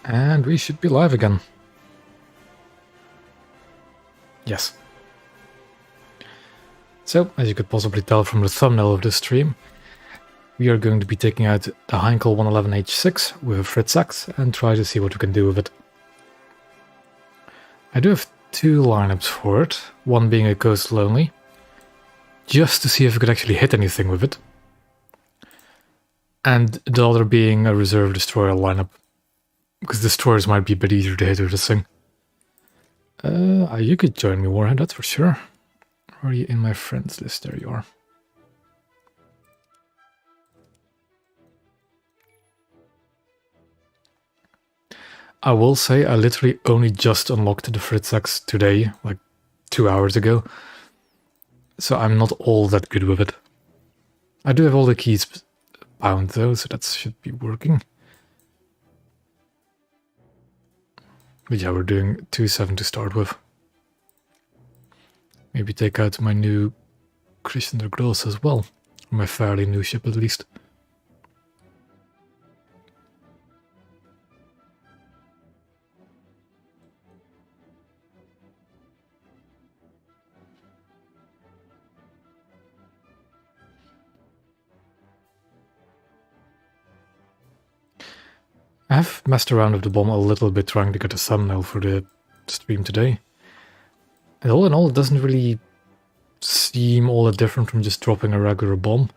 And we should be live again. Yes. So, as you could possibly tell from the thumbnail of this stream, we are going to be taking out the Heinkel 111H6 with a Fritz X and try to see what we can do with it. I do have two lineups for it, one being a coastal only, just to see if we could actually hit anything with it, and the other being a reserve destroyer lineup, because destroyers might be a bit easier to hit with this thing. You could join me, Warhead, that's for sure. Where are you in my friends list? There you are. I will say I literally only just unlocked the Fritz X today, like 2 hours ago. So I'm not all that good with it. I do have all the keys bound though, so that should be working. But yeah, we're doing 2-7 to start with. Maybe take out my new Christian der Grosse as well. Or my fairly new ship at least. I have messed around with the bomb a little bit trying to get a thumbnail for the stream today. And all in all, it doesn't really seem all that different from just dropping a regular bomb.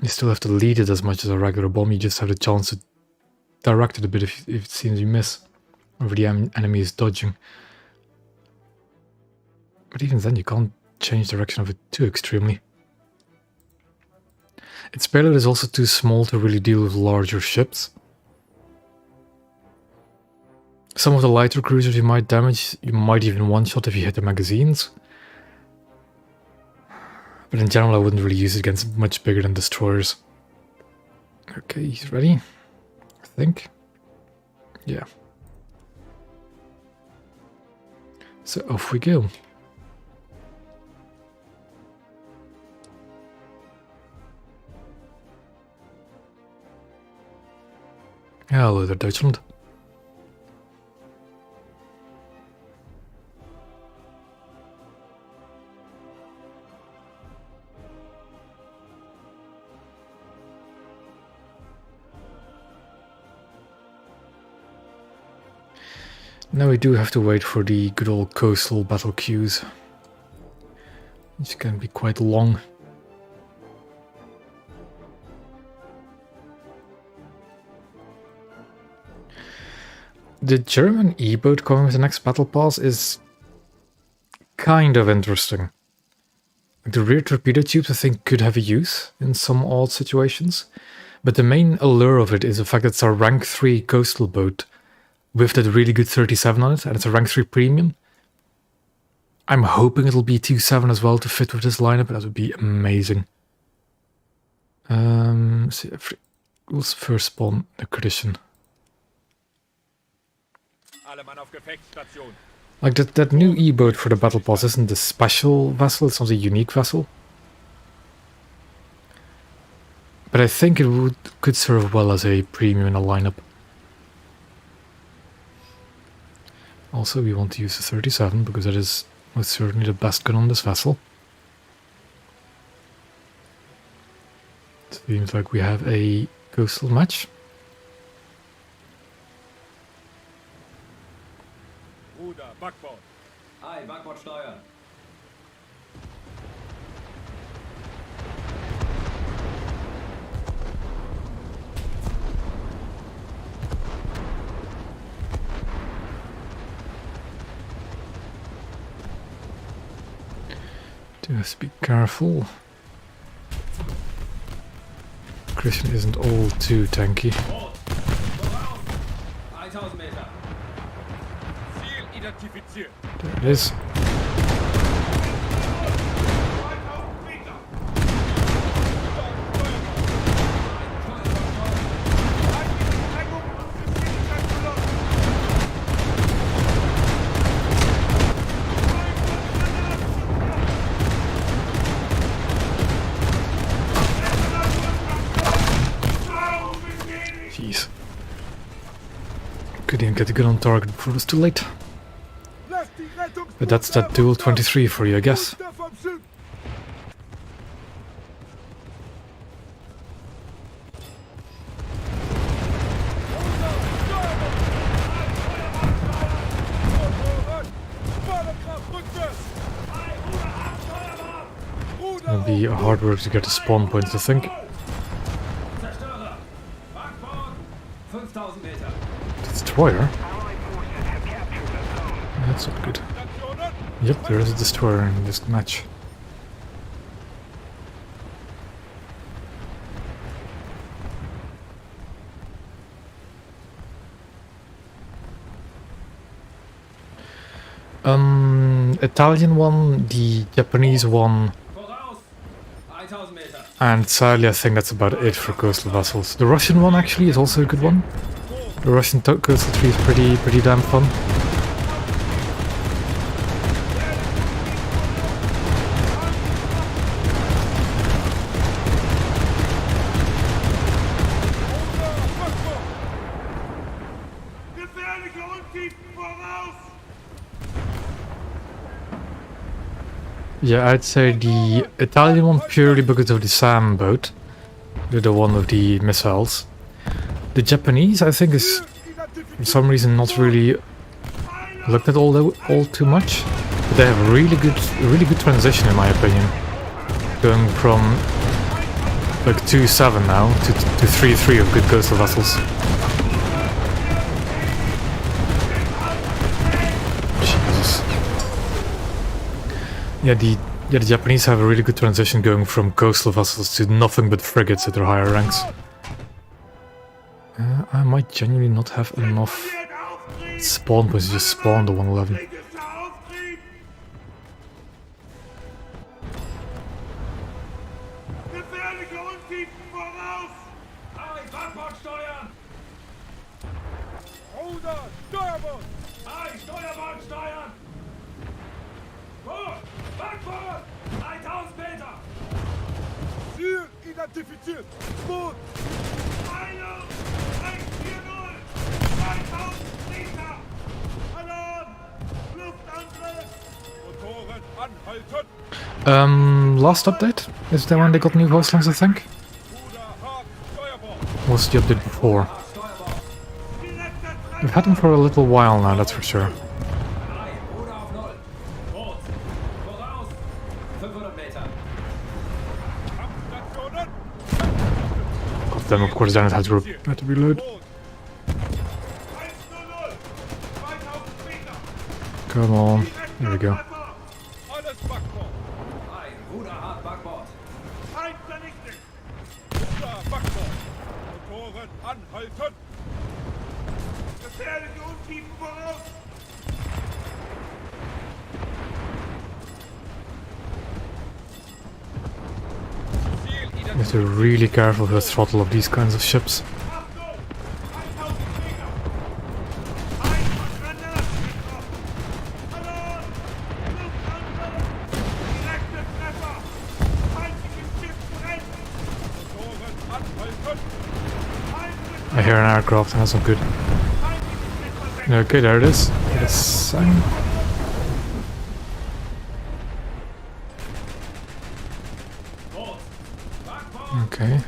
You still have to lead it as much as a regular bomb, you just have the chance to direct it a bit if it seems you miss, or if the enemy is dodging. But even then, you can't change direction of it too extremely. Its payload is also too small to really deal with larger ships. Some of the lighter cruisers you might damage, you might even one-shot if you hit the magazines. But in general I wouldn't really use it against much bigger than destroyers. Okay, he's ready, I think. Yeah. So off we go. Hello there, Deutschland. Now we do have to wait for the good old coastal battle queues, which can be quite long. The German E-boat coming with the next battle pass is kind of interesting. The rear torpedo tubes I think could have a use in some odd situations, but the main allure of it is the fact that it's a rank 3 coastal boat with that really good 37 on it, and it's a rank 3 premium. I'm hoping it'll be 2-7 as well to fit with this lineup, that would be amazing. So we'll first spawn the Christian. Like that new E-boat for the battle pass isn't a special vessel, it's not a unique vessel. But I think it could serve well as a premium in a lineup. Also, we want to use the 37 because that is most certainly the best gun on this vessel. Seems like we have a coastal match. Backbord. Hi, Backbord steuern. Just be careful. Christian isn't all too tanky. There it is. Couldn't get a gun on target before it was too late. But that's that dual 23 for you, I guess. It'll be hard work to get the spawn points, I think. Destroyer? That's not good. Yep, there is a destroyer in this match. Italian one, the Japanese one, and sadly I think that's about it for coastal vessels. The Russian one actually is also a good one. The Russian coastal tree is pretty damn fun. Yeah, I'd say the Italian one purely because of the SAM boat, the one with the missiles. The Japanese, I think, is for some reason not really looked at all too much. But they have a really good transition, in my opinion, going from like 2.7 now to 3.3 of good coastal vessels. Jesus. Yeah, the Japanese have a really good transition going from coastal vessels to nothing but frigates at their higher ranks. I might genuinely not have enough spawn points to just spawn the 111. Identifiziert! Boot! Meinung! 140! 2000 Meter! Alarm! Luftangriff! Motoren anhalten! Last update? Is that when they got new voice lines, I think? What's the update before? We've had them for a little while now, that's for sure. Then of course then it had to reload. Come on, there we go. You have to be really careful with the throttle of these kinds of ships. I hear an aircraft and that's not good. Okay, there it is. It's okay.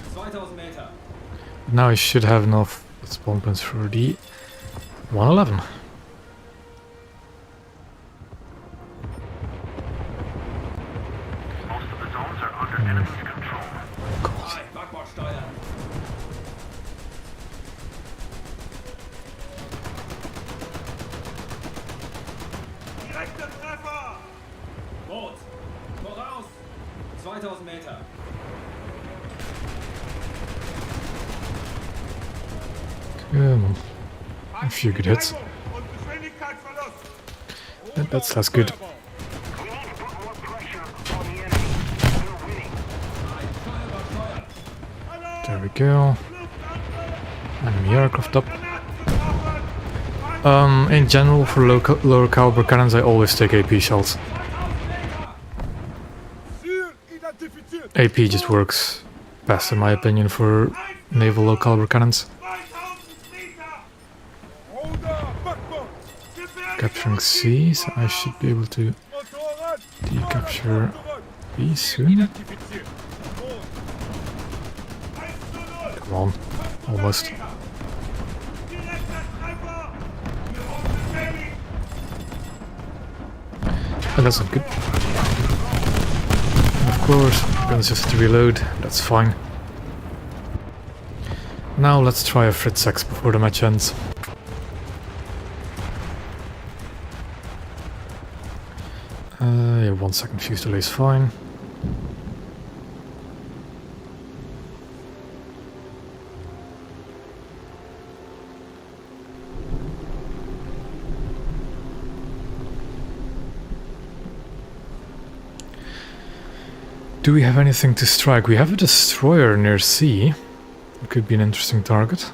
Now I should have enough spawn points for the 111. Most of the zones are under enemy's control. Direkter Treffer! Boot! Voraus! 2000 Meter! Come on. A few good hits. That's less good. There we go. Enemy aircraft up. In general, for lower caliber cannons, I always take AP shells. AP just works best, in my opinion, for naval low caliber cannons. capturing C, so I should be able to Motorrad! decapture Zurück! B soon. Identifiziert! Rot! 1:0! Come on, almost. Direkter Treffer! Wir wurden beschädigt! And that's not good. Of course, guns just have to reload, that's fine. Now let's try a Fritz X before the match ends. Yeah, 1 second fuse delay is fine. Do we have anything to strike? We have a destroyer near C. It could be an interesting target.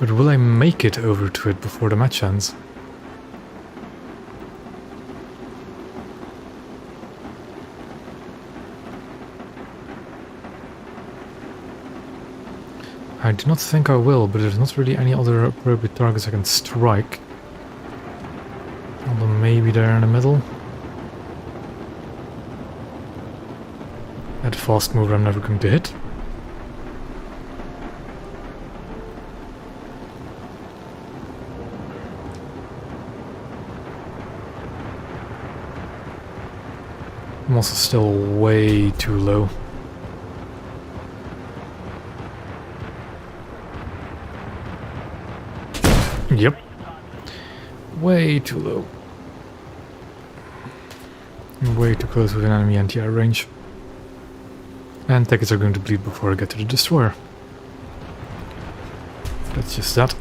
But will I make it over to it before the match ends? I do not think I will, but there's not really any other appropriate targets I can strike. Although maybe they're in the middle. That fast mover I'm never going to hit. I'm also still way too low. Yep. Way too low. Way too close with an enemy anti-air range. And tickets are going to bleed before I get to the destroyer. That's just that.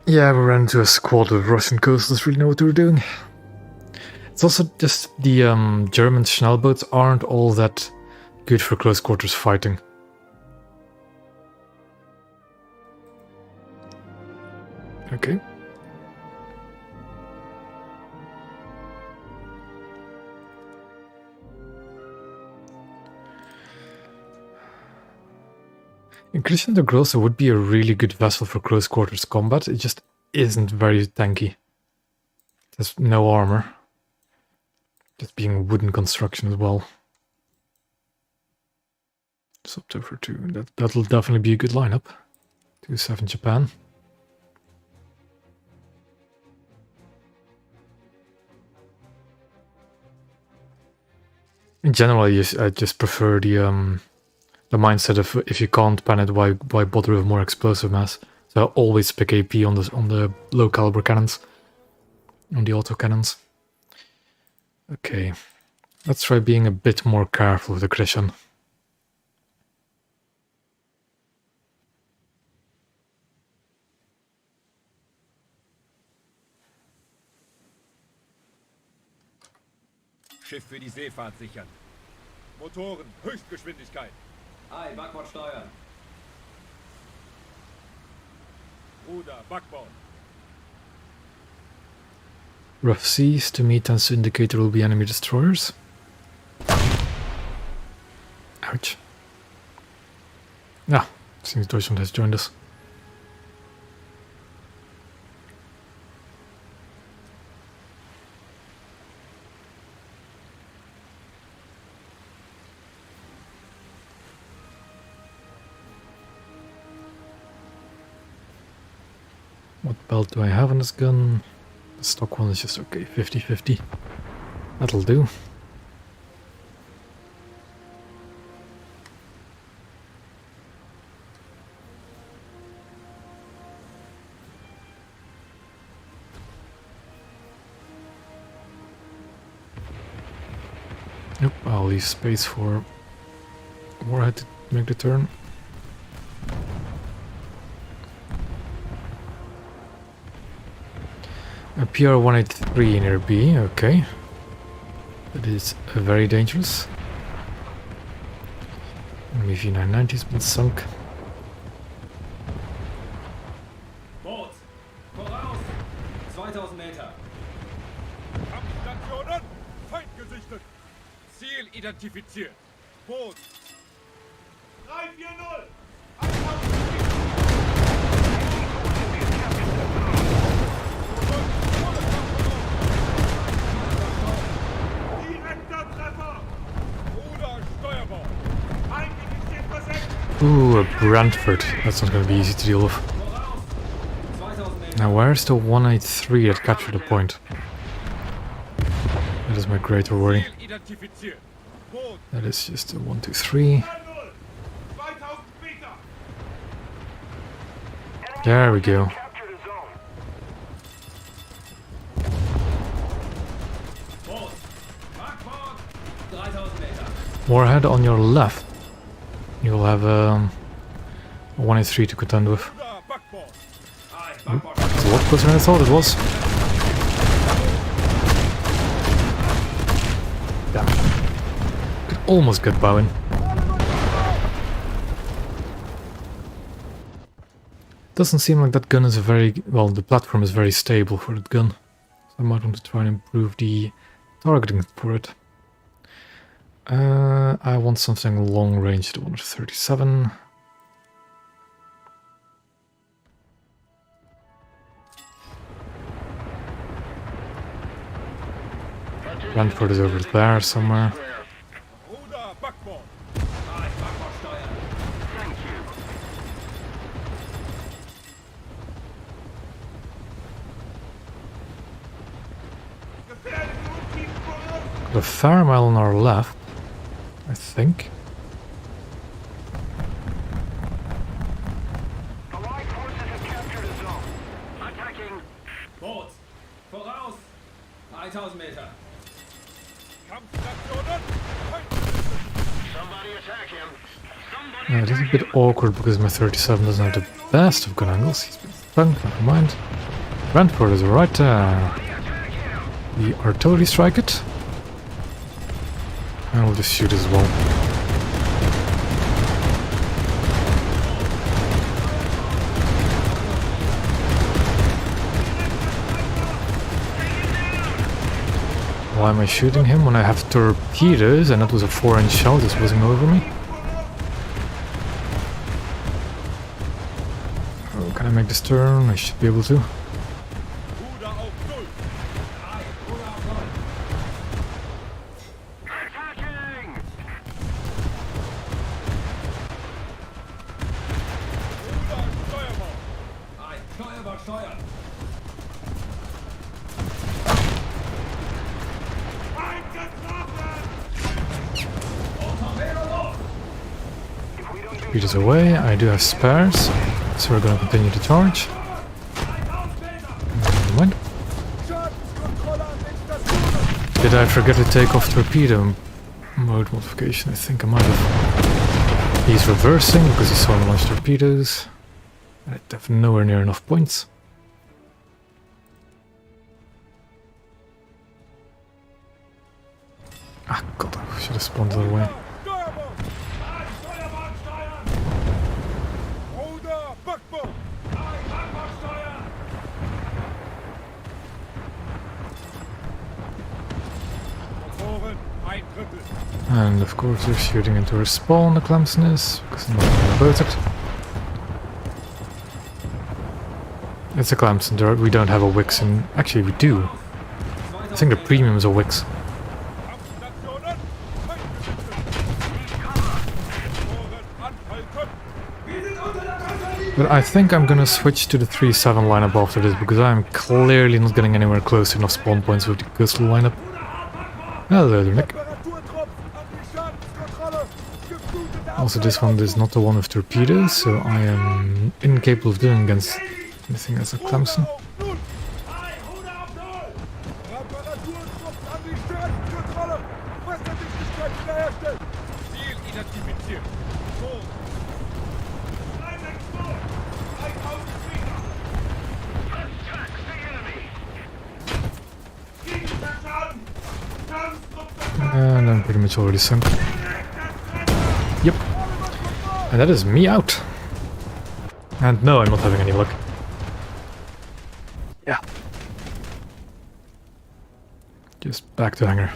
Yeah, we ran into a squad of Russian coasters, really know what they were doing. It's also just the German Schnellboats aren't all that good for close quarters fighting. Okay. And Christian de Grosse would be a really good vessel for close quarters combat. It just isn't very tanky. There's no armor. Just being wooden construction as well. Subto for 2. That'll definitely be a good lineup. 2-7 Japan. In general, I just prefer the mindset of if you can't pan it, why bother with more explosive mass? So I always pick AP on the low caliber cannons, on the auto cannons. Okay, let's try being a bit more careful with the Christian. Schiff für die Seefahrt sichern. Motoren, Höchstgeschwindigkeit. Hi, Backbord steuern. Ruder, Backbord. Rough seas to me tends to indicate there will be enemy destroyers. Ouch. Ah, seems Deutschland has joined us. What belt do I have on this gun? The stock one is just okay, 50-50. That'll do. Nope, I'll leave space for Warhead to make the turn. A PR-183 near B, okay. That is very dangerous. MV-990's been sunk. Boot! Voraus! 2000 Meter. Kampfstationen, Feind gesichtet. Aufgerichtet. Ziel identifiziert. Boot. 340. Direkter Treffer. Ruder Steuerbord. Feindliches Schiff versenkt. Ooh, a Brantford. That's not going to be easy to deal with. Voraus! 2000 Meter. Now, where's the 183 that captured the point? That is my greater worry. Ziel identifiziert. Boot. That is just a 123. 2000 Meter. There we go. Captured a zone. Boot! Backbord! 3000 Meter. Warhead on your left. You'll have a 183 to contend with. Ruder Backbord. Aye, Backbord. It's a lot closer than I thought it was. Damn. Could almost get Bowen. Doesn't seem like that gun is a very... well, the platform is very stable for that gun. So I might want to try and improve the targeting for it. I want something long range, the 137. Brantford is over there somewhere. Ruder Backbord. Aye, Backbord steuern. Thank you. Gefährliche Notizen voraus. The fair mile on our left, I think. Allied forces have captured a zone. Attacking. Boot! Voraus! 3000 Meter. Kampfstationen. Somebody attack him. Somebody It is a bit awkward because my 37 doesn't have the best of gun angles. He's been stunned, never mind. Brantford is right there. The artillery strike it. And we'll just shoot as well. Why am I shooting him when I have torpedoes and that was a 4-inch shell just whizzing over me? Oh, can I make this turn? I should be able to. Ruder auf Null. Aye, Ruder auf Null. attacking. Ruder Steuerbord. Aye, Steuerbord steuern. Feind getroffen. Torpedo los! If we don't do Beat us away. I do have spares, so we're gonna continue to charge. 3000 Meter. Never mind. Schadenskontrolle an den Stationen. Did I forget to take off torpedo mode modification? I think I might have. He's reversing because he saw me launch torpedoes. I have nowhere near enough points. Ah, god, I should have spawned the other way. Steuerbord. Aye, Steuerbord steuern. Ruder Backbord. Aye, Backbord steuern. Motoren ein Drittel. And of course we're shooting into our spawn, the Clemson is, because I'm not gonna boat it. It's a Clemson, we don't have a Wix in... Actually we do. I think the premium is a Wix. Kampfstationen. Motoren anhalten. Wir sind unter der Batterie! But I think I'm gonna switch to the 3-7 lineup after this, because I'm clearly not getting anywhere close to enough spawn points with the coastal lineup. Hello there, Nick. Temperaturtruppen an die Schadenskontrolle. Geflutete Also this one is not the one with torpedoes, so I am incapable of doing against anything as a Clemson. auf Null. Aye, Ruder auf Null! Reparaturtruppen an die Schadenskontrolle. Wasserdichtigkeit wiederherstellen. Ziel identifiziert. Boot. 360. 3000 Meter. attack the enemy. Gegenschaden. Kampftruppen. And I'm pretty much already sunk. Yep. And that is me out. And no, I'm not having any luck. Yeah. Just back to hangar.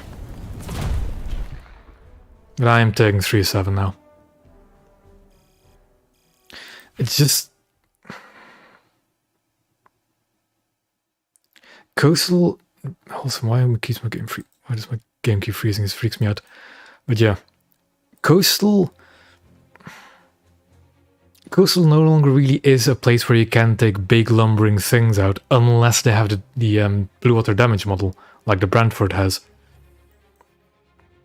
But I am taking 3-7 now. It's just... Coastal... Also, why keeps my game free? Why does my game keep freezing? This freaks me out. But yeah. Coastal no longer really is a place where you can take big lumbering things out unless they have the blue water damage model, like the Brantford has.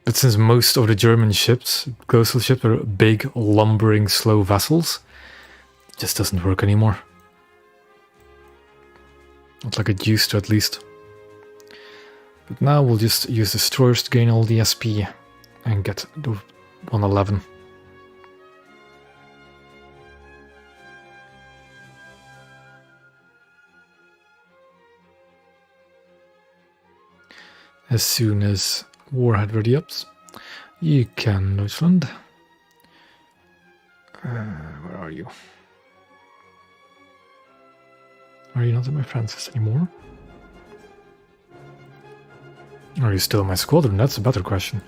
But since most of the German ships, coastal ships, are big, lumbering, slow vessels, it just doesn't work anymore. Not like it used to, at least. But now we'll just use destroyers to gain all the SP and get the 111. As soon as Warhead ready ups, you can, Deutschland. Where are you? Are you not in my friends list anymore? Are you still in my squadron? That's a better question.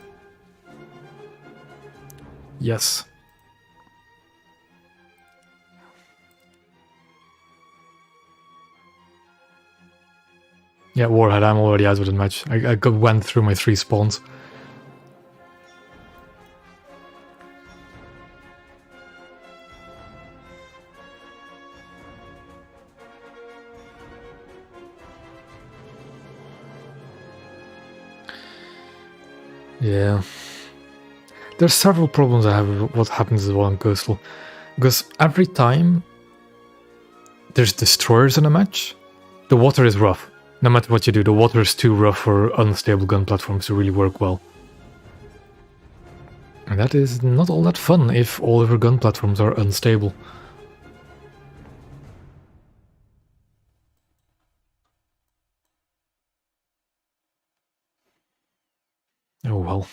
Yes. Yeah, Warhead, I'm already out of the match. I went through my 3 spawns. Yeah. There's several problems I have with what happens as well in Coastal. Because every time there's destroyers in a match, the water is rough. No matter what you do, the water is too rough for unstable gun platforms to really work well. And that is not all that fun if all of your gun platforms are unstable. Oh well.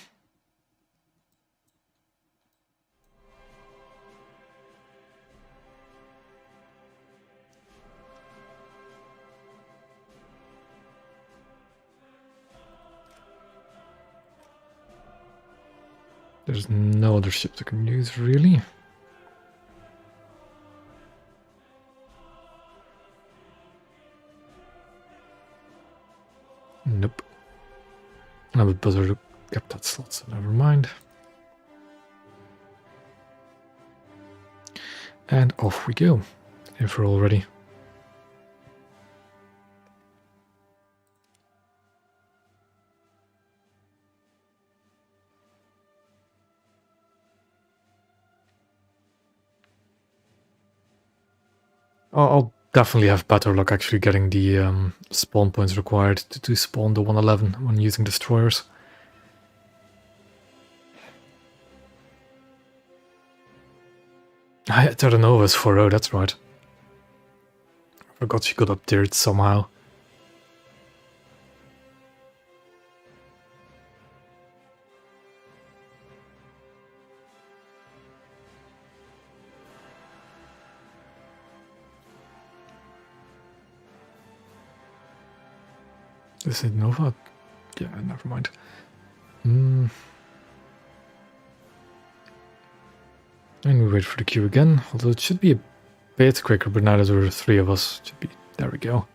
There's no other ships I can use, really. Nope. I would buzzer to get that slot, so never mind. And off we go, if we're all ready. I'll definitely have better luck actually getting the spawn points required to spawn the 111 when using destroyers. Terranova's 4-0, that's right. I forgot she got uptiered somehow. Is it Nova? Yeah, never mind. And we wait for the queue again, although it should be a bit quicker, but now that there are 3 of us, it should be... There we go.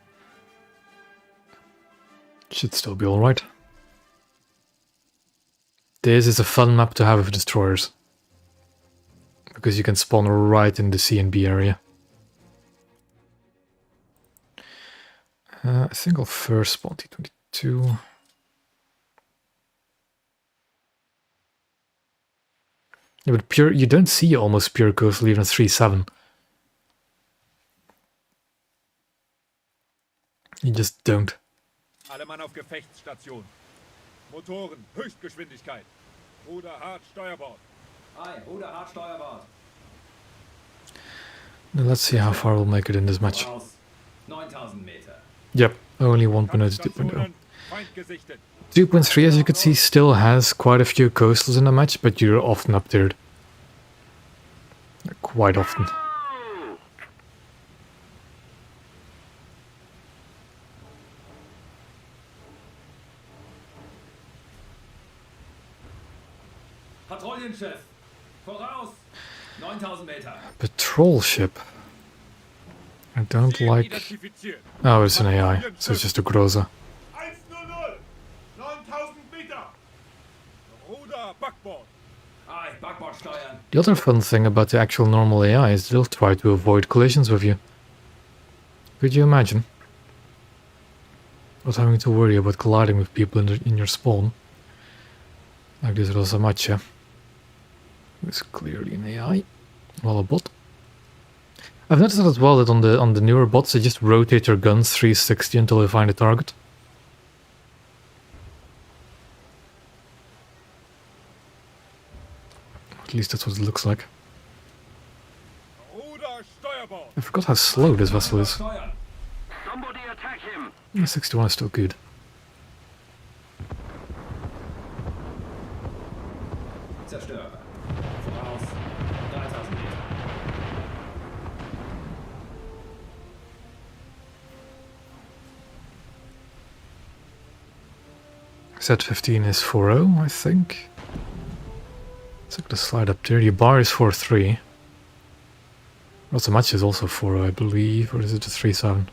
Should still be alright. This is a fun map to have with destroyers. Because you can spawn right in the C and B area. I think I'll first spawn T-22. Yeah, but pure, you don't see almost pure coastal even at 3-7. You just don't. Alle Mann auf Gefechtsstation. Motoren, Höchstgeschwindigkeit. Ruder hart, Steuerbord. Aye, Ruder hart, Steuerbord. Now let's see how far we'll make it in this match. Aus 9,000 Meter. Yep, only 1.0 to 2.0. Kampfstationen, Feind gesichtet. 2.3, as you can see, still has quite a few coastals in the match, but you're often uptiered. Quite often. Patrouillenschiff. Voraus. 9000 Meter. Patrol ship. I don't Ziel like... identifiziert. Oh, it's an AI, so it's just a Groza. 100. 9000 Meter. Ruder, Backbord. Aye, Backbord steuern. The other fun thing about the actual normal AI is they'll try to avoid collisions with you. Could you imagine? Not having to worry about colliding with people in your spawn. Like this little Samacha. It's clearly an AI. Well, a bot. I've noticed as well that on the newer bots they just rotate their guns 360 until they find a target. At least that's what it looks like. Ruder, Steuerbord. I forgot how slow this vessel is. Steuern. Somebody attack him. Yeah, 61 is still good. Zerstörer. Voraus. 3000 Meter. Z15 is 4.0, I think. Let's look at the slide up there. Your bar is 4.3. Not so much is also 4.0, I believe, or is it a 3.7?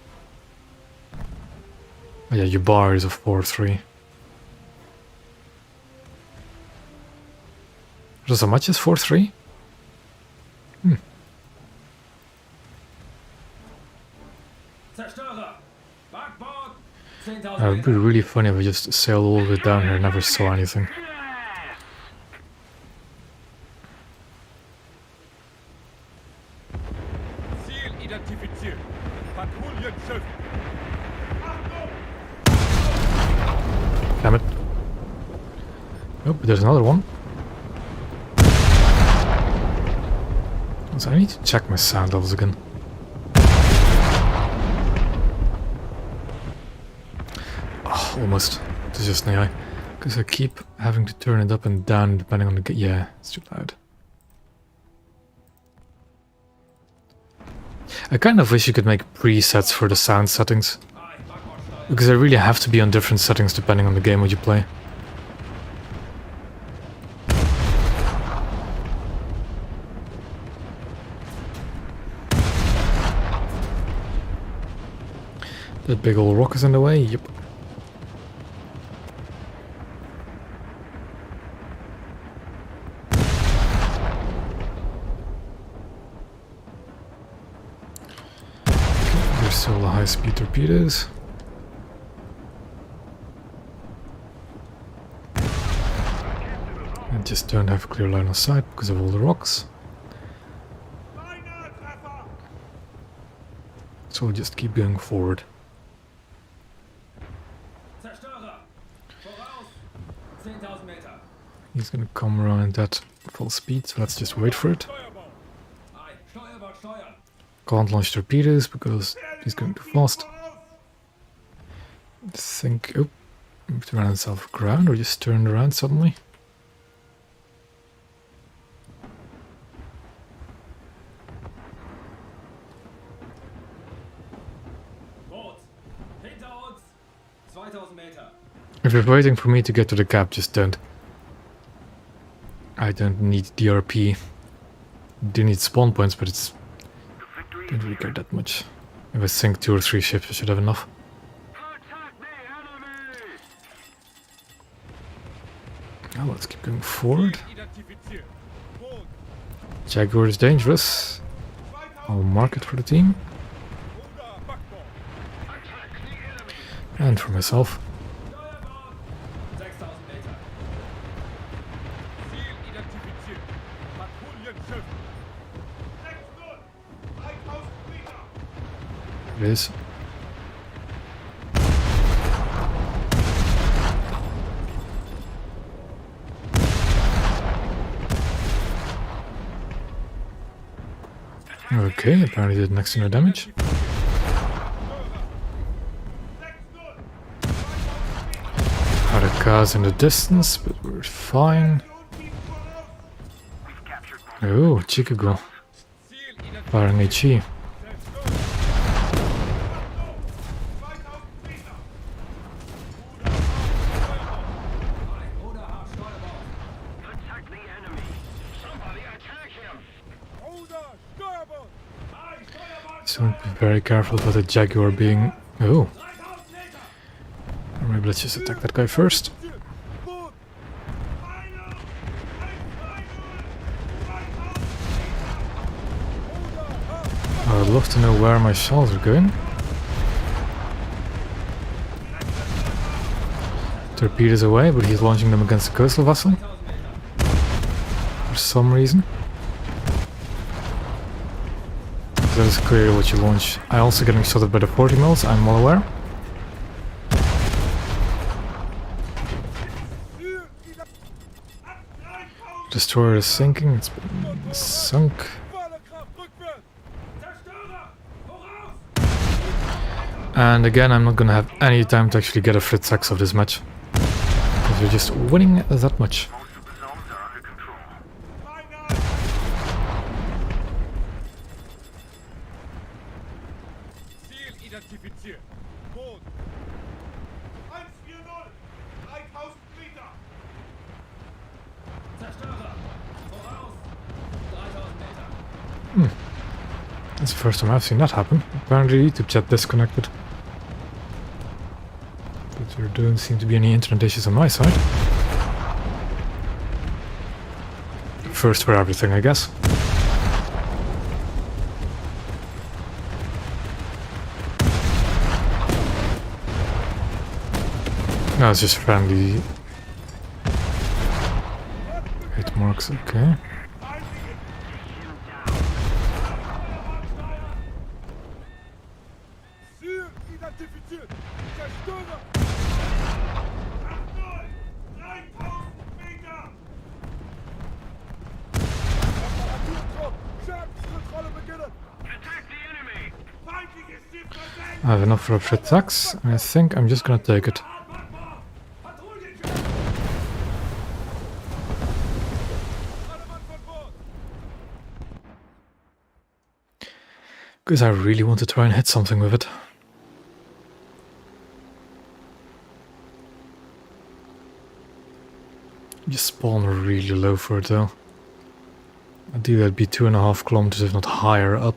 Oh yeah, your bar is a 4.3. Not so much is 4.3? Zerstörer. Backbord. It 10.000 would be Meter. really funny if I just sailed all the way down here and never saw anything. Ziel identifiziert. Patrouillenschiff. Damn it. Oh, but there's another one. So I need to check my sound levels again. Oh, almost. It's just an AI. Because I keep having to turn it up and down depending on the... Yeah, it's too loud. I kind of wish you could make presets for the sound settings. Aye, Backbord steuern. Because they really have to be on different settings depending on the game what you play. That big old rock is in the way, yep. There's still the high-speed torpedoes. I just don't have a clear line of sight because of all the rocks. Beinahe Treffer. So we'll just keep going forward. Zerstörer. Voraus. 10.000 Meter. He's gonna come around at full speed, so let's just wait for it. Steuerbord. Aye, Steuerbord steuern. Can't launch torpedoes because he's going too fast. I think... Oh, moved around himself aground or just turned around suddenly. Boot. Hinter uns. 2000 Meter. If you're waiting for me to get to the cap, just don't. I don't need DRP. Do need spawn points, but it's... don't really care that much. If I sink 2 or 3 ships, I should have enough. Attack the enemy. Now let's keep going forward. Identifiziert. Boot. Jaguar is dangerous. I'll mark it for the team. Ruder, Backbord. Attack the enemy. And for myself. Steuerbord. 6000 Meter. Ziel identifiziert. Patrouillenschiff. 6-0. 3000 Meter. It is. Okay, apparently did next to no damage. 6-0. 2000 Had a cars in the distance, but we're fine. Meter. Oh, Chicago. Ziel identifiziert. Firing HE. Zerstörer. 2000 Meter. Aye, Ruder hart Steuerbord. Attack the enemy. So be very careful about the Jaguar being... Oh, 3000 Meter! or maybe let's just attack that guy first. Boot! Final! 1-2! I'd love to know where my shells are going. Torpedoes away, but he's launching them against the coastal vessel. For some reason. That is clearly what you launch. I also getting shot at by the 40 mils, I'm well aware. Destroyer is sinking, it's been sunk. Volle Kraft rückwärts! Zerstörer! Voraus! And again, I'm not gonna have any time to actually get a Fritz X of this match. Because we're just winning that much. Most of the zones are under control. Final! Ziel identifiziert. Boot! 1-4-0! 3000 Meter! Zerstörer! Voraus! 3000 Meter! That's the first time I've seen that happen. Apparently YouTube chat disconnected. But there don't seem to be any internet issues on my side. First for everything, I guess. No, it's just friendly. Hit marks, okay. Ziel identifiziert! Zerstörer! 8-0! 3000 Meter! Reparaturtrupp! Schadenskontrolle beginnen! Attack the enemy! Feindliches Schiff versenkt! I have enough for a Fritz X, and I think I'm just gonna take it. Patrouillen! Alle Mann von Bord! Because I really want to try and hit something with it. You spawn really low for it though. Ideally that'd be 2.5 kilometers if not higher up.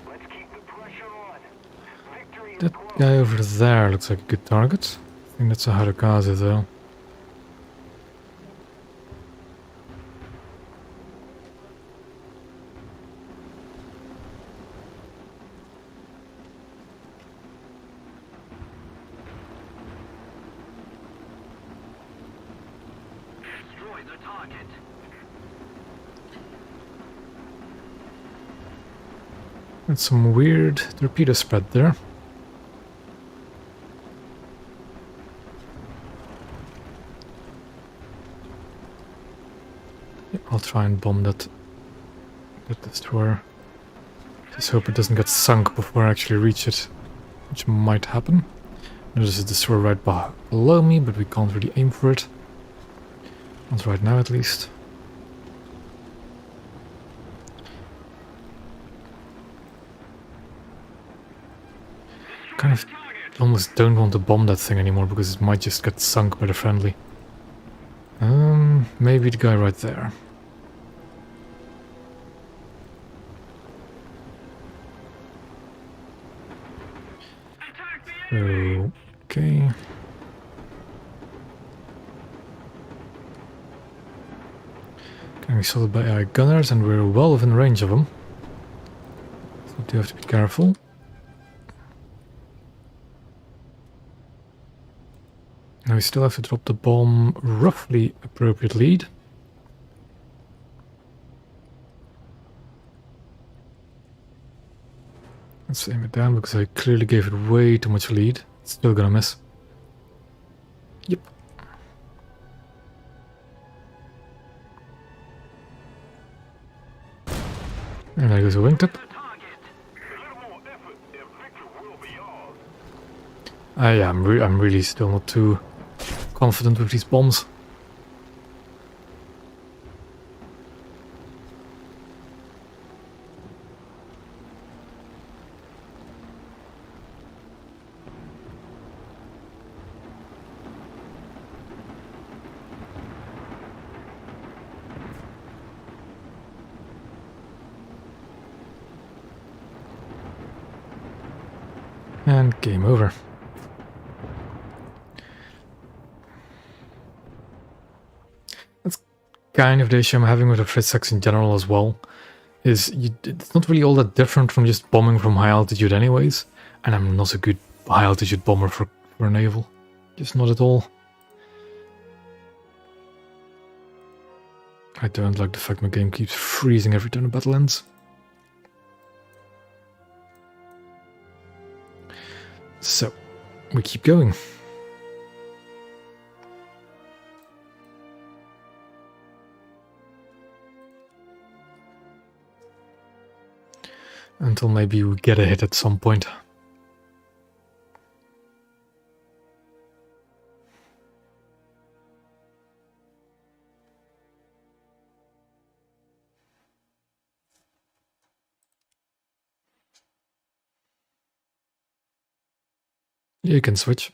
Let's keep the pressure on. Victory is That close. guy over there looks like a good target. I think that's a Harukaze though. Destroy the target. That's some weird torpedo spread there. Yeah, I'll try and bomb that destroyer. Just hope it doesn't get sunk before I actually reach it, which might happen. There's a destroyer right below me, but we can't really aim for it. Not right now, at least. Kind of almost don't want to bomb that thing anymore because it might just get sunk by the friendly. Maybe the guy right there. Attack the enemy! Okay. Getting shot by AI gunners and we're well within range of them. So we do have to be careful. Now we still have to drop the bomb roughly appropriate lead. Let's aim it down because I clearly gave it way too much lead. It's still gonna miss. Yep. And there goes a wingtip. Yeah, I'm really still not too confident with these bombs. And game over. That's kind of the issue I'm having with the Fritz X in general as well. It's not really all that different from just bombing from high altitude anyways. And I'm not a good high altitude bomber for naval. Just not at all. I don't like the fact my game keeps freezing every time the battle ends. So, we keep going. Until maybe we get a hit at some point. You can switch.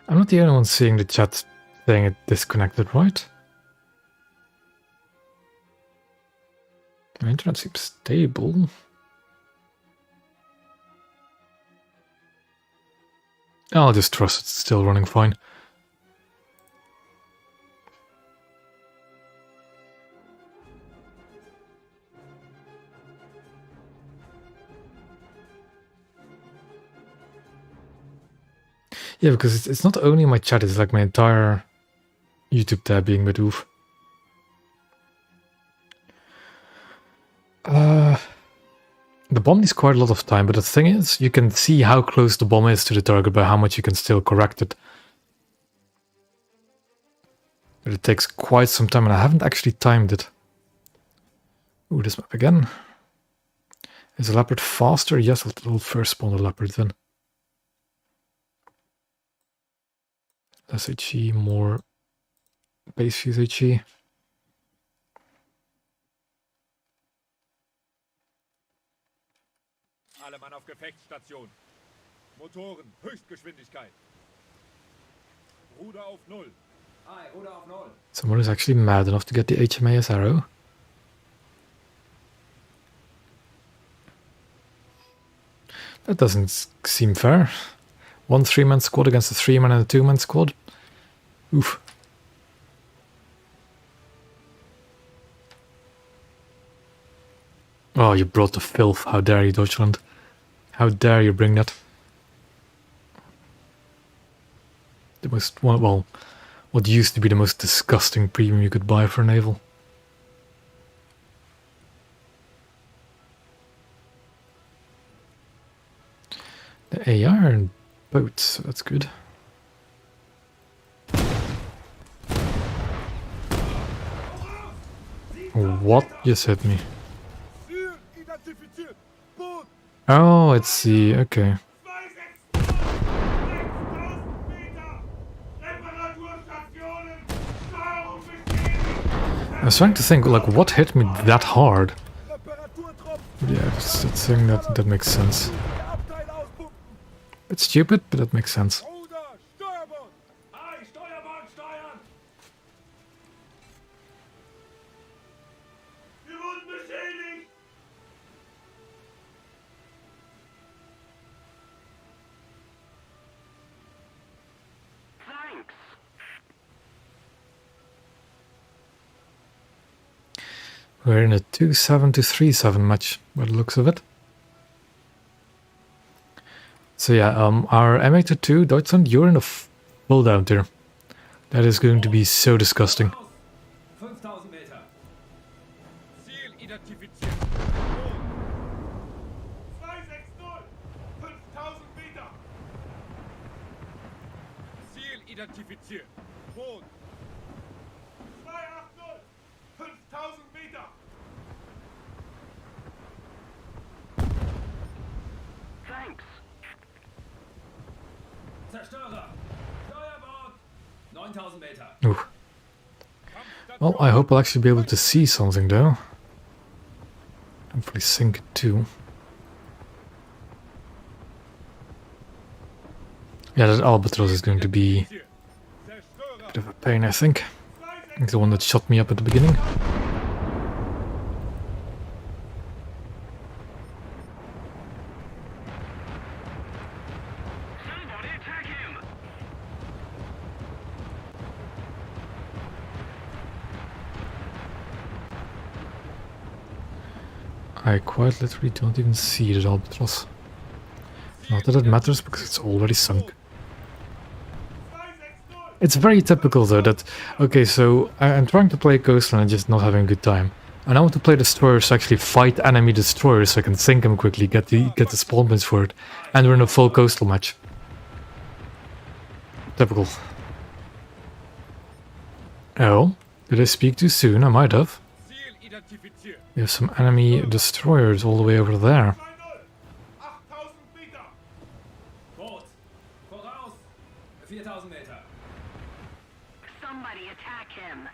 I'm not the only one seeing the chat saying it disconnected, right? My internet seems stable. I'll just trust it's still running fine. Yeah, because it's not only my chat, it's like my entire YouTube tab being with oof. The bomb needs quite a lot of time, but the thing is, you can see how close the bomb is to the target by how much you can still correct it. But it takes quite some time, and I haven't actually timed it. Ooh, this map again. Is a leopard faster? Yes, we'll first spawn the leopard then. Less HE, more base fuse HE. Alle Mann auf Gefechtsstation. Motoren, Höchstgeschwindigkeit. Ruder auf 0. Hi, Ruder auf 0. Someone is actually mad enough to get the HMAS arrow. That doesn't seem fair. 1 3-man squad against a 3-man and a 2-man squad. Oof. Oh, you brought the filth. How dare you, Deutschland. How dare you bring that. The most, well, what used to be the most disgusting premium you could buy for naval. The AR and boats, so that's good. What just hit me? Ziel identifiziert. Boot. Oh, it's the... okay. 26000 Meter. Reparaturstationen. Steuerung bestätigt. I was trying to think, like, what hit me that hard? Reparaturtrupp. Yeah, it's that thing that makes sense. Abteil auspumpen. It's stupid, but that makes sense. Ruder, Steuerbord. Hi, Steuerbord steuern. Wir wurden beschädigt. Thanks. We're in a 2-7 to 3-7 match, by the looks of it. So yeah, our M82 Deutschland, you're in a full down tier. That is going to be so disgusting. 5000 Meter. Ziel identifiziert. 260. 5000 Meter. Ziel identifiziert. Rot. 280. 5000 Meter. Zerstörer! Steuerbord! 9000 Meter. Ooh. Well, I hope I'll actually be able to see something though. Hopefully sink it too. Yeah, that albatross is going to be a bit of a pain, I think. It's the one that shot me up at the beginning. Somebody attack him! I quite literally don't even see that albatross. Not that it matters, because it's already sunk. It's very typical though that, okay, so I'm trying to play Coastal and just not having a good time. And I want to play destroyers to actually fight enemy destroyers so I can sink them quickly, get the spawn points for it. And we're in a full Coastal match. Typical. Oh, did I speak too soon? I might have. Ziel identifiziert. We have some enemy destroyers all the way over there. 8000 Meter. Boot! Voraus! 4000 Meter. Somebody attack him!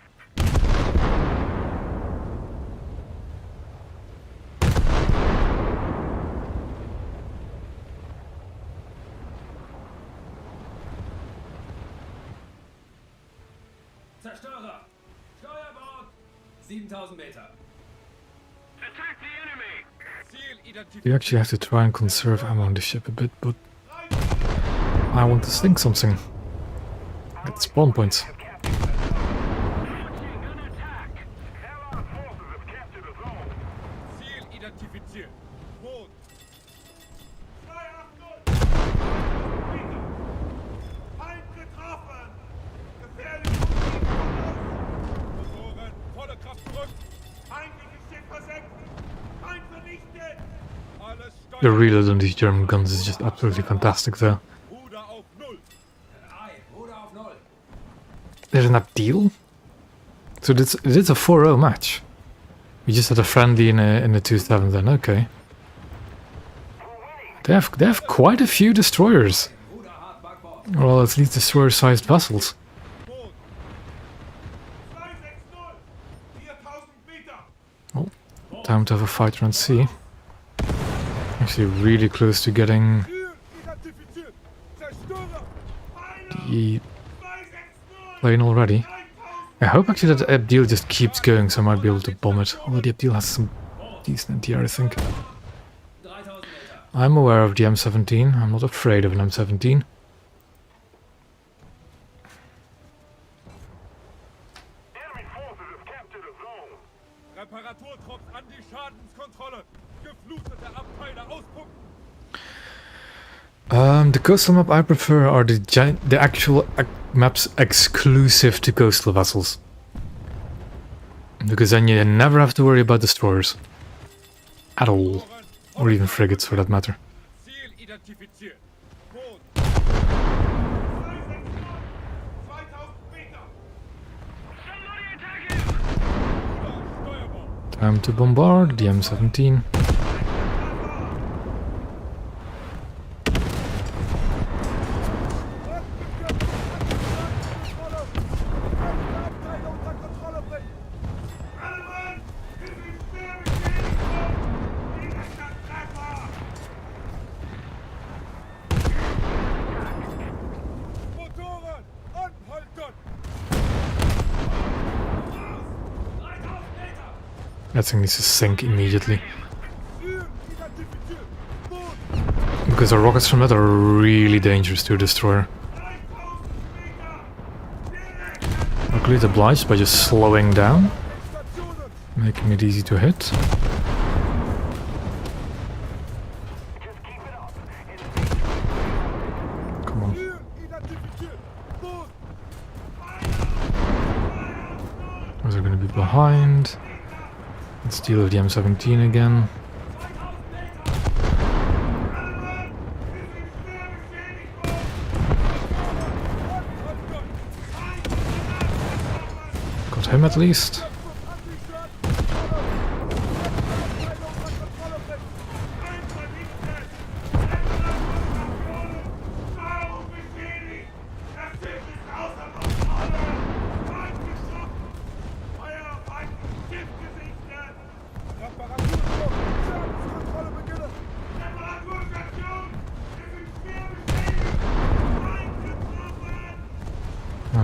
Zerstörer! Steuerbord! 7000 Meter. Attack the enemy! Ziel identifiziert. You actually have to try and conserve ammo on the ship a bit, but I want to sink something. Get spawn points. Machine gun attack! Allied forces have captured a zone! Ziel identifiziert. Boot. 280. Meter. Feind getroffen. Gefährlich. Motoren. Volle Kraft zurück. Feindliches Schiff versenkt. Feind vernichtet. Alles The Steuer. reload on these German guns is just absolutely fantastic though. Ruder auf Null. Ei, Ruder auf 0. There's an Abdeel? So this a 4-0 match. We just had a friendly in a 2-7 then, okay. They have quite a few destroyers. Ruder hart backbord. Well, at least destroyer-sized vessels. Boot. 260. 4000 Meter. Time to have a fighter on sea. Actually really close to getting Ziel identifiziert. Zerstörer. the 260. plane already. 9000. I hope actually that the Abdeel just keeps going so I might be able to bomb it. Although the Abdeel has some decent anti-air, I think. 3000 Meter. I'm aware of the M17. I'm not afraid of an M17. Enemy forces have captured a zone! Reparaturtrupps an die Schadenskontrolle. Geflutete Abteile auspumpen. The coastal map I prefer are the actual maps exclusive to coastal vessels. Because then you never have to worry about destroyers. At all. Motoren. Or even frigates for that matter. Ziel identifiziert. Boot. 260. 2000 Meter. Somebody attack him! Ruder. Steuerbord. Time to bombard the M17. Abteile unter Kontrolle bringen. Alle Mann! Wir sind schwer beschädigt worden. Direkter Treffer. Motoren. Anhalten. 3000 Meter. That thing needs to sink immediately. Ziel identifiziert. Boot. Because the rockets from that are really dangerous to a destroyer. 3000 Meter. Luckily it's obliged by just slowing down, Stationen. making it easy to hit. Just keep it up. Come on. Ziel identifiziert. Boot. Those are going to be behind. Let's deal with the M17 again. 2000 Meter. Got him at least.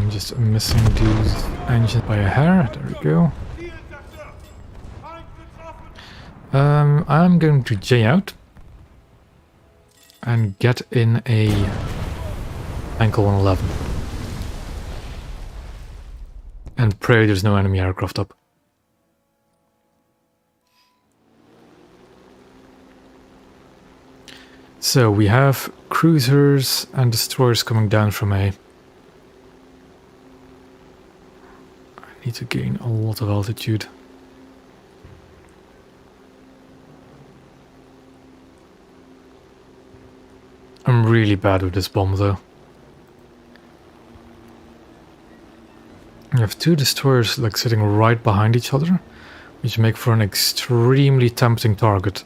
I'm just missing these engines by a hair. There we go. Ziel zerstört. Feind getroffen. I'm going to J out and get in a ankle 111 and pray there's no enemy aircraft up. So we have cruisers and destroyers coming down from A. I need to gain a lot of altitude. I'm really bad with this bomb though. You have two destroyers like sitting right behind each other, which make for an extremely tempting target.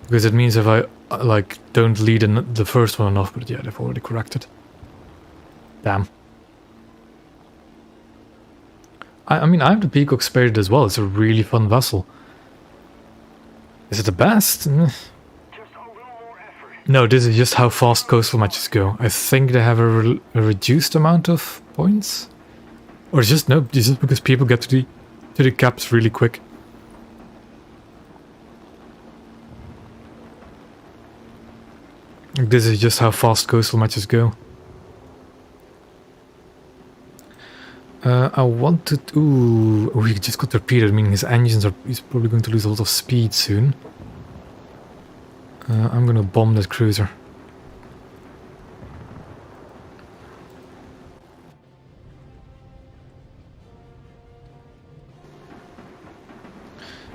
Because it means if I like don't lead in the first one enough, but yeah, they've already corrected. Damn. I mean, I have the Peacock Spirit as well. It's a really fun vessel. Is it the best? Just a little more effort. No, this is just how fast coastal matches go. I think they have a reduced amount of points, or just no, just because people get to the caps really quick. This is just how fast coastal matches go. I wanted... Ooh, he just got torpedoed, meaning his engines are... He's probably going to lose a lot of speed soon. I'm gonna bomb that cruiser.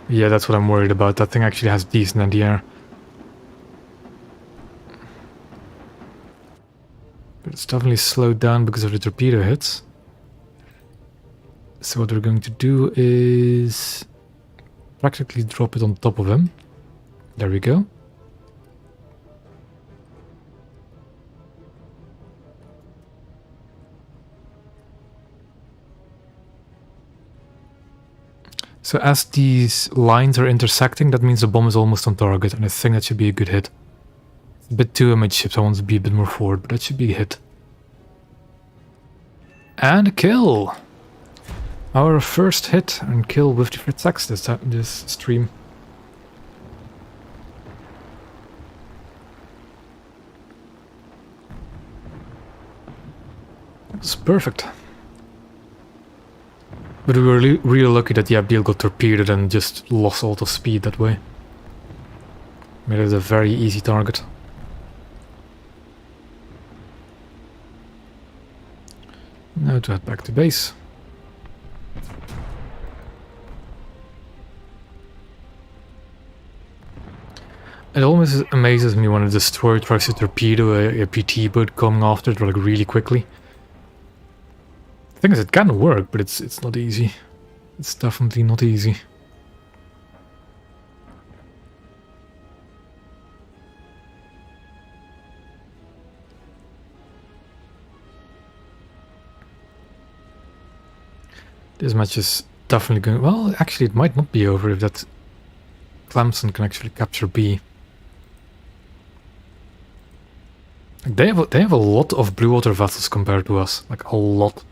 Yeah, that's what I'm worried about. That thing actually has decent anti-air. But it's definitely slowed down because of the torpedo hits. So what we're going to do is practically drop it on top of him. There we go. So as these lines are intersecting, that means the bomb is almost on target, and I think that should be a good hit. It's a bit too amidships, I want to be a bit more forward, but that should be a hit. And a kill! Our first hit and kill with the Fritz X this stream. It's perfect. But we were really lucky that the Abdeel got torpedoed and just lost a lot of speed that way. Made it a very easy target. Now to head back to base. It almost amazes me when a destroyer tries to torpedo a PT boat coming after it like really quickly. The thing is, it can work, but it's not easy. It's definitely not easy. This match is definitely going... Well, actually it might not be over if that Clemson can actually capture B. They have a lot of blue water vessels compared to us, like a lot.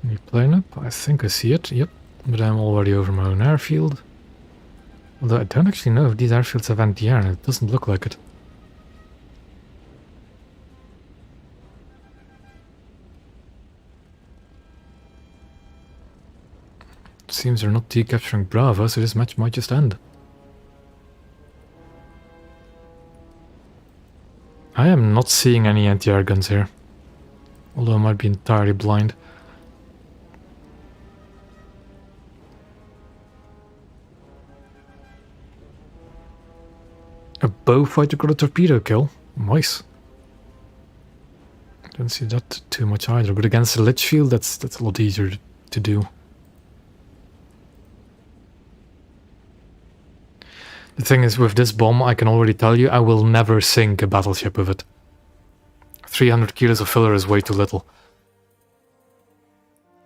Any plane up? I think I see it, yep. But I'm already over my own airfield. Although I don't actually know if these airfields have anti-air, and it doesn't look like it. It seems they're not decapturing Bravo, so this match might just end. I am not seeing any anti-air guns here. Although I might be entirely blind. A bow fighter got a torpedo kill. Nice. Don't see that too much either, but against the Litchfield, that's a lot easier to do. The thing is, with this bomb, I can already tell you, I will never sink a battleship with it. 300 kilos of filler is way too little.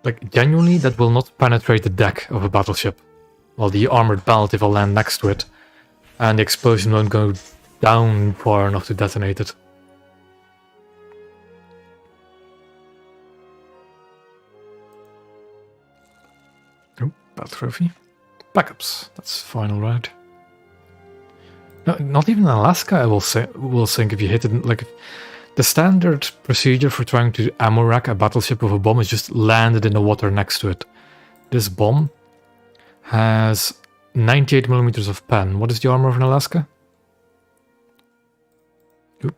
Like, genuinely, that will not penetrate the deck of a battleship. Well, the armored belt if I land next to it. And the explosion won't go down far enough to detonate it. Oh, bad trophy. Backups. That's final round. No, not even in Alaska I will sink if you hit it. Like, the standard procedure for trying to ammo rack a battleship with a bomb is just land it in the water next to it. This bomb has 98 millimeters of pen. What is the armor of an Alaska? Oop.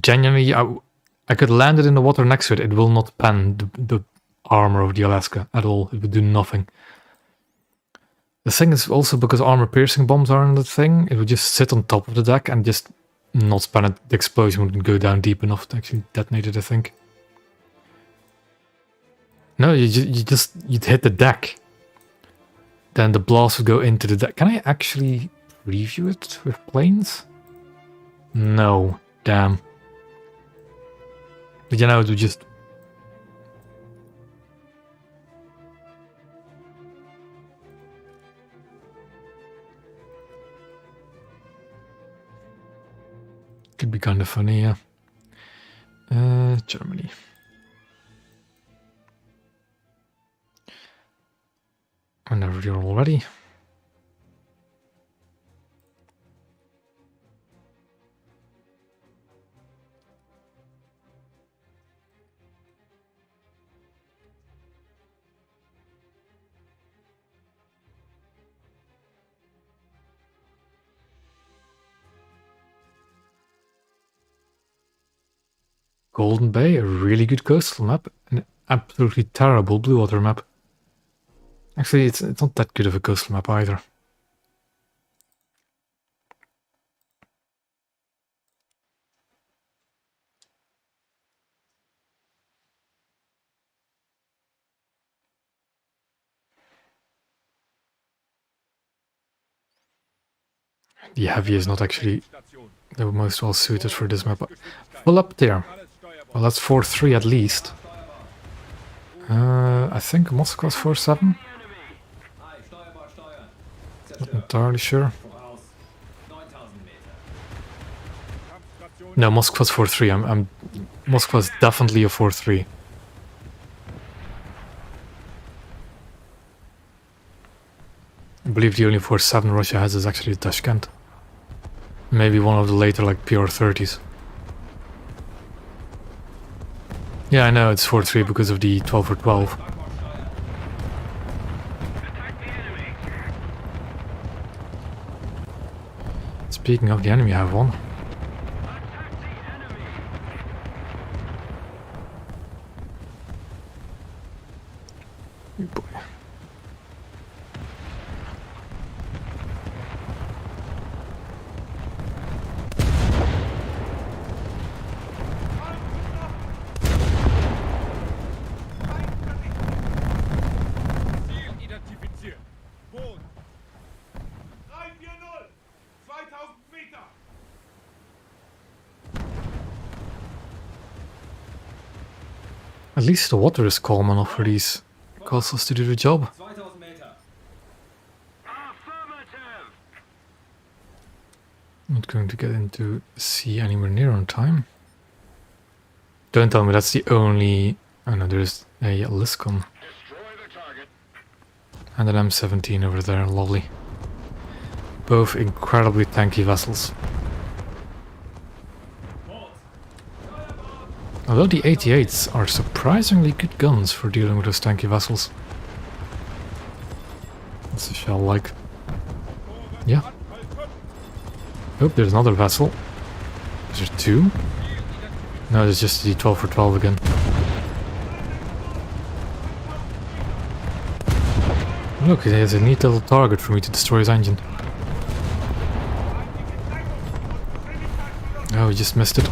Genuinely, I could land it in the water next to it. It will not pen the armor of the Alaska at all. It would do nothing. The thing is also because armor-piercing bombs are in the thing, it would just sit on top of the deck and just not span it. The explosion wouldn't go down deep enough to actually detonate it, I think. No, you'd hit the deck. Then the blast would go into the deck. Can I actually preview it with planes? No. Damn. But you know, it would just... Could be kind of funny, yeah. Germany. Whenever you're all ready. Golden Bay, a really good coastal map, an absolutely terrible blue water map. Actually, it's not that good of a coastal map either. The heavy is not actually the most well suited for this map. Full up there. Well, that's 4-3 at least. I think Moscow's 4-7. Not entirely sure. No, Moscow's 4-3. Moscow's definitely a 4-3. I believe the only 4-7 Russia has is actually Tashkent. Maybe one of the later, like, PR-30s. Yeah, I know it's 4-3 because of the 12-12. Speaking of the enemy, I have one. Oh boy. Ziel identifiziert. Boden. 340, 2000 Meter. At least the water is calm enough for these coastals to do the job. 2000 Meter. Affirmative. Not going to get into sea anywhere near on time. Don't tell me that's the only... Oh no, there's a Liscon. Destroy the target. And an M17 over there, lovely. Both incredibly tanky vessels. Although the 88s are surprisingly good guns for dealing with those tanky vessels. What's the shell like? Yeah. Oh, there's another vessel. Is there two? No, there's just the 12-12 again. Look, it has a neat little target for me to destroy his engine. Oh, he just missed it.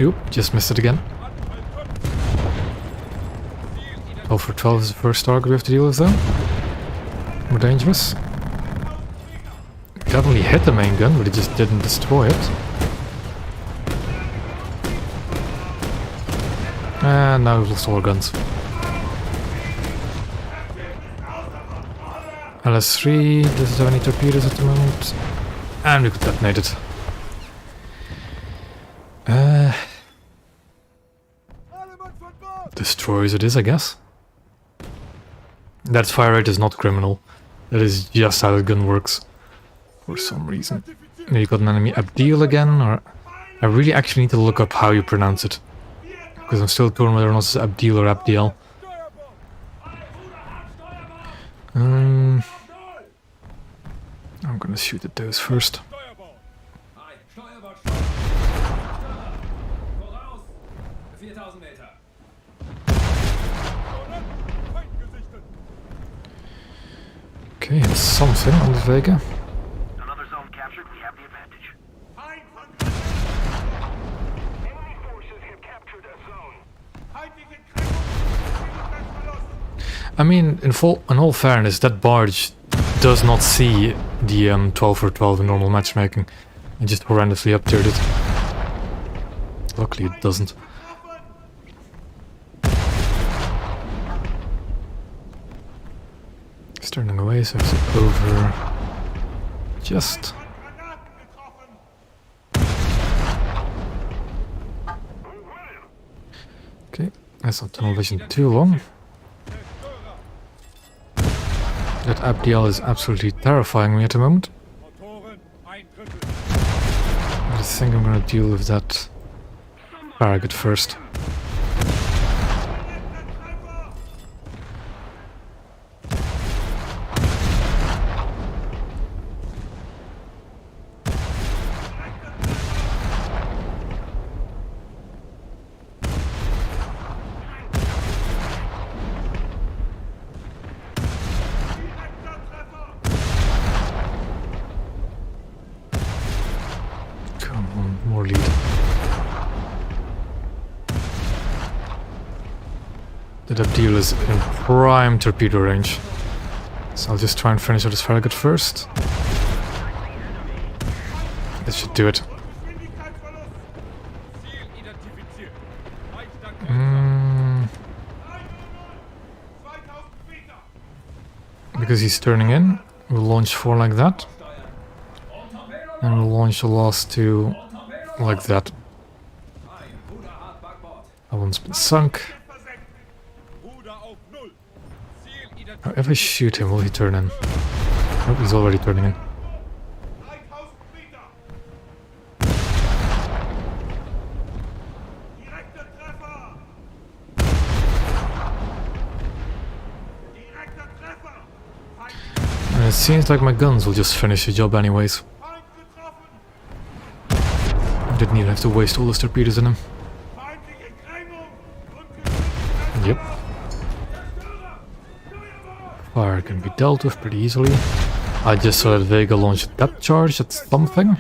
Oop, just missed it again. 12 for 12 is the first target we have to deal with though. More dangerous. Definitely hit the main gun, but it just didn't destroy it. And now we've lost all our guns. LS3 doesn't have any torpedoes at the moment. And we could detonate it. Destroys it is, I guess. That fire rate is not criminal. That is just how the gun works. For some reason. Maybe you got an enemy Abdeel again, or... I really actually need to look up how you pronounce it. Because I'm still torn whether or not it's Abdeel or Abdiel. I'm gonna shoot at those first. Hi, Steuerbord, Steuerbord. Voraus! 4000 Meter. Okay, it's something on the Vega. Another zone captured, we have the advantage. Enemy forces have captured a zone. I mean, in all fairness, that barge does not see the 12 for 12 in normal matchmaking. It just horrendously uptiered it. Luckily it doesn't. It's turning away, so it's over... just... Okay, that's not tunnel vision too long. That Abdiel is absolutely terrifying me at the moment. I think I'm gonna deal with that Farragut first. More lead. The Abdiel is in prime torpedo range. So I'll just try and finish out this Farragut first. That should do it. Because he's turning in, we'll launch 4 like that. And we'll launch the last 2 like that. That one's been sunk. Now, if I shoot him, will he turn in? Nope, he's already turning in. And it seems like my guns will just finish the job anyways. I didn't even have to waste all those torpedoes in him. Yep. Fire can be dealt with pretty easily. I just saw that Vega launch a depth charge at something.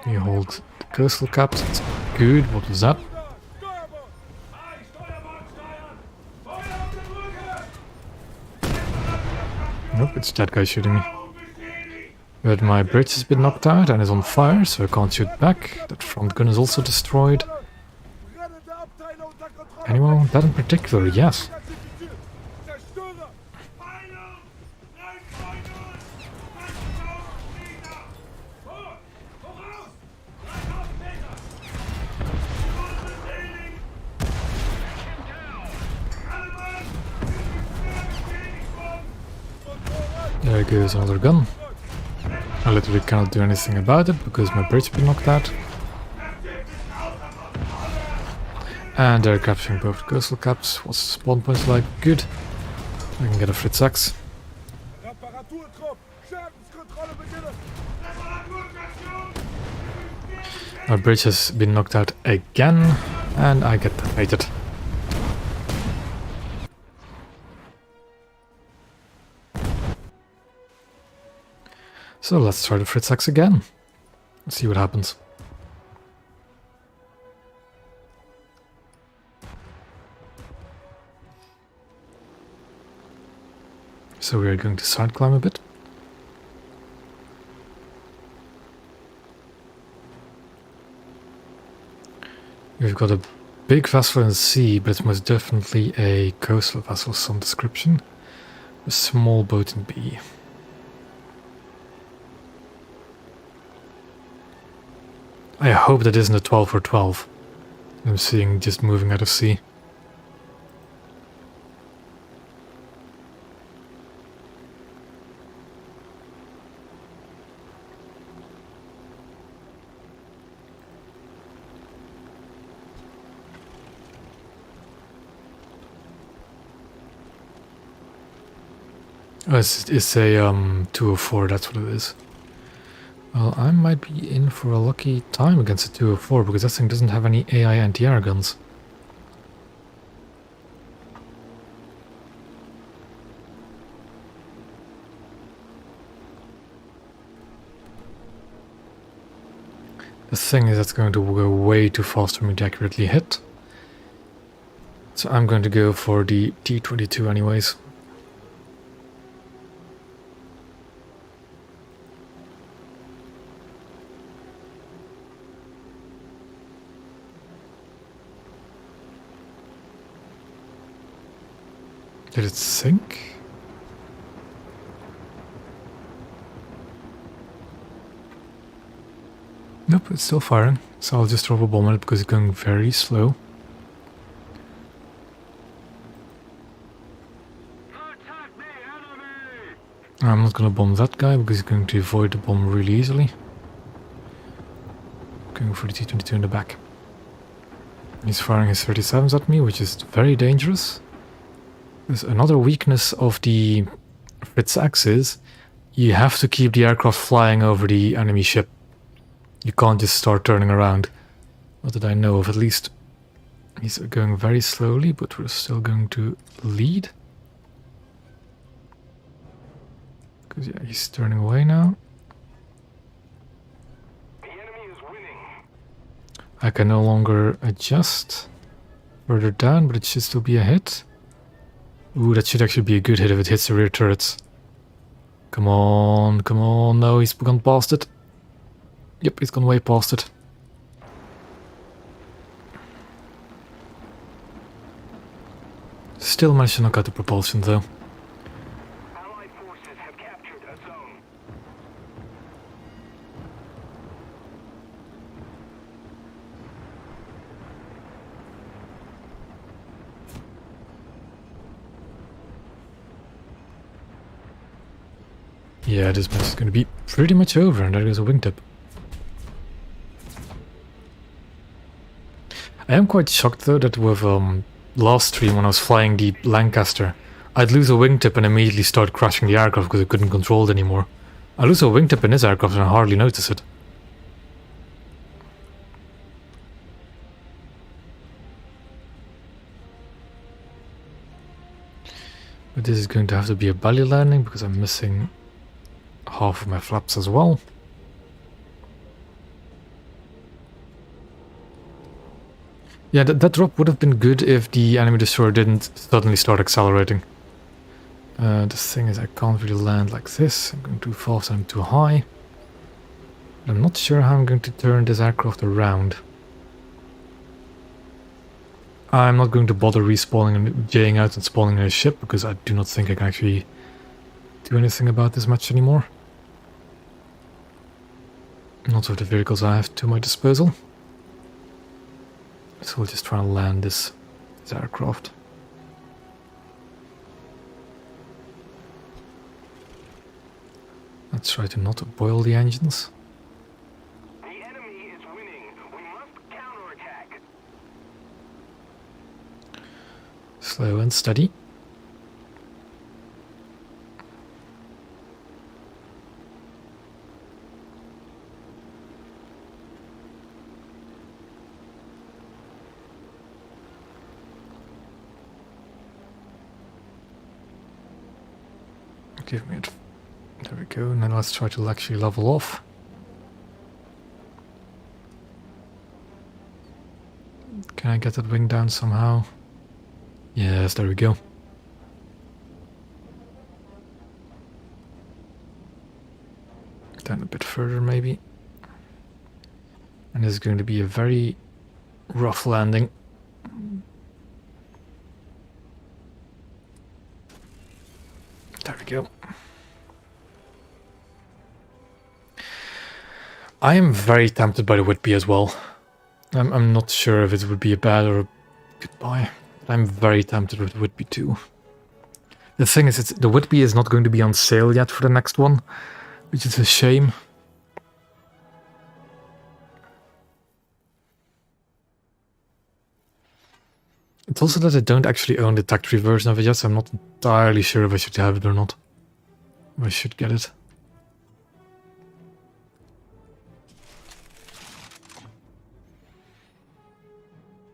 You hold the coastal caps, that's good. What was that? Nope, it's that guy shooting me. But my bridge has been knocked out and is on fire, so I can't shoot back. That front gun is also destroyed. Anyone want that in particular? Yes. There goes another gun. I literally cannot do anything about it because my bridge has been knocked out. And they're capturing both coastal caps. What's the spawn points like? Good. I can get a Fritz X. My bridge has been knocked out again, and I get detonated. So let's try the Fritz X again. Let's see what happens. So we are going to side climb a bit. We've got a big vessel in the sea, but it's most definitely a coastal vessel of some description. A small boat in B. I hope that isn't a 12 or 12. I'm seeing just moving out of sea. Oh, it's a 204, that's what it is. Well, I might be in for a lucky time against a 204 because that thing doesn't have any AI anti-air guns. The thing is that's going to go way too fast for me to accurately hit. So I'm going to go for the T-22 anyways. Did it sink? Nope, it's still firing. So I'll just drop a bomb on it because it's going very slow. Attack the enemy! I'm not gonna bomb that guy because he's going to avoid the bomb really easily. Going for the T-22 in the back. He's firing his 37s at me, which is very dangerous. There's another weakness of the Fritz X is you have to keep the aircraft flying over the enemy ship. You can't just start turning around. Not that I know of, at least. He's going very slowly, but we're still going to lead. Because yeah, he's turning away now. The enemy is winning. I can no longer adjust further down, but it should still be a hit. Ooh, that should actually be a good hit if it hits the rear turrets. Come on, come on. No, he's gone past it. Yep, he's gone way past it. Still managed to knock out the propulsion though. Allied forces have captured a zone. Yeah, this match is going to be pretty much over, and there goes a wingtip. I am quite shocked though that with last stream when I was flying the Lancaster, I'd lose a wingtip and immediately start crashing the aircraft because I couldn't control it anymore. I lose a wingtip in this aircraft and I hardly notice it. But this is going to have to be a belly landing because I'm missing half of my flaps as well. Yeah, that drop would have been good if the enemy destroyer didn't suddenly start accelerating. The thing is I can't really land like this. I'm going too fast and I'm too high. I'm not sure how I'm going to turn this aircraft around. I'm not going to bother respawning and jaying out and spawning in a ship because I do not think I can actually do anything about this match anymore. Not with the vehicles I have to my disposal. So we'll just try and land this aircraft. Let's try to not boil the engines. The enemy is winning. We must counterattack. Slow and steady. Give me it. There we go. Now let's try to actually level off. Can I get that wing down somehow? Yes, there we go. Down a bit further, maybe. And this is going to be a very rough landing. There we go. I am very tempted by the Whitby as well. I'm not sure if it would be a bad or a goodbye. But I'm very tempted with the Whitby too. The thing is, the Whitby is not going to be on sale yet for the next one, which is a shame. It's also that I don't actually own the tech 3 version of it yet, so I'm not entirely sure if I should have it or not. If I should get it.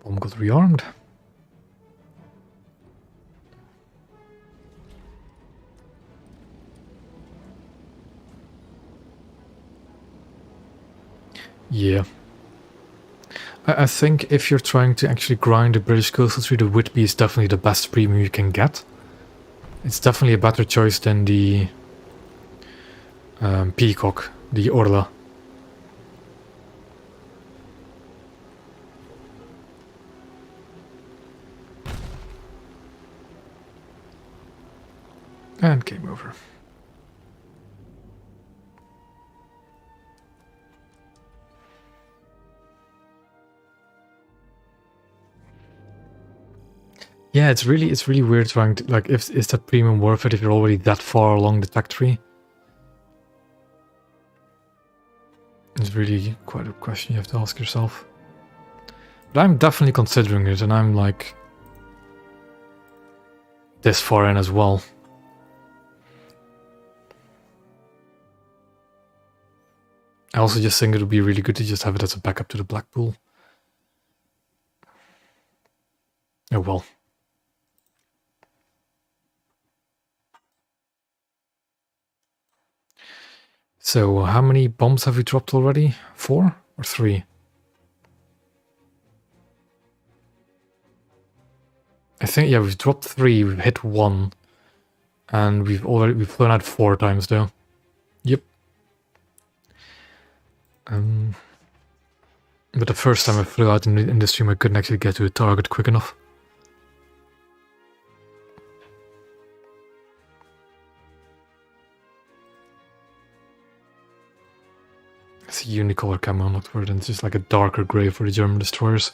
Bomb got rearmed. Yeah. I think if you're trying to actually grind the British Coastal Tree, the Whitby is definitely the best premium you can get. It's definitely a better choice than the Peacock, the Orla. And game over. Yeah, it's really weird trying to, like, is that premium worth it if you're already that far along the tech tree? It's really quite a question you have to ask yourself. But I'm definitely considering it, and I'm like this far in as well. I also just think it would be really good to just have it as a backup to the Blackpool. Oh well. So, how many bombs have we dropped already? 4 or 3? I think, yeah, we've dropped 3, we've hit 1. And we've flown out 4 times though. Yep. But the first time I flew out in the stream, I couldn't actually get to a target quick enough. It's a unicolor camo unlocked for it, and it's just like a darker grey for the German destroyers.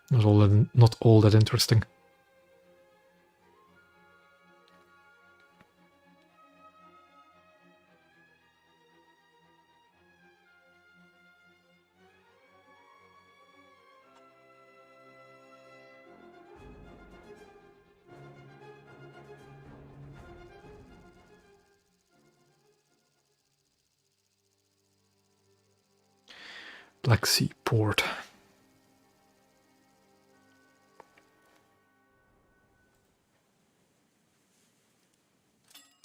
Not all that interesting. Black Sea port.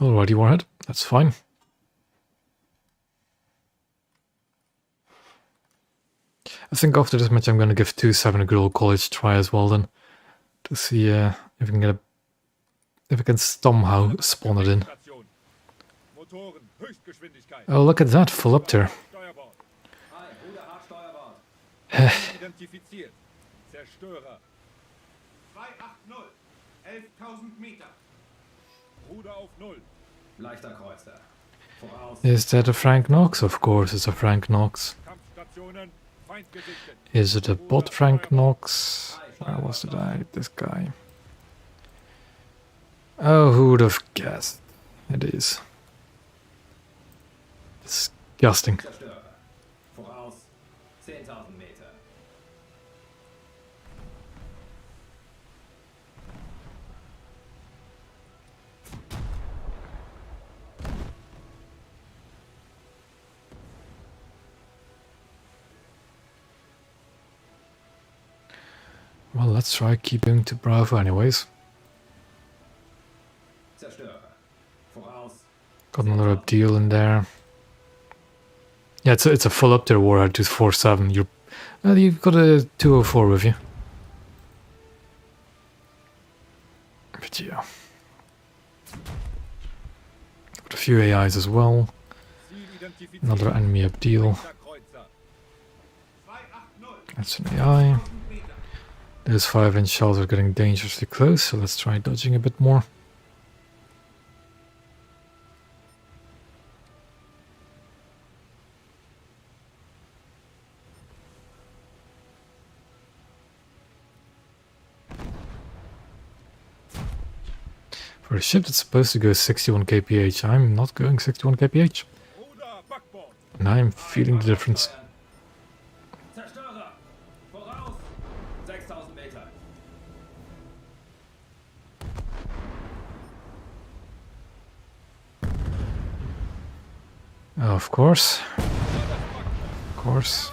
Alrighty, Warhead. That's fine. I think after this match I'm going to give 2-7 a good old college try as well then. To see if we can get if I can somehow spawn it in. Oh, look at that, full up there. Identifiziert. Zerstörer. 280, 11.000 Meter. Ruder auf 0. Leichter Kreuzer. Voraus. Is that a Frank Knox? Of course it's a Frank Knox. Kampfstationen. Feind gesichtet. Is it a bot Frank Knox? Where was it? This guy. Oh, who would have guessed? It is. Disgusting. Zerstörer. Voraus. 10.000 Meter. Well, let's try keeping to Bravo anyways. Zerstörer. Voraus. Got another deal in there. Yeah, it's a full up there Warhead to 4-7. You've got a 204 with you. But yeah. Got a few AIs as well. Ziel identifiziert. Another enemy Abdeel. Kreuzer. 280. That's an AI. Those 5-inch shells are getting dangerously close, so let's try dodging a bit more. For a ship that's supposed to go 61 kph, I'm not going 61 kph. Ruder, Backbord. And I'm feeling the difference. Zerstörer! Voraus! 6000 Meter. Of course. Of course.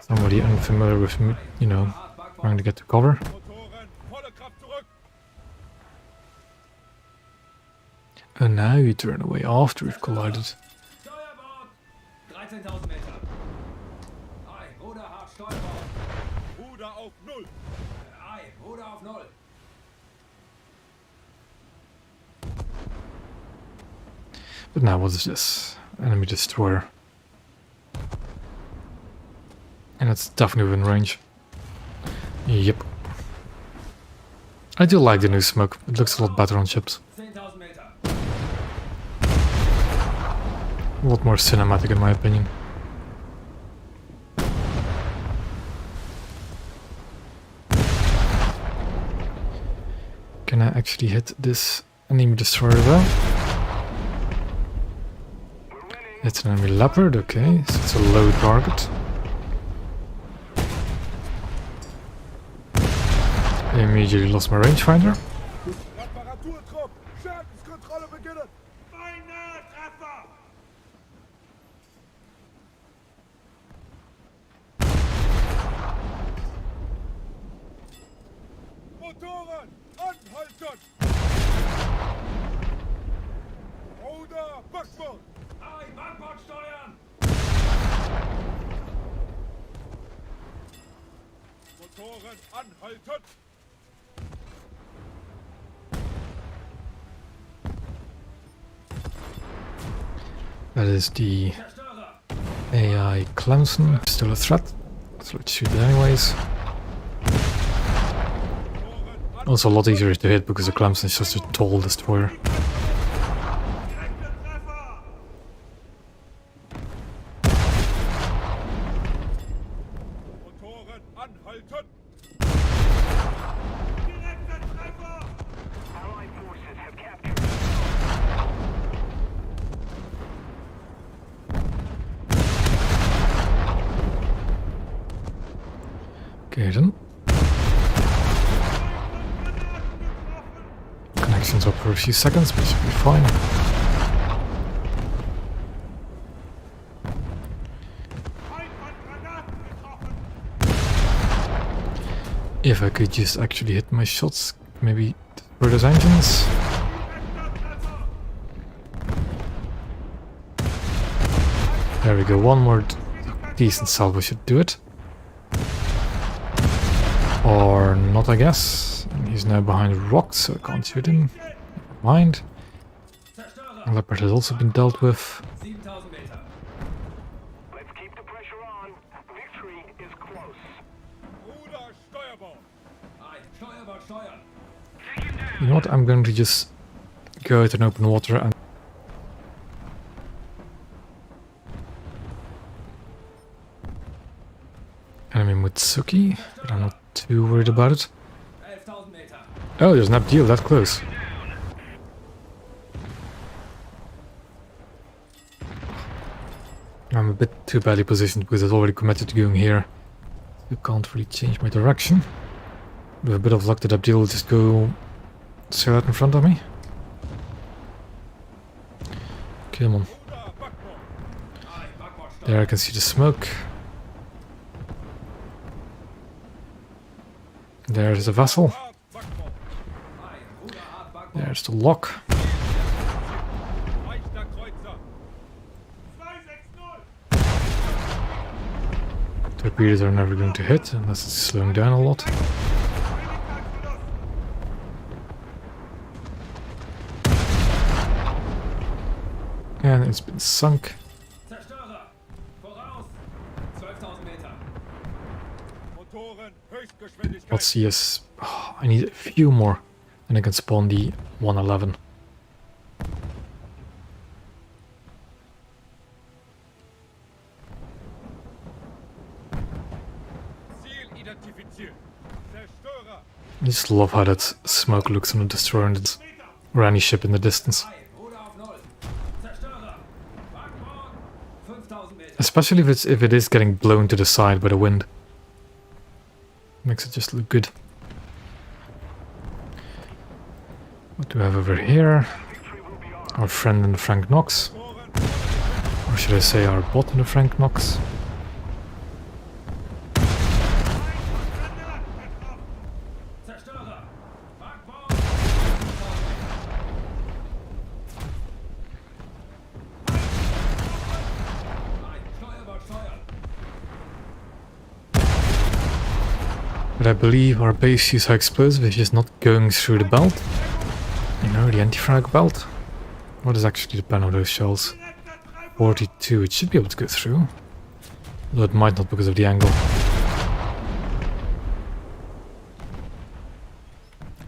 Somebody unfamiliar with, you know, trying to get to cover. Motoren, volle Kraft zurück. And now you turn away after we've collided. Steuerbord! 13.000 Meter. Ei, Ruder hart Steuerbord. Ruder auf 0. Ei, Ruder auf 0. But now what is this? Enemy destroyer. And it's definitely within range. Yep. I do like the new smoke. It looks a lot better on ships. 10.000 Meter. A lot more cinematic in my opinion. Can I actually hit this enemy destroyer though? It's an enemy leopard, okay, so it's a low target. I immediately lost my rangefinder. Reparaturtrupp. Schadenskontrolle beginnen. Beinahe Treffer. Motoren, anhalten. Ruder, Backbord. Ei, Backbord steuern! Motoren, anhalten. That is the Zerstörer! AI Clemson, still a threat, so let's shoot it anyways. Also a lot easier to hit because the Clemson is just a tall destroyer. Direkter Treffer. Motoren, anhalten. Direkter Treffer. Allied forces have captured. Okay then. Connections up for a few seconds, but it should be fine. Granaten getroffen. If I could just actually hit my shots, maybe for those engines. Direkter Treffer. There we go, one more decent salvo should do it. Or not, I guess. And he's now behind rocks, so I can't shoot him. Never mind. Zerstörer! Leopard has also been dealt with. 7.000 Meter. Let's keep the pressure on. Victory is close. Ruder, Steuerbord. Ei, Steuerbord steuern! You know what, I'm going to just go out in open water and... Enemy Mutsuki, but I'm not too worried about it. 11.000 Meter. Oh, there's an Abdeel that close. I'm a bit too badly positioned because I've already committed to going here. You can't really change my direction. With a bit of luck, that Abdeel will just go sail out in front of me. Come on. Ruder, Backbord. Ei, Backbord steuern! There I can see the smoke. There's the vessel. Hart, Backbord. Ei, Ruder hart Backbord! There's the lock. Leichter Kreuzer. 260. Torpedoes are never going to hit unless it's slowing down a lot. And it's been sunk. Zerstörer! Voraus! 12.000 Meter. Motoren, Höchstgeschwindigkeit. Let's see, yes. Oh, I need a few more, and I can spawn the 111. Ziel identifiziert. Zerstörer. I just love how that smoke looks on a destroyer or any ship in the distance. Ruder auf 0. Zerstörer! Backbord! 5.000 Meter. Especially if it is getting blown to the side by the wind. Makes it just look good. What do we have over here? Our friend in the Frank Knox. Or should I say our bot in the Frank Knox? Zerstörer! Backbord! Steuerbord steuern! But I believe our base use high explosive is just not going through the belt. You know, the anti-frag belt. What is actually the pen of those shells? 42. It should be able to go through. Though it might not because of the angle.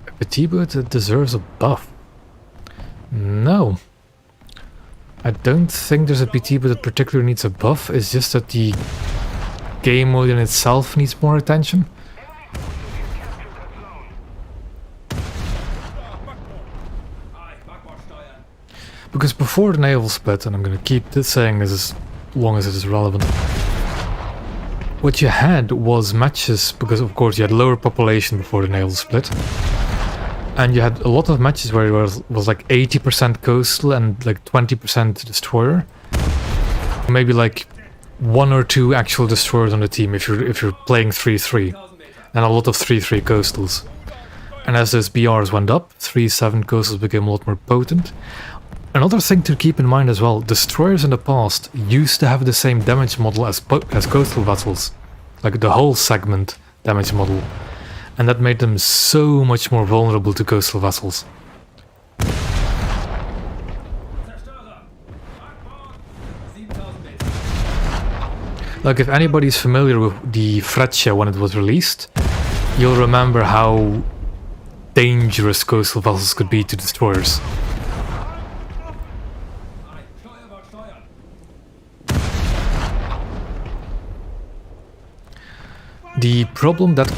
A petit boat that deserves a buff. No. I don't think there's a PT boat that particularly needs a buff. It's just that the game mode in itself needs more attention. Backbord steuern! Because before the naval split, and I'm going to keep saying this as long as it is relevant, what you had was matches, because of course you had lower population before the naval split, and you had a lot of matches where it was like 80% coastal and like 20% destroyer. Maybe like 1 or 2 actual destroyers on the team if you're playing 3-3, and a lot of 3-3 coastals. And as those BRs went up, 3-7 coastals became a lot more potent. Another thing to keep in mind as well, destroyers in the past used to have the same damage model as coastal vessels. Like the whole segment damage model. And that made them so much more vulnerable to coastal vessels. Zerstörer! Backbord! 7.000 Meter. Like if anybody's familiar with the Fritz X when it was released, you'll remember how dangerous coastal vessels could be to destroyers. Steuerbord steuern! The problem that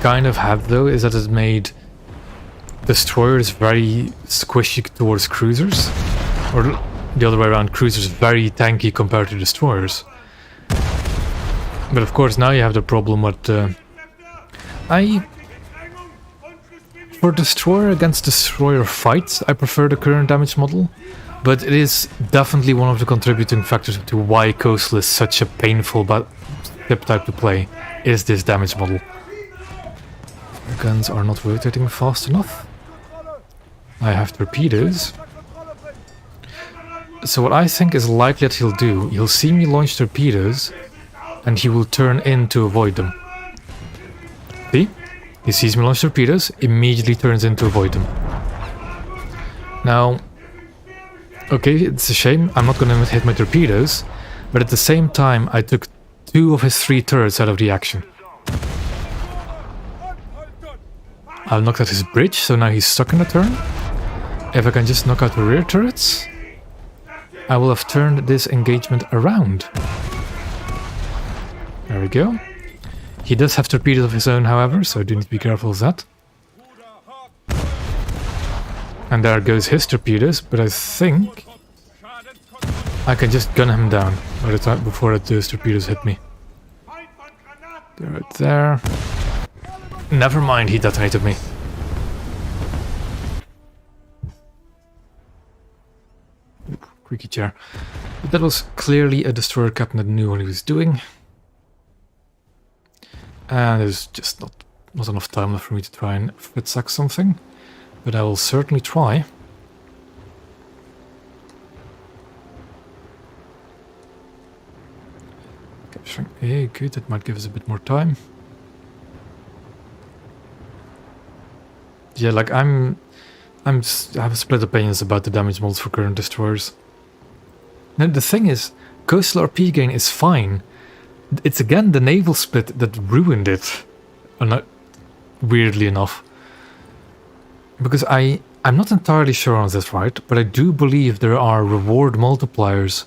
kind of had though is that it made destroyers very squishy towards cruisers, or the other way around, cruisers very tanky compared to destroyers. But of course now you have the problem with for destroyer against destroyer fights I prefer the current damage model, but it is definitely one of the contributing factors to why coastal is such a painful ship type to play, is this damage model. The guns are not rotating fast enough. I have torpedoes. So what I think is likely that he'll do, he'll see me launch torpedoes and he will turn in to avoid them. See? He sees me launch torpedoes, immediately turns in to avoid them. Now, okay, it's a shame, I'm not gonna hit my torpedoes, but at the same time I took 2 of his 3 turrets out of the action. I've knocked out his bridge, so now he's stuck in a turn. If I can just knock out the rear turrets, I will have turned this engagement around. There we go. He does have torpedoes of his own, however, so I do need to be careful of that. And there goes his torpedoes, but I think I can just gun him down by the time before those torpedoes hit me. They're right there. Never mind, he detonated me. Oop, creaky chair. But that was clearly a destroyer captain that knew what he was doing. And there's just not enough time left for me to try and Fritz X something. But I will certainly try. Capturing. Hey, good. That might give us a bit more time. Yeah, like I have split opinions about the damage models for current destroyers. Now the thing is, coastal RP gain is fine. It's again the naval split that ruined it, weirdly enough. Because I'm not entirely sure on this, right? But I do believe there are reward multipliers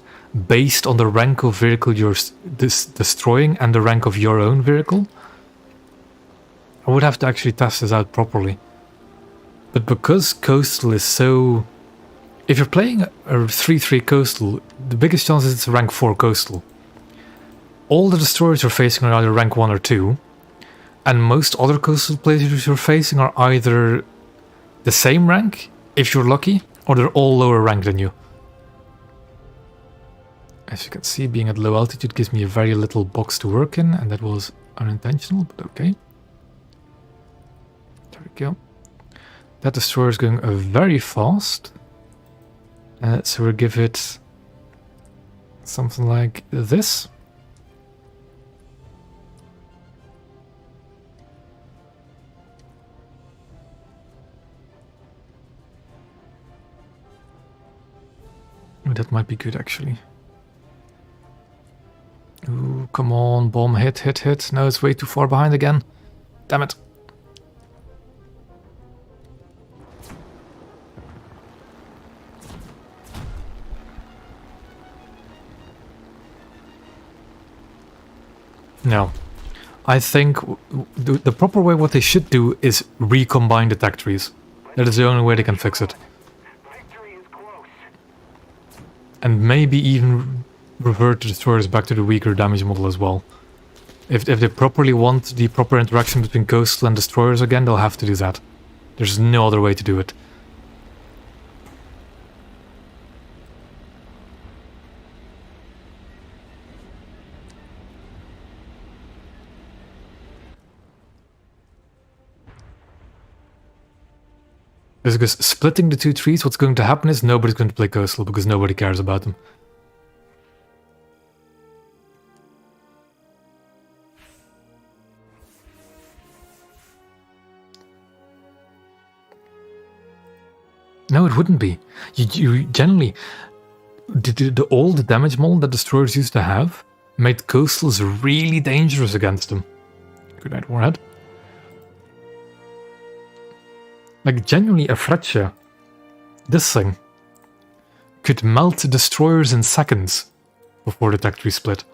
based on the rank of vehicle you're destroying and the rank of your own vehicle. I would have to actually test this out properly. But because coastal is so... If you're playing a 3-3 coastal, the biggest chance is it's a rank 4 coastal. All the destroyers you're facing are either rank 1 or 2, and most other coastal players you're facing are either the same rank, if you're lucky, or they're all lower rank than you. As you can see, being at low altitude gives me a very little box to work in, and that was unintentional, but okay. There we go. That destroyer is going very fast. So we'll give it something like this. Oh, that might be good actually. Ooh, come on, bomb, hit, hit, hit. No, it's way too far behind again. Damn it. No. I think the proper way what they should do is recombine the tech trees. That is the only way they can fix it. Victory is close. And maybe even revert the destroyers back to the weaker damage model as well. If they properly want the proper interaction between coastal and destroyers again, they'll have to do that. There's no other way to do it. Because splitting the two trees, what's going to happen is nobody's going to play coastal because nobody cares about them. No, it wouldn't be. You generally... The old damage model that destroyers used to have made coastals really dangerous against them. Good night, Warhead. Like, genuinely, a Fretche, this thing, could melt destroyers in seconds before the tech tree split.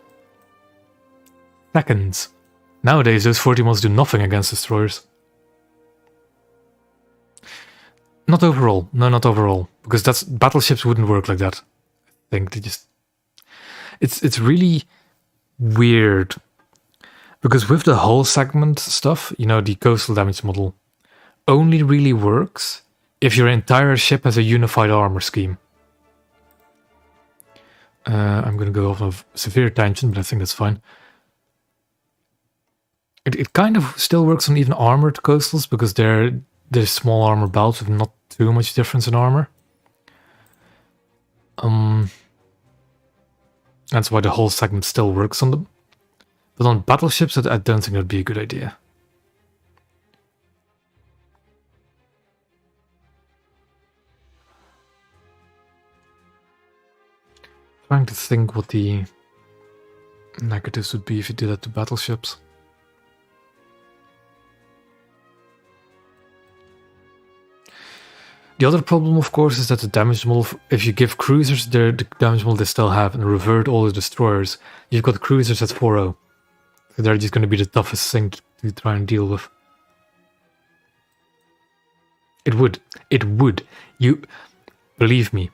Seconds. Nowadays, those 40 mods do nothing against destroyers. Not overall. No, not overall. Because battleships wouldn't work like that. I think they just... It's really weird. Because with the hull segment stuff, you know, the coastal damage model only really works if your entire ship has a unified armor scheme. I'm going to go off on a severe tangent, but I think that's fine. It kind of still works on even armored coastals because they're small armor belts with not too much difference in armor. That's why the whole segment still works on them. But on battleships, I don't think that'd be a good idea. Trying to think what the negatives would be if you did that to battleships. The other problem, of course, is that the damage model, if you give cruisers the damage model they still have and revert all the destroyers, you've got cruisers at 4-0. So they're just going to be the toughest thing to try and deal with. It would. It would. You... Believe me.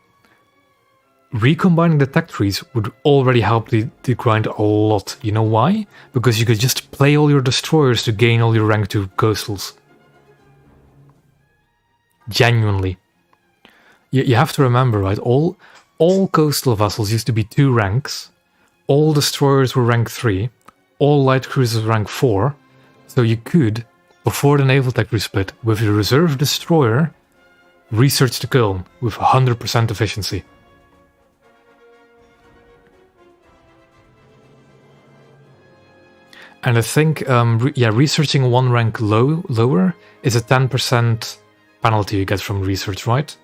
Recombining the tech trees would already help the grind a lot. You know why? Because you could just play all your destroyers to gain all your rank 2 coastals. Genuinely. You have to remember, right? All coastal vessels used to be 2 ranks. All destroyers were rank 3. All light cruisers were rank 4. So you could, before the naval tech resplit, with your reserve destroyer, research the Köln with 100% efficiency. And I think, researching one rank lower is a 10% penalty you get from research, right?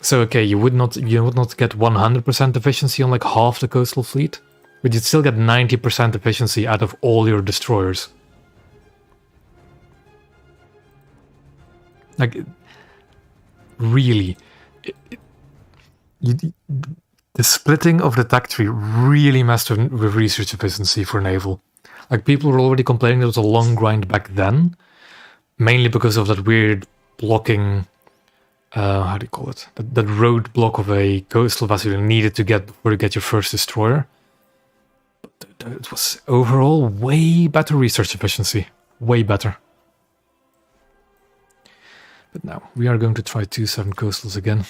So okay, you would not get 100% efficiency on like half the coastal fleet, but you'd still get 90% efficiency out of all your destroyers. Like, really, the splitting of the tech tree really messed with research efficiency for naval. Like, people were already complaining there was a long grind back then, mainly because of that weird blocking, how do you call it? That roadblock of a coastal vessel you needed to get before you get your first destroyer. But it was overall way better research efficiency. Way better. But now, we are going to try 2-7 coastals again.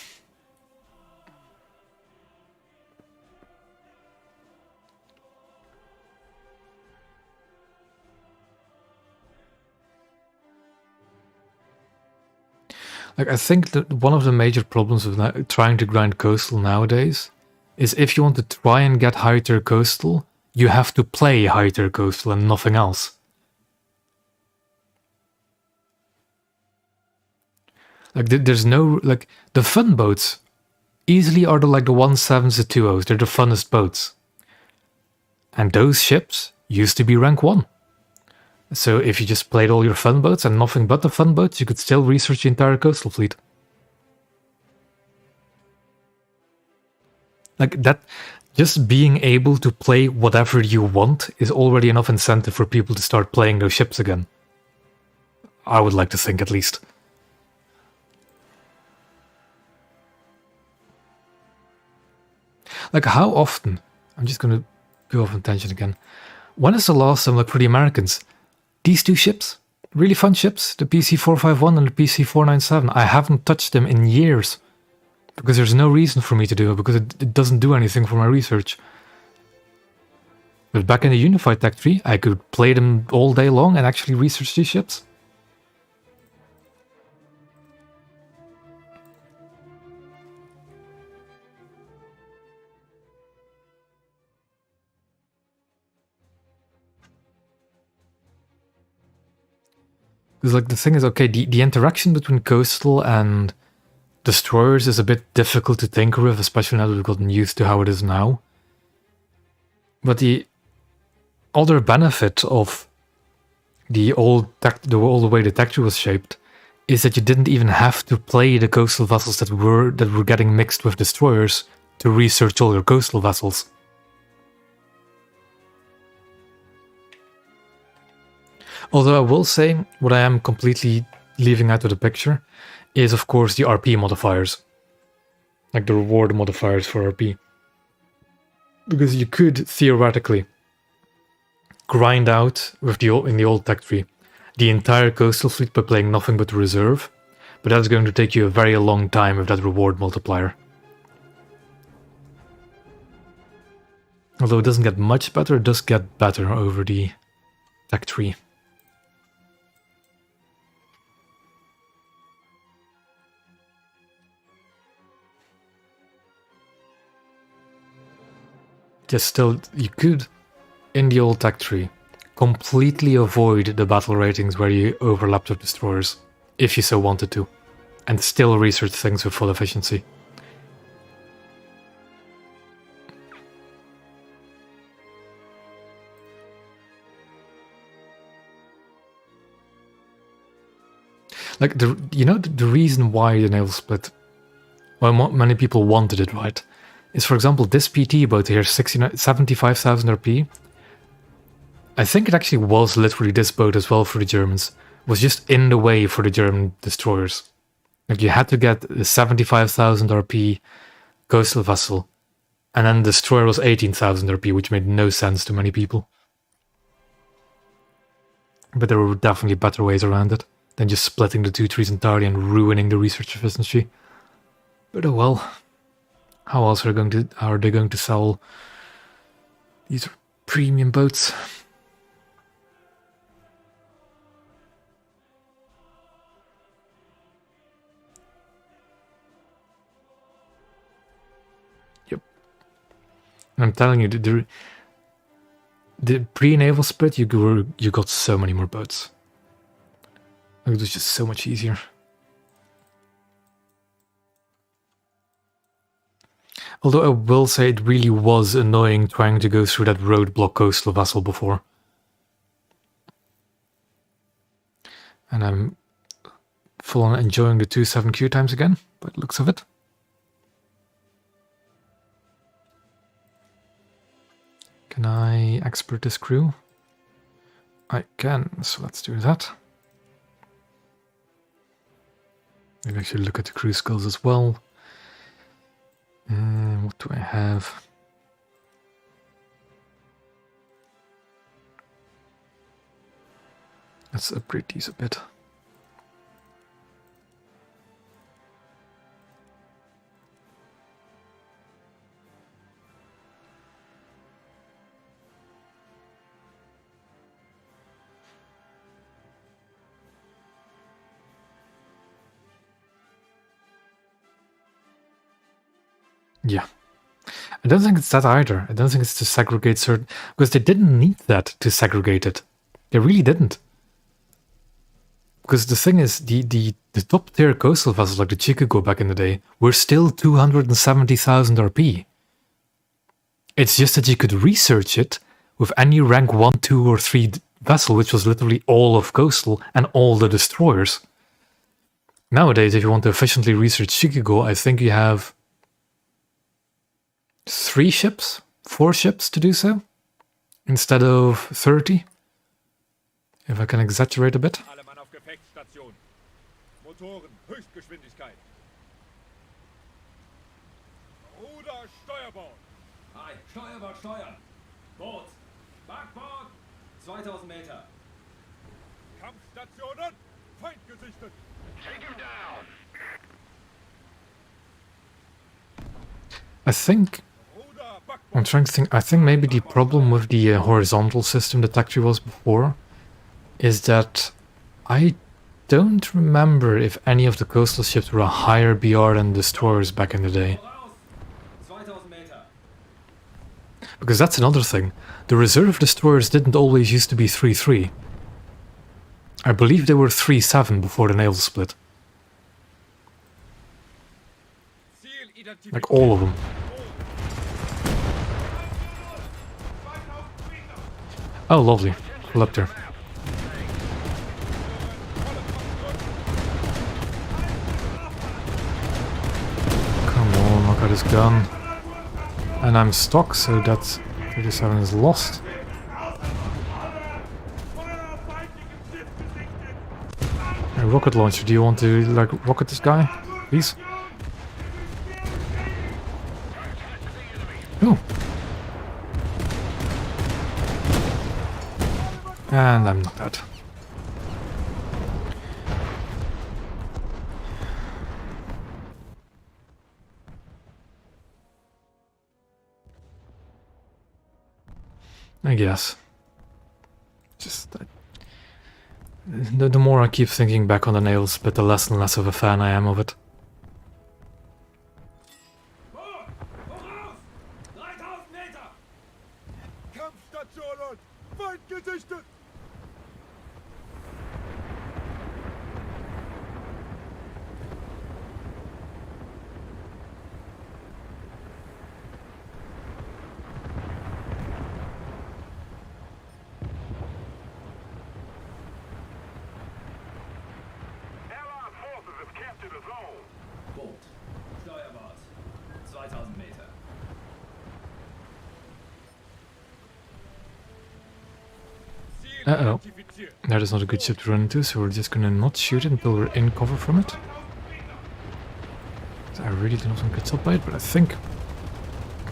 Like, I think that one of the major problems with trying to grind coastal nowadays is if you want to try and get high tier coastal, you have to play high tier coastal and nothing else. Like, there's no, like, the fun boats easily are the 1-7s, the 2-0s. They're the funnest boats. And those ships used to be rank 1. So if you just played all your fun boats and nothing but the fun boats, you could still research the entire coastal fleet. Like, that, just being able to play whatever you want is already enough incentive for people to start playing those ships again. I would like to think, at least. Like, how often, I'm just gonna go off on tangent again. When is the last time, like, for the Americans, these two ships, really fun ships, the PC-451 and the PC-497, I haven't touched them in years. Because there's no reason for me to do it, because it doesn't do anything for my research. But back in the Unified Tech Tree, I could play them all day long and actually research these ships. Because, like, the thing is, okay, the interaction between coastal and destroyers is a bit difficult to tinker with, especially now that we've gotten used to how it is now. But the other benefit of the old way the tech tree was shaped is that you didn't even have to play the coastal vessels that were getting mixed with destroyers to research all your coastal vessels. Although I will say, what I am completely leaving out of the picture is, of course, the RP modifiers. Like the reward modifiers for RP. Because you could, theoretically, grind out, in the old tech tree, the entire coastal fleet by playing nothing but the reserve, but that's going to take you a very long time with that reward multiplier. Although it doesn't get much better, it does get better over the tech tree. Just still, you could, in the old tech tree, completely avoid the battle ratings where you overlapped with destroyers, if you so wanted to, and still research things with full efficiency. Like, the reason why the naval split, well, many people wanted it, right, is, for example, this PT boat here, 75,000 RP. I think it actually was literally this boat as well for the Germans, was just in the way for the German destroyers. Like, you had to get the 75,000 RP coastal vessel, and then the destroyer was 18,000 RP, which made no sense to many people. But there were definitely better ways around it than just splitting the two trees entirely and ruining the research efficiency. But oh well. How else are they going to sell these premium boats? Yep. I'm telling you, the pre-naval split, you got so many more boats. It was just so much easier. Although I will say it really was annoying trying to go through that roadblock coastal vessel before. And I'm full on enjoying the 2.7Q times again, by the looks of it. Can I expert this crew? I can, so let's do that. Maybe I should look at the crew skills as well. What do I have? Let's upgrade these a bit. Yeah. I don't think it's that either. I don't think it's to segregate certain... Because they didn't need that to segregate it. They really didn't. Because the thing is, the top tier coastal vessels like the Chicago back in the day were still 270,000 RP. It's just that you could research it with any rank 1, 2 or 3 vessel, which was literally all of coastal and all the destroyers. Nowadays, if you want to efficiently research Chicago, I think you have 3 ships, 4 ships to do so, instead of 30. If I can exaggerate a bit. Alle Mann auf Gefechtsstation. Motoren, Höchstgeschwindigkeit. Ruder, Steuerbord. Hi, Steuerbord, steuern. Boot. Backbord. 2000 Meter. Kampfstationen, Feind gesichtet. Take him down. I think... Ruder, Backbord. I'm trying to think... I think maybe the problem with the horizontal system that actually was before is that I don't remember if any of the coastal ships were a higher BR than destroyers back in the day. Voraus. 2000 Meter. Because that's another thing. The reserve destroyers didn't always used to be 3-3. I believe they were 3-7 before the naval split. Ziel identifiziert. Like all of them. Oh, lovely. Well up there. Come on, look at this gun. And I'm stuck, so that 37 is lost. A rocket launcher, do you want to like rocket this guy? Please? Oh. And I'm not dead. I guess. Just the more I keep thinking back on the naval split, the less and less of a fan I am of it. Boot. Voraus. 3000 Meter. Kampfstationen, Feind gesichtet. Allied forces have captured a zone. Boot. Steuerbord. 2000 Meter. Ziel Uh-oh. identifiziert. That is not a good ship to run into, so we're just gonna not shoot it until we're in cover from it. So I really do not want to get shot by it, but I think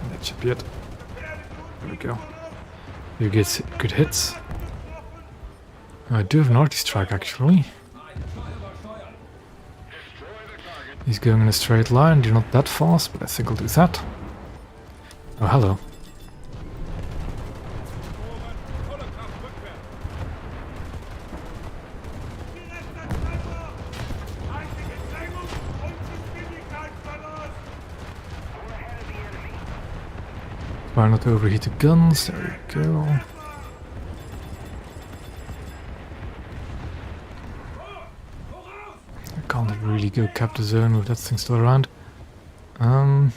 that should be it. There we go. You get good hits. I do have an arty strike actually. Hi, Steuerbord, steuern. He's going in a straight line, they're not that fast, but I think I'll do that. Oh, hello. Motoren, volle Kraft rückwärts. Feindliche Drängung und Geschwindigkeitsverlust. We're ahead of the enemy. Try not to overheat the guns, there we go. really go cap the zone with that thing still around. So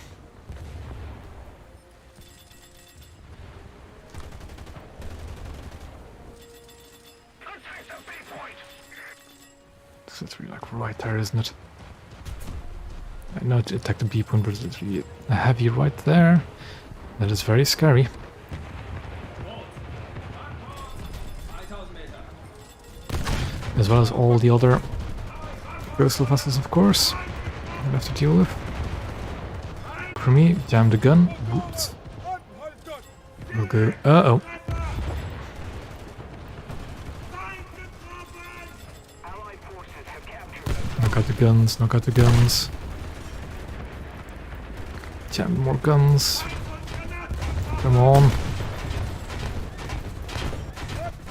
it's really like right there, isn't it? I know to attack the B point, but it's really a heavy right there. That is very scary. 3000 Meter. As well as all the other coastal vessels, of course. I'll have to deal with. For me, jam the gun. Whoops. We'll go. Uh-oh. Allied forces have captured Knock out the guns, knock out the guns. Jam more guns. Come on.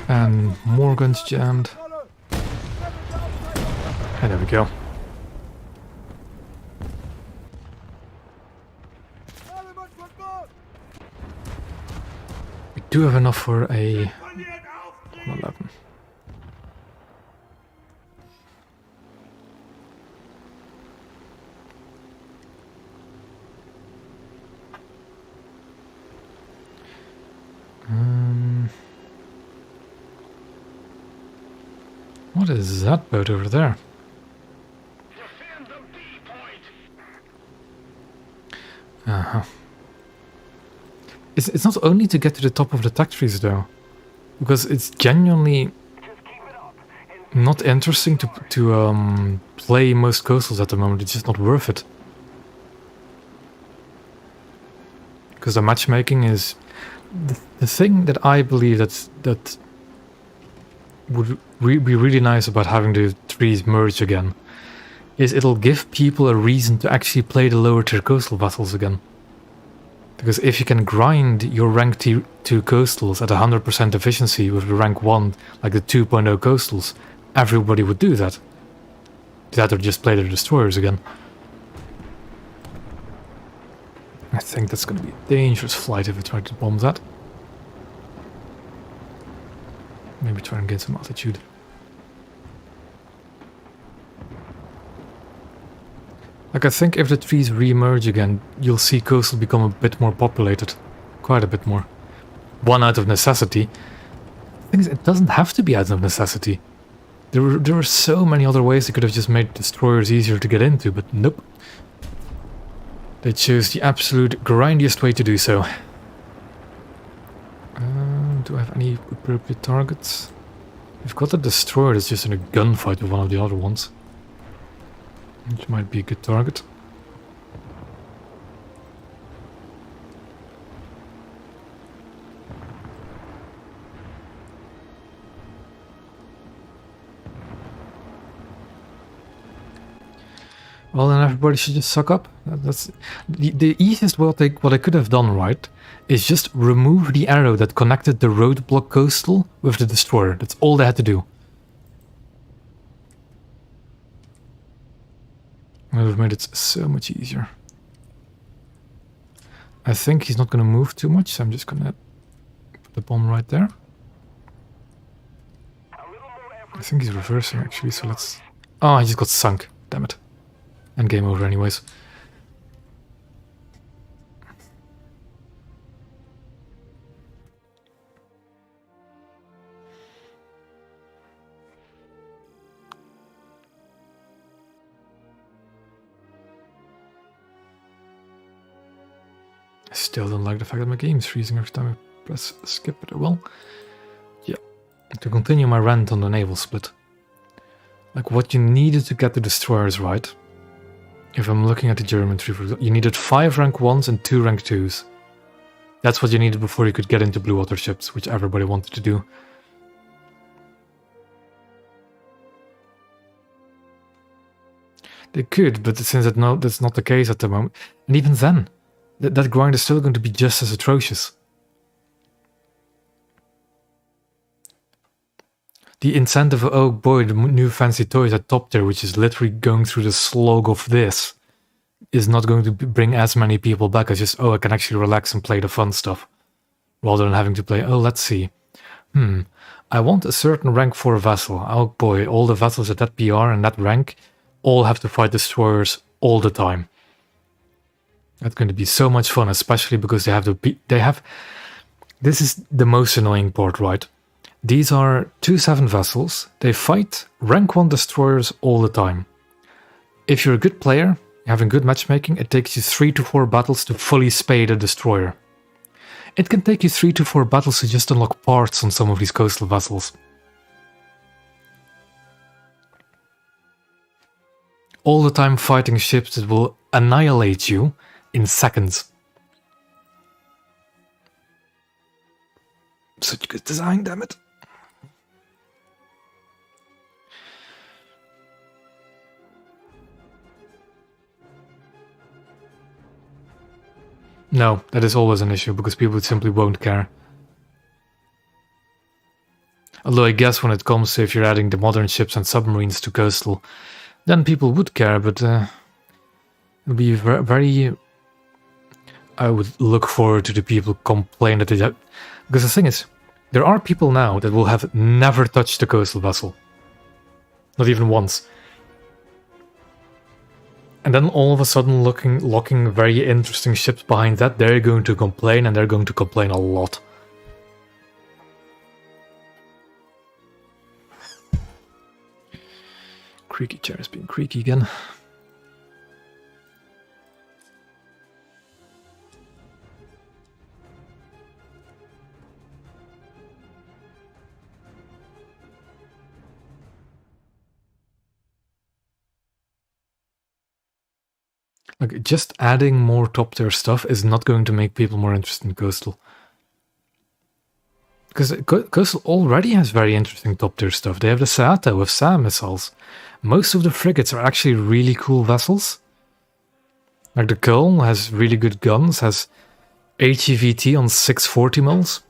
And more guns jammed. And there we go. We do have enough for a 11. What is that boat over there? defend the B point. Uh-huh. It's not only to get to the top of the tech trees though, because it's genuinely Just keep it up. And not interesting to play most coastals at the moment. It's just not worth it. Because the matchmaking is the thing that I believe that would be really nice about having the trees merge again is it'll give people a reason to actually play the lower tier coastal vessels again. Because if you can grind your rank 2 coastals at 100% efficiency with the rank 1, like the 2.0 coastals, everybody would do that. That or just play the destroyers again. I think that's going to be a dangerous flight if we try to bomb that. Maybe try and gain some altitude. Like, I think if the trees re-emerge again, you'll see coastal become a bit more populated. Quite a bit more. One out of necessity. The thing is, it doesn't have to be out of necessity. There were so many other ways they could have just made destroyers easier to get into, but nope. They chose the absolute grindiest way to do so. Do I have any appropriate targets? We've got a destroyer that's just in a gunfight with one of the other ones. Which might be a good target. Well, then everybody should just suck up. That's the easiest what I could have done, right, is just remove the arrow that connected the roadblock coastal with the destroyer. That's all they had to do. It would have made it so much easier. I think he's not going to move too much, so I'm just going to put the bomb right there. I think he's reversing actually, so let's... Oh, he just got sunk. Damn it. And game over anyways. I still don't like the fact that my game's freezing every time I press skip, but I will. Yeah. To continue my rant on the naval split. Like, what you needed to get the destroyers right. If I'm looking at the German tree, for example, you needed 5 rank 1s and 2 rank 2s. That's what you needed before you could get into blue water ships, which everybody wanted to do. They could, but since that's not the case at the moment, and even then, that grind is still going to be just as atrocious. The incentive of, oh boy, the new fancy toys at top tier, which is literally going through the slog of this, is not going to bring as many people back as just, oh, I can actually relax and play the fun stuff. Rather than having to play, oh, let's see. I want a certain rank 4 vessel. Oh boy, all the vessels at that PR and that rank all have to fight destroyers all the time. That's going to be so much fun, especially because this is the most annoying part, right? These are 2-7 vessels. They fight rank 1 destroyers all the time. If you're a good player, having good matchmaking, it takes you 3 to 4 battles to fully spade a destroyer. It can take you 3 to 4 battles to just unlock parts on some of these coastal vessels. All the time fighting ships that will annihilate you in seconds. Such good design, damn it. No, that is always an issue, because people simply won't care. Although I guess when it comes to if you're adding the modern ships and submarines to coastal, then people would care, but it would be very... I would look forward to the people who complain that they have... Because the thing is, there are people now that will have never touched a coastal vessel. Not even once. And then all of a sudden locking very interesting ships behind that, they're going to complain, and they're going to complain a lot. Creaky chair is being creaky again. Like, just adding more top tier stuff is not going to make people more interested in coastal. Because coastal already has very interesting top tier stuff. They have the Seata with SAM missiles. Most of the frigates are actually really cool vessels. Like the Köln has really good guns, has HEVT on 640 mils.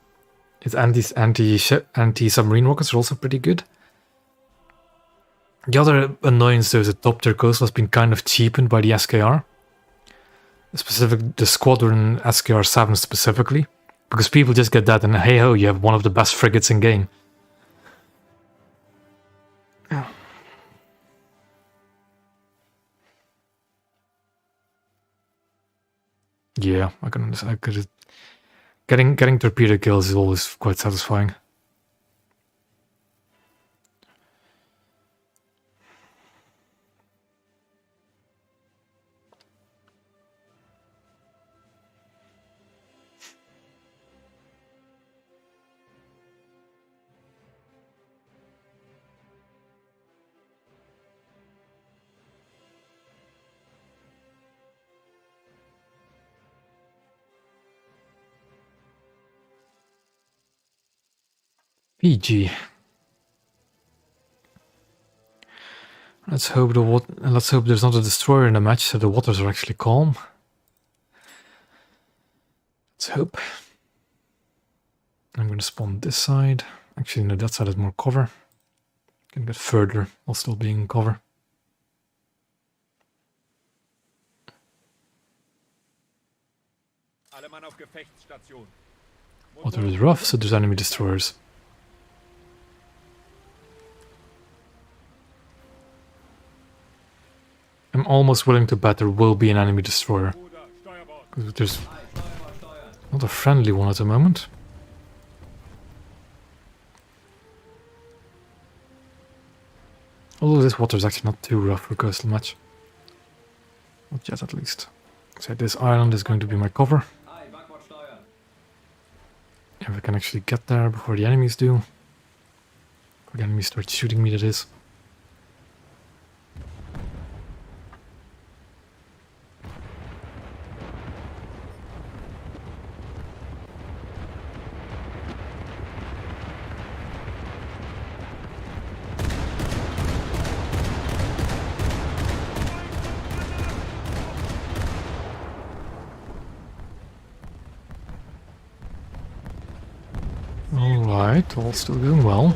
Its anti-submarine rockets are also pretty good. The other annoyance though is that top tier coastal has been kind of cheapened by the SKR. The Squadron SKR 7 specifically. Because people just get that and hey ho, you have one of the best frigates in game. Yeah, I can understand. Getting torpedo kills is always quite satisfying. PG. Let's hope there's not a destroyer in the match, so the waters are actually calm. Let's hope. I'm going to spawn this side. Actually, no, that side has more cover. Can get further while still being in cover. Alle Mann auf Gefechtsstation. Water is rough, so there's enemy destroyers. I'm almost willing to bet there will be an enemy destroyer. Because there's not a friendly one at the moment. Although this water is actually not too rough for a coastal match. Not yet, at least. So this island is going to be my cover. If I can actually get there before the enemies do. Before the enemies start shooting me, that is. Alright, all still going well.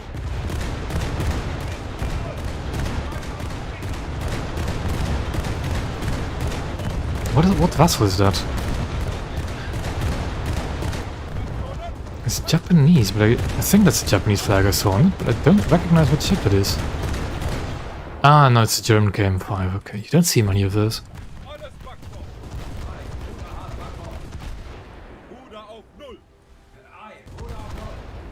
What vessel is that? It's Japanese, but I think that's a Japanese flag I saw on it, but I don't recognize what ship it is. Ah, no, it's a German KM5. Okay, you don't see many of those. Alles Backbord. Ruder auf Null.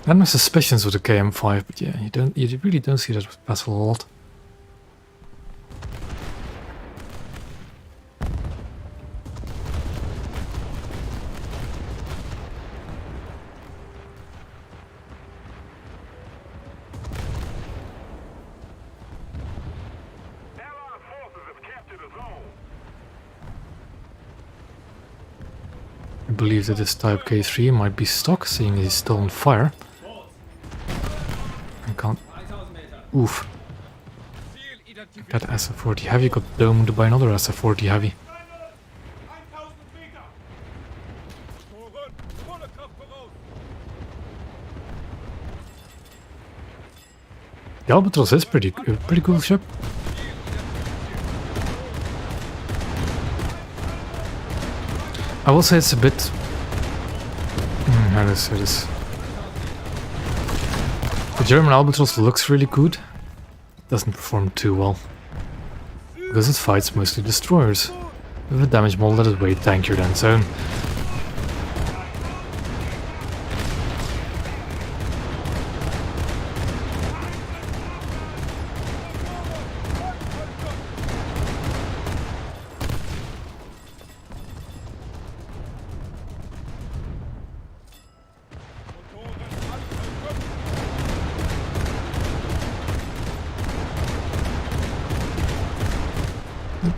I had my suspicions with the KM5, but yeah, you really don't see that vessel a lot. Allied forces have captured a zone. I believe that this Type K3 might be stock, seeing he's still on fire. I can't... 1000 Meter. Oof. Ziel identifiziert. That SF-40 Heavy got domed by another SF-40 Heavy. 1000 Meter! Motoren, volle Kraft voraus. The Albatros is pretty cool ship. I will say it's a bit... how do I say this? The German Albatros looks really good. Doesn't perform too well. Because it fights mostly destroyers. With a damage model that is way tankier than its own.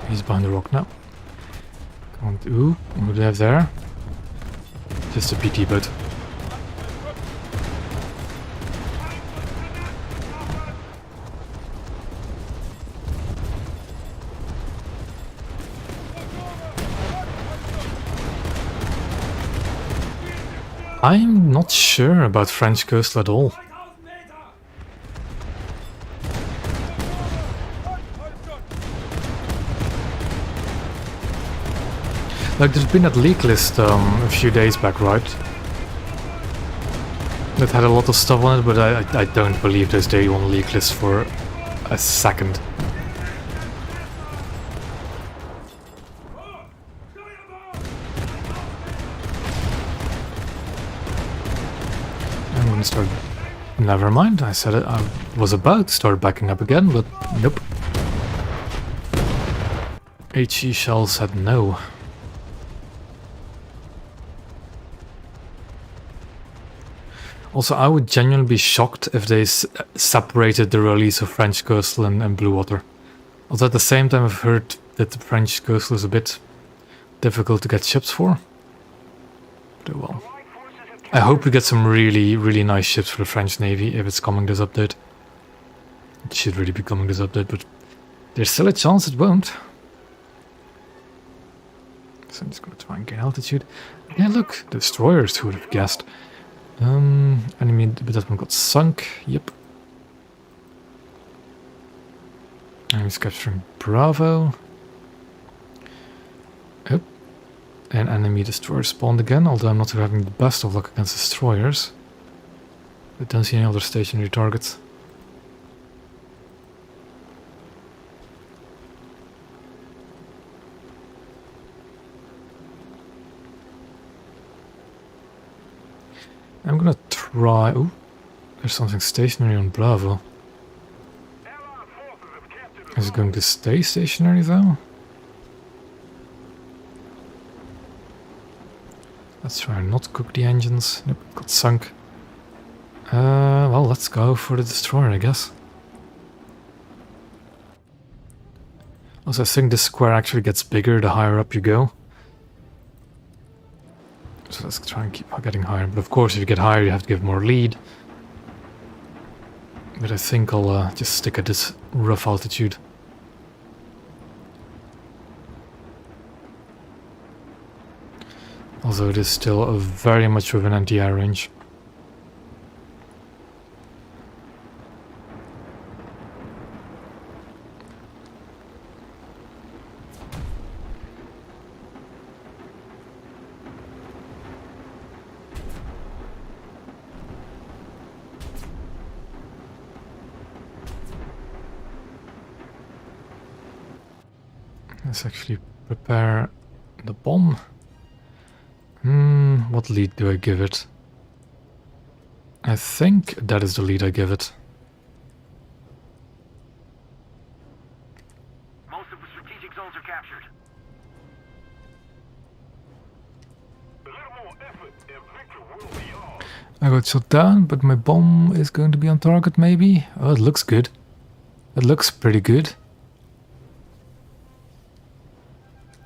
He's behind the rock now. Come on, ooh, what do they have there? Just a PT boat. I'm not sure about French coastal at all. 3000 Meter. Like, there's been that leak list a few days back, right? That had a lot of stuff on it, but I don't believe there's day one leak list for a second. I'm gonna start... Never mind, I said it. I was about to start backing up again, but nope. HE Shell said no. Also, I would genuinely be shocked if they separated the release of French coastal and blue water. Although at the same time I've heard that the French coastal is a bit difficult to get ships for. But well. I hope we get some really, really nice ships for the French Navy if it's coming this update. It should really be coming this update, but there's still a chance it won't. So I'm just gonna try and gain altitude. Yeah, look, destroyers, who would have guessed? Enemy, but that one got sunk. Yep. Enemy's capturing Bravo. Yep. And enemy destroyer spawned again, although I'm not having the best of luck against destroyers. I don't see any other stationary targets. I'm gonna try... Ooh, there's something stationary on Bravo. Is it going to stay stationary though? Let's try and not cook the engines. Nope, got sunk. Well, let's go for the destroyer, I guess. Also, I think this square actually gets bigger the higher up you go. So let's try and keep getting higher. But of course, if you get higher, you have to give more lead. But I think I'll just stick at this rough altitude. Although it is still very much within anti-air range. Let's actually prepare the bomb. What lead do I give it? I think that is the lead I give it. Most of the strategic zones are captured. A little more effort and victory will be ours. I got shot down, but my bomb is going to be on target maybe? Oh, it looks good. It looks pretty good.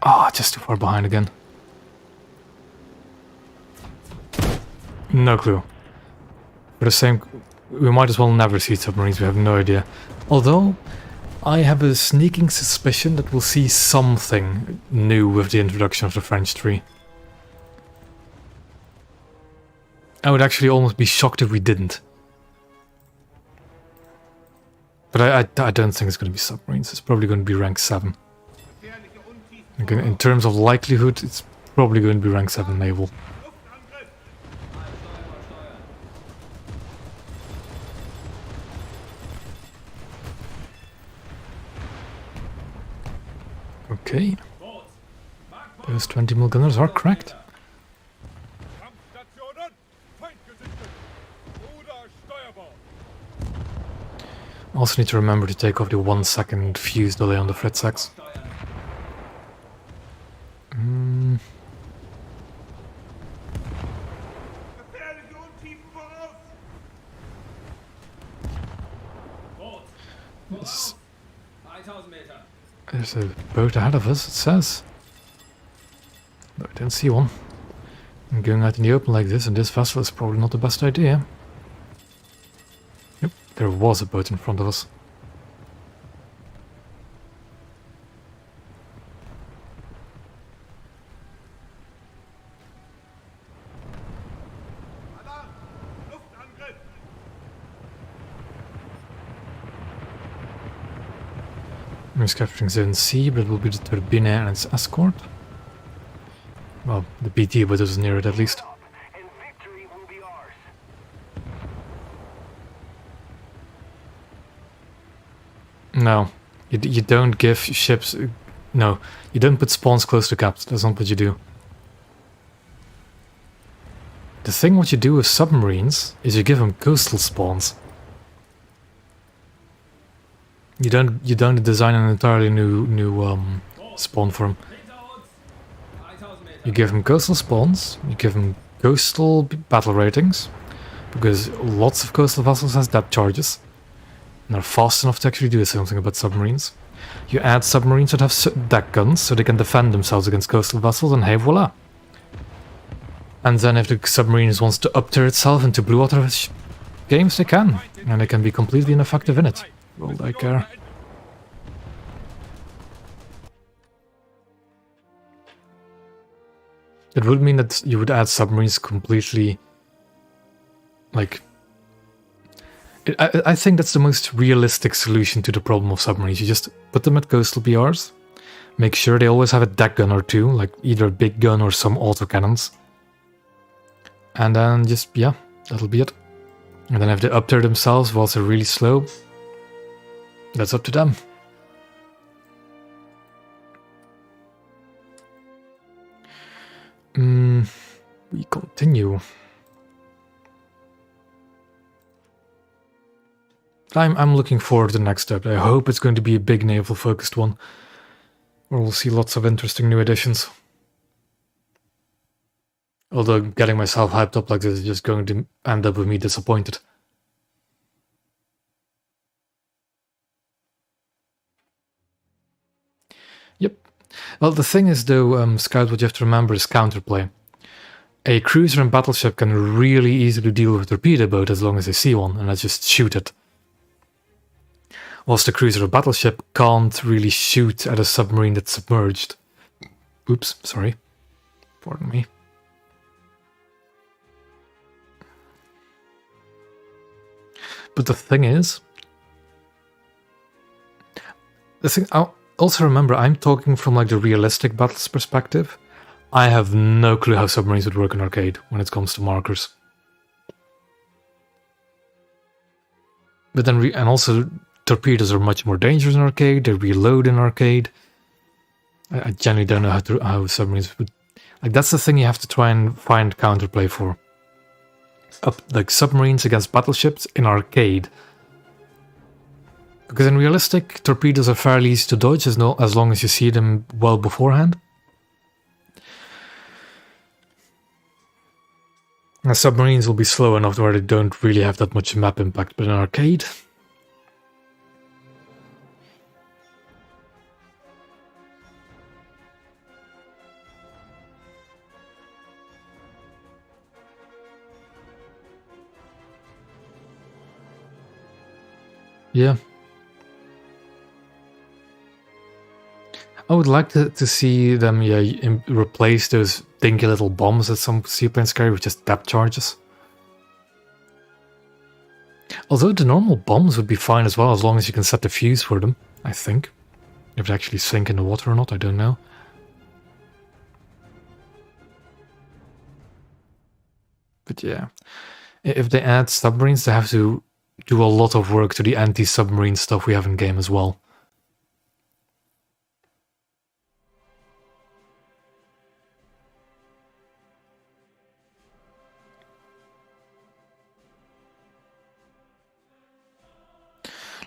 Ah, just too far behind again. No clue. For the same... We might as well never see submarines, we have no idea. Although, I have a sneaking suspicion that we'll see something new with the introduction of the French tree. I would actually almost be shocked if we didn't. But I don't think it's going to be submarines, it's probably going to be rank 7. Again, in terms of likelihood, it's probably going to be rank 7 naval. Okay, those 20 mil gunners are cracked. Kampfstationen, Feind gesichtet. Ruder Steuerbord. Also need to remember to take off the 1 second fuse delay on the Fritz X. Gefährliche Untiefen voraus! There's, 1000 Meter. there's a boat ahead of us, it says. But I don't see one. And going out in the open like this, and this vessel is probably not the best idea. Yep, there was a boat in front of us. Alarm! Luftangriff! He's capturing Zone C, but it will be the Turbine and its escort. Well, the BT boat is near it at least. And victory will be ours. No, you don't give ships... No, you don't put spawns close to caps, that's not what you do. The thing what you do with submarines is you give them coastal spawns. You don't design an entirely new spawn for them. Hinter uns. 1000 Meter. You give them coastal spawns, you give them coastal battle ratings, because lots of coastal vessels has depth charges, and they're fast enough to actually do something about submarines. You add submarines that have deck guns, so they can defend themselves against coastal vessels, and hey voila! And then if the submarines wants to uptier itself into blue water games, they can, and they can be completely ineffective in it. Well, I care. It would mean that you would add submarines completely, like... I think that's the most realistic solution to the problem of submarines. You just put them at coastal BRs, make sure they always have a deck gun or two, like either a big gun or some autocannons. And then just, yeah, that'll be it. And then if they uptier themselves whilst they're really slow, that's up to them. We continue. I'm looking forward to the next step. I hope it's going to be a big naval focused one, where we'll see lots of interesting new additions. Although getting myself hyped up like this is just going to end up with me disappointed. Yep. Well, the thing is though, Scout, what you have to remember is counterplay. A cruiser and battleship can really easily deal with a torpedo boat as long as they see one, and let's just shoot it. Whilst a cruiser or battleship can't really shoot at a submarine that's submerged. Oops, sorry. Pardon me. But the thing is... I'll also remember, I'm talking from like the realistic battles perspective. I have no clue how submarines would work in arcade when it comes to markers. But then, and also, torpedoes are much more dangerous in arcade, they reload in arcade. I genuinely don't know how submarines would... Like, that's the thing you have to try and find counterplay for. Like, submarines against battleships in arcade. Because in realistic, torpedoes are fairly easy to dodge as long as you see them well beforehand. And submarines will be slow enough where they don't really have that much map impact, but in arcade... Yeah. I would like to see them replace those dinky little bombs that some seaplanes carry with just depth charges. Although the normal bombs would be fine as well, as long as you can set the fuse for them, I think. If they actually sink in the water or not, I don't know. But yeah, if they add submarines, they have to do a lot of work to the anti-submarine stuff we have in game as well.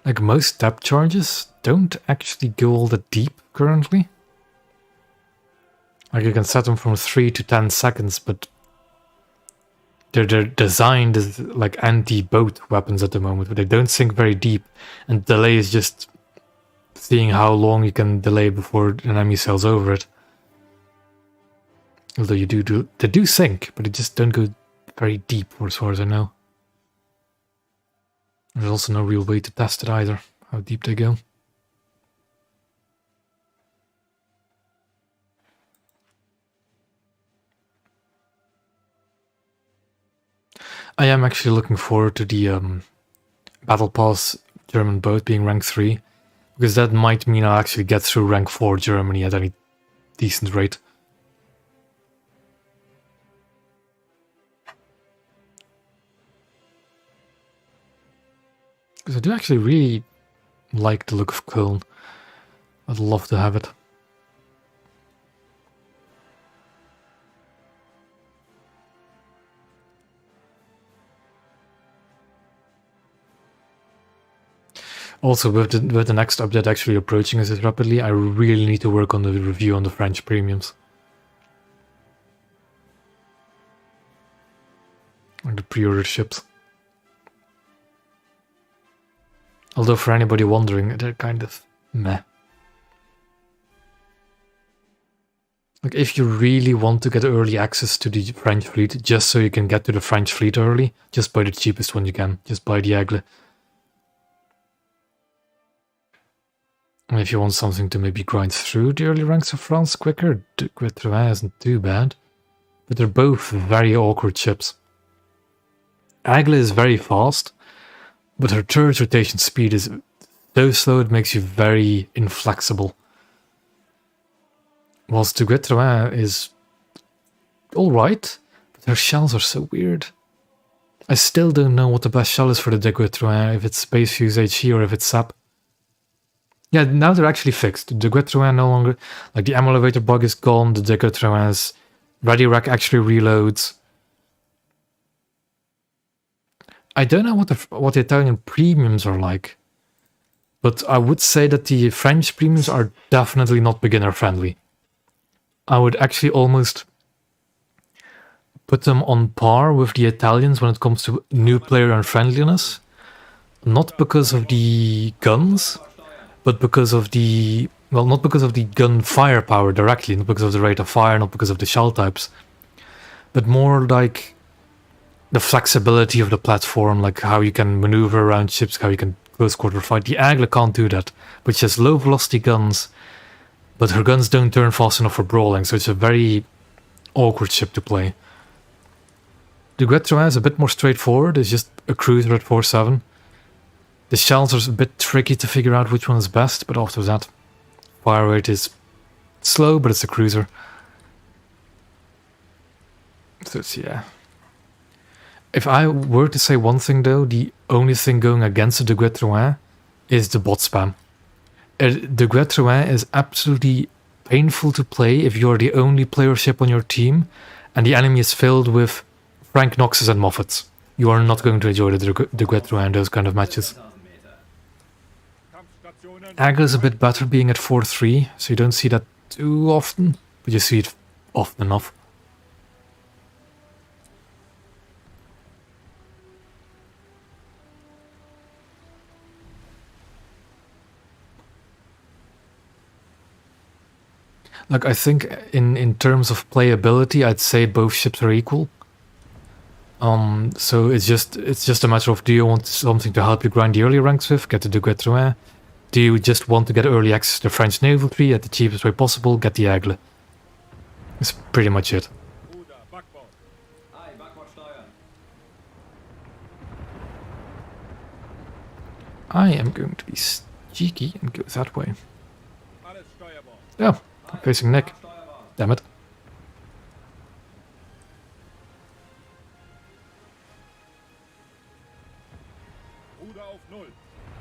Like, most depth charges don't actually go all that deep currently. Like, you can set them from 3 to 10 seconds, but they're designed as like anti-boat weapons at the moment, but they don't sink very deep, and delay is just seeing how long you can delay before an enemy sails over it. Although they do sink, but they just don't go very deep, as far as I know. There's also no real way to test it either, how deep they go. I am actually looking forward to the Battle Pass German boat being rank 3, because that might mean I'll actually get through rank 4 Germany at any decent rate. Because I do actually really like the look of Köln. I'd love to have it. Also, with the next update actually approaching us rapidly, I really need to work on the review on the French premiums. Or the pre-ordered ships. Although for anybody wondering, they're kind of meh. Like, if you really want to get early access to the French fleet, just so you can get to the French fleet early, just buy the cheapest one you can. Just buy the Aigle. And if you want something to maybe grind through the early ranks of France quicker, the Guettrouin isn't too bad. But they're both very awkward ships. Aigle is very fast, but her turret rotation speed is so slow it makes you very inflexible. Whilst the Guettrouin is alright, but her shells are so weird. I still don't know what the best shell is for the Guettrouin, if it's Space Fuse HE or if it's SAP. Yeah, now they're actually fixed. The Guettrouin no longer... Like, the ammo elevator bug is gone, the Guettrouin's ready rack actually reloads. I don't know what the Italian premiums are like, but I would say that the French premiums are definitely not beginner friendly. I would actually almost put them on par with the Italians when it comes to new player unfriendliness. Not because of the guns, but because of the... Well, not because of the gun firepower directly, not because of the rate of fire, not because of the shell types, but more like the flexibility of the platform, like how you can maneuver around ships, how you can close quarter fight. The Aigle can't do that, but she has low velocity guns, but her guns don't turn fast enough for brawling, so it's a very awkward ship to play. The Guettrouin is a bit more straightforward, it's just a cruiser at 4.7. The shells are a bit tricky to figure out which one is best, but after that, fire rate is slow, but it's a cruiser. So it's, yeah. If I were to say one thing though, the only thing going against the Guettrouin is the bot spam. The Guettrouin is absolutely painful to play if you're the only player ship on your team and the enemy is filled with Frank Knoxes and Moffats. You are not going to enjoy the Guetro and those kind of matches. 1000 Meter. Kampfstationen. Agile is a bit better being at 4-3, so you don't see that too often, but you see it often enough. Like, I think in terms of playability, I'd say both ships are equal. So it's just a matter of, do you want something to help you grind the early ranks with, get the Guetro? Do you just want to get early access to the French naval tree at the cheapest way possible, get the Aigle? That's pretty much it. Ruder, Backbord. Ei, Backbord steuern. I am going to be cheeky and go that way. Alles Steuerbord. Oh, I'm facing Nick. Steuerbord. Damn it. Ruder auf 0.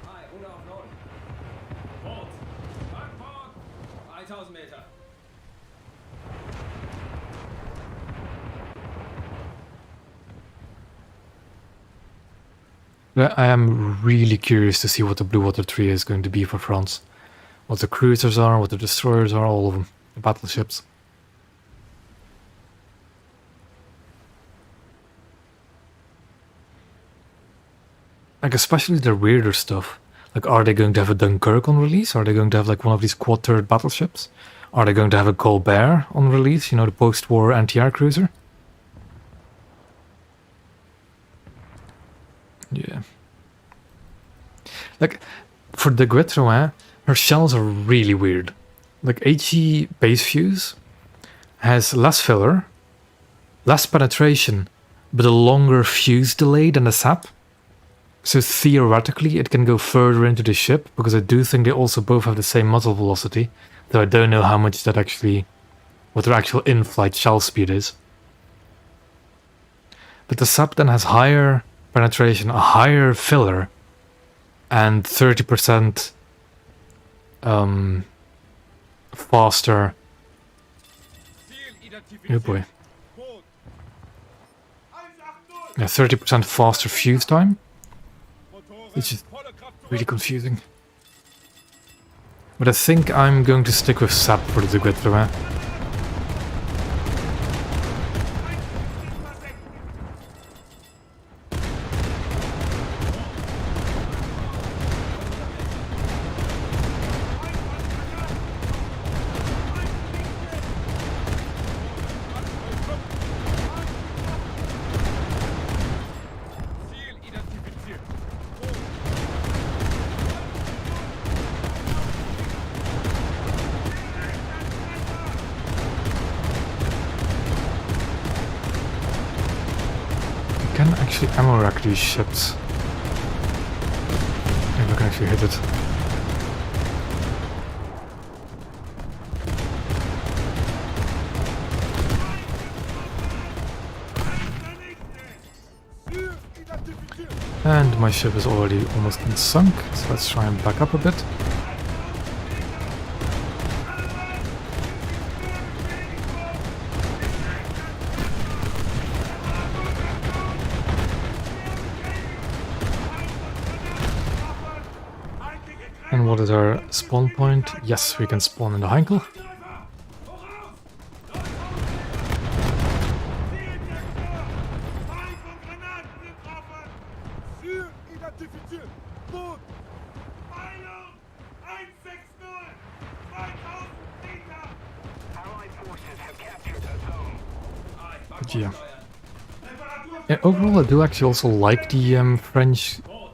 Ei, Ruder auf 0. Rot. Backbord. 3000 Meter. I am really curious to see what the Blue Water Tree is going to be for France. What the cruisers are, what the destroyers are, all of them. The battleships. Like, especially the weirder stuff. Like, are they going to have a Dunkirk on release? Are they going to have like one of these quad-turret battleships? Are they going to have a Colbert on release? You know, the post-war anti-air cruiser? Yeah. Like, for the Guetro, her shells are really weird. Like, HE base fuse has less filler, less penetration, but a longer fuse delay than the SAP. So theoretically, it can go further into the ship, because I do think they also both have the same muzzle velocity, though I don't know how much that actually, what their actual in-flight shell speed is. But the SAP then has higher penetration, a higher filler, and 30% faster. Ziel Oh identifiziert. boy. Rot. 180! Yeah, 30% faster fuse time, Motoren. which is Volle Kraft really zurück. confusing. But I think I'm going to stick with SAP for the Guetro. Ziel identifiziert. I can actually ammo rack these ships. Maybe I can actually hit it. Ziel identifiziert. And my ship is already almost sunk, so let's try and back up a bit. And what is our spawn point? Yes, we can spawn in the Heinkel. Feind von Granaten getroffen! Ziel identifiziert. Rot. Meinung 160! 2000 Meter! Allied forces have captured a zone. Ei, But Backbord yeah. steuern. Yeah, overall, I do actually also like the French Rot.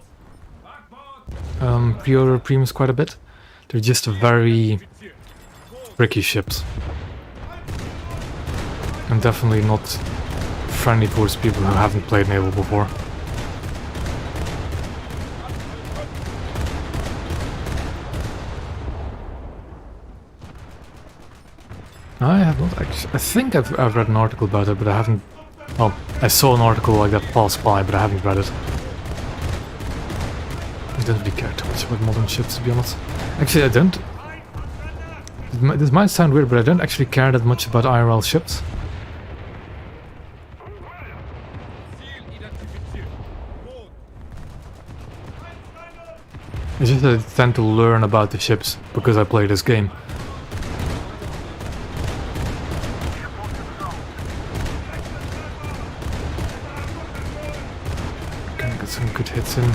Backbord. pre-order premiums quite a bit. They're just very Identifiziert. tricky ships. And definitely not friendly towards people who haven't played naval before. I have not actually. I think I've read an article about it, but I haven't. Well, I saw an article like that pass by, but I haven't read it. I don't really care too much about modern ships, to be honest. Actually, I don't. This might sound weird, but I don't actually care that much about IRL ships. Ziel identifiziert. Rot. It's just that I tend to learn about the ships because I play this game. Can get some good hits in.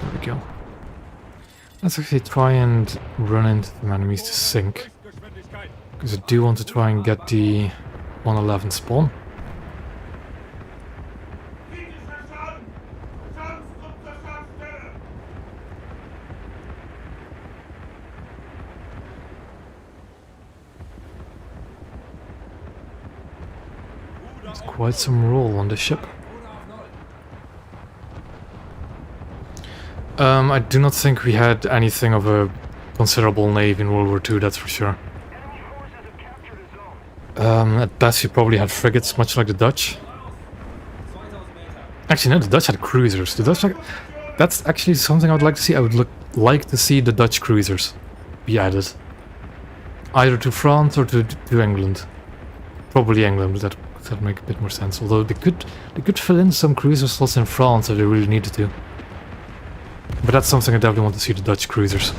There we go. Let's actually try and run into the enemies to sink. Geschwindigkeit. Because I do want to try and get the 111 spawn. Kritisch verstanden! Schadenstrupp zur Schadstelle! There's quite some roll on the ship. I do not think we had anything of a considerable navy in World War II, that's for sure. Enemy forces have captured a zone. At best we probably had frigates, much like the Dutch. 2000 Meter. Actually no, the Dutch had cruisers. The Dutch, that's actually something I would like to see. I would like to see the Dutch cruisers be added. Either to France or to England. Probably England, but that'd make a bit more sense. Although they could fill in some cruiser slots in France if they really needed to. But that's something I definitely want to see, the Dutch cruisers.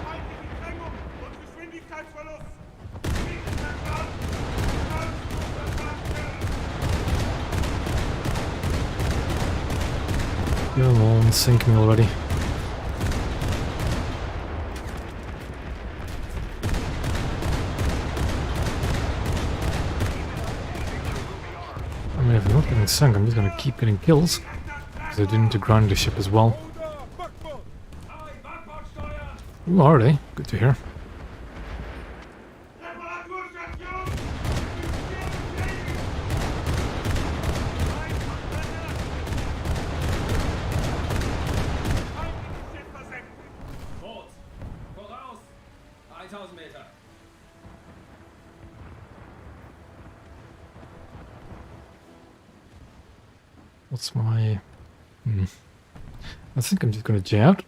Feindliche Drängung und Geschwindigkeitsverlust! Kritisch verstanden! Schadenstrupp zur Schadstelle! Come on, sink me already. I mean, if I'm not getting sunk, I'm just gonna keep getting kills. Because I do need to grind the ship as well. Oder Backbord. Ein Backbord steuern! Ooh, are they? Good to hear. Reparaturstation! Feindliches Schiff versenkt! Rot! Voraus! 1000 Meter! What's my... I think I'm just gonna J out.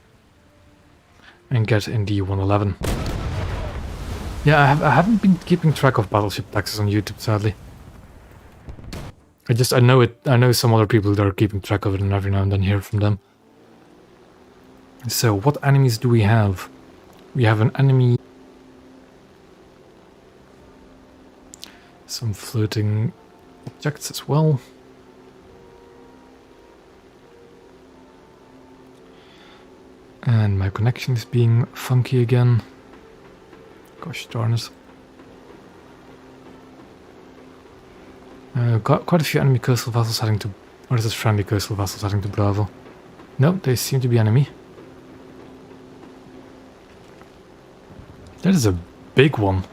And get in the 111. Yeah, I haven't been keeping track of battleship taxes on YouTube, sadly. I know some other people that are keeping track of it, and every now and then hear from them. So, what enemies do we have? We have an enemy... Some floating objects as well. And my connection is being funky again. Gosh darn it. Got quite a few enemy coastal vessels heading to... Or is this friendly coastal vessels heading to Bravo? No, they seem to be enemy. That is a big one.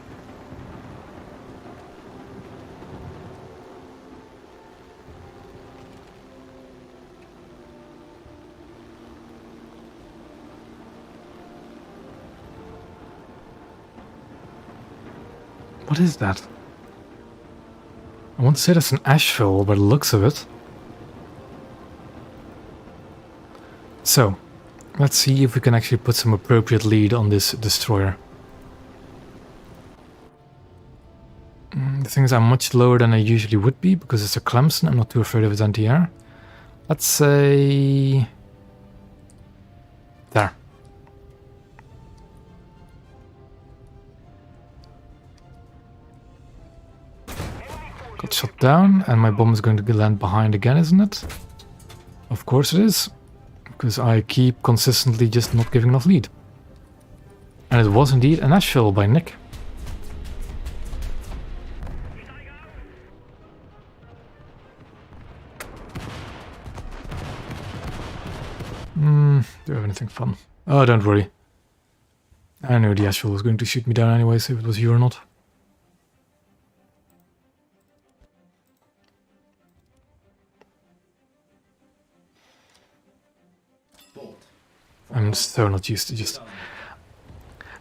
What is that? I want to say that's an ashfill by the looks of it. So, let's see if we can actually put some appropriate lead on this destroyer. The thing is, I'm much lower than I usually would be because it's a Clemson. I'm not too afraid of its anti-air. Let's say... There. Got shot down, and my bomb is going to land behind again, isn't it? Of course it is. Because I keep consistently just not giving enough lead. And it was indeed an ashfill by Nick. Do I have anything fun? Oh, don't worry. I knew the ashfill was going to shoot me down anyways, if it was you or not. I'm so not used to just...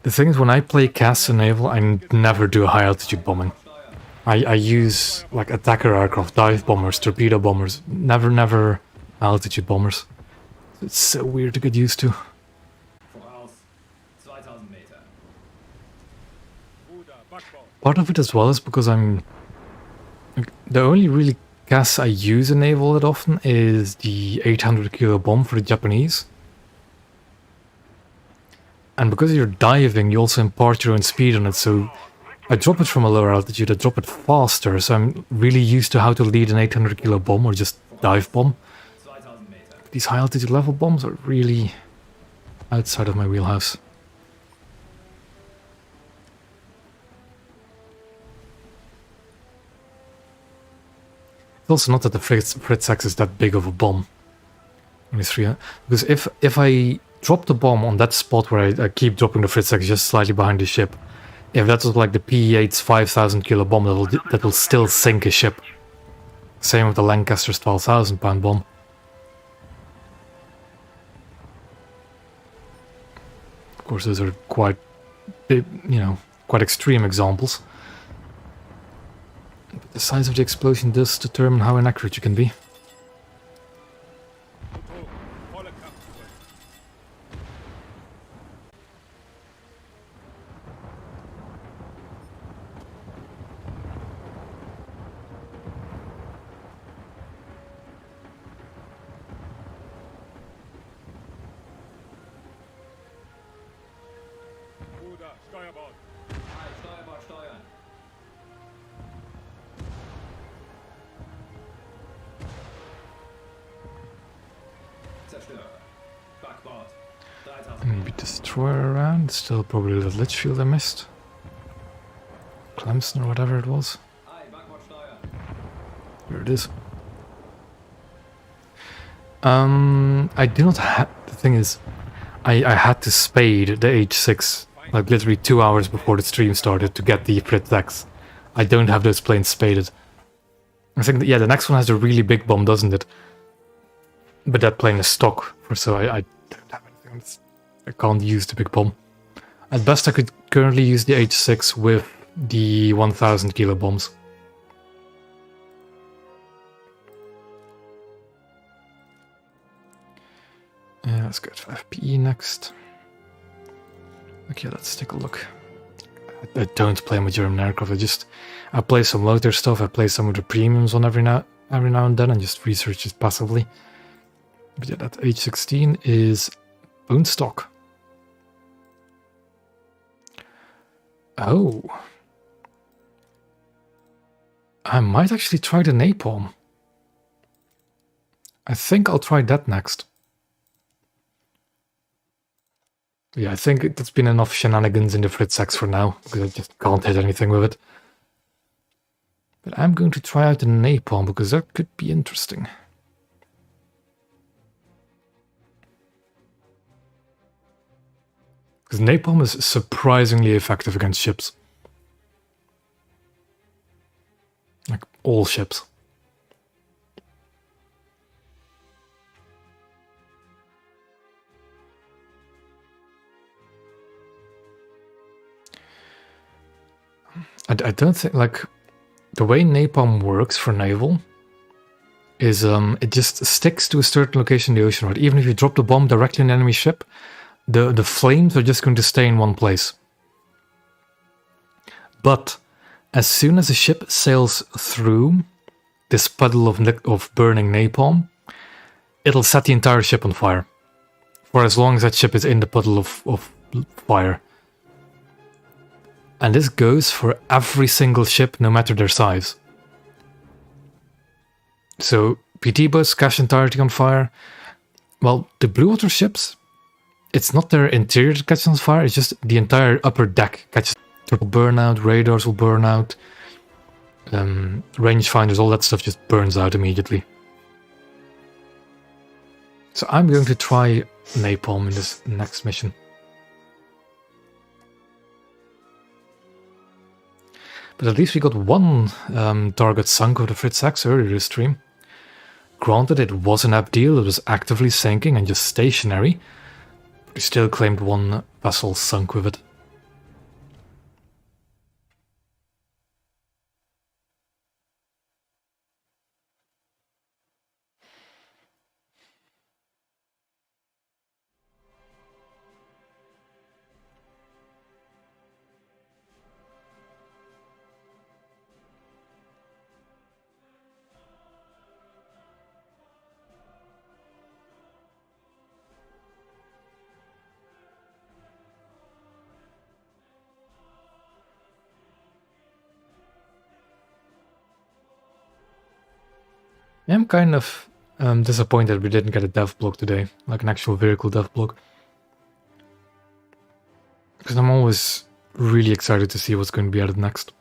The thing is, when I play cast and naval, I never do high altitude bombing. I use like attacker aircraft, dive bombers, torpedo bombers, never altitude bombers. It's so weird to get used to. Voraus. 2000 Meter. Ruder, Backbau. Part of it as well is because I'm... The only really gas I use in naval that often is the 800 kilo bomb for the Japanese. And because you're diving, you also impart your own speed on it, so I drop it from a lower altitude, I drop it faster, so I'm really used to how to lead an 800 kilo bomb or just dive bomb. 2000 Meter. These high altitude level bombs are really outside of my wheelhouse. It's also not that the Fritz X is that big of a bomb. Only 3, because if I drop the bomb on that spot where I keep dropping the Fritz X just slightly behind the ship, if that was like the P-8's 5,000 kilo bomb, that will still sink a ship. Same with the Lancaster's 12,000 pound bomb. Of course, those are quite, quite extreme examples. But the size of the explosion does determine how inaccurate you can be. Motoren, volle Kraft zurück. Ruder, Steuerbord. Hi, Steuerbord steuern. Zerstörer. Backbord. 3000 Maybe destroyer around. Still probably the Litchfield I missed. Clemson or whatever it was. Hi, Backbord steuern. Here it is. I do not have... The thing is, I had to spade the H6 like literally 2 hours before the stream started to get the Fritz X. I don't have those planes spaded. I think that, yeah, the next one has a really big bomb, doesn't it? But that plane is stock, so I don't have anything on this. I can't use the big bomb. At best I could currently use the H6 with the 1000 kilo bombs. Yeah, let's go to FPE next. Okay, let's take a look. I don't play my German aircraft, I play some Lothar stuff, I play some of the premiums on every now and then and just research it passively. But yeah, that H16 is bone stock. Oh. I might actually try the napalm. I think I'll try that next. Yeah, I think that's been enough shenanigans in the Fritz X for now, because I just can't hit anything with it. But I'm going to try out the napalm, because that could be interesting. Because napalm is surprisingly effective against ships. Like, all ships. I don't think, like, the way napalm works for naval is it just sticks to a certain location in the ocean, right? Even if you drop the bomb directly on an enemy ship, the flames are just going to stay in one place. But as soon as a ship sails through this puddle of burning napalm, it'll set the entire ship on fire. For as long as that ship is in the puddle of fire. And this goes for every single ship, no matter their size. So, PT boats catch entirety on fire. Well, the blue water ships, it's not their interior that catches on fire, it's just the entire upper deck catches. It will burn out, radars will burn out, rangefinders, all that stuff just burns out immediately. So I'm going to try napalm in this next mission. But at least we got one target sunk with the Fritz X earlier this stream. Granted, it was an app deal, it was actively sinking and just stationary. But we still claimed one vessel sunk with it. I'm kind of disappointed we didn't get a dev block today, like an actual vehicle dev block. Because I'm always really excited to see what's going to be added next.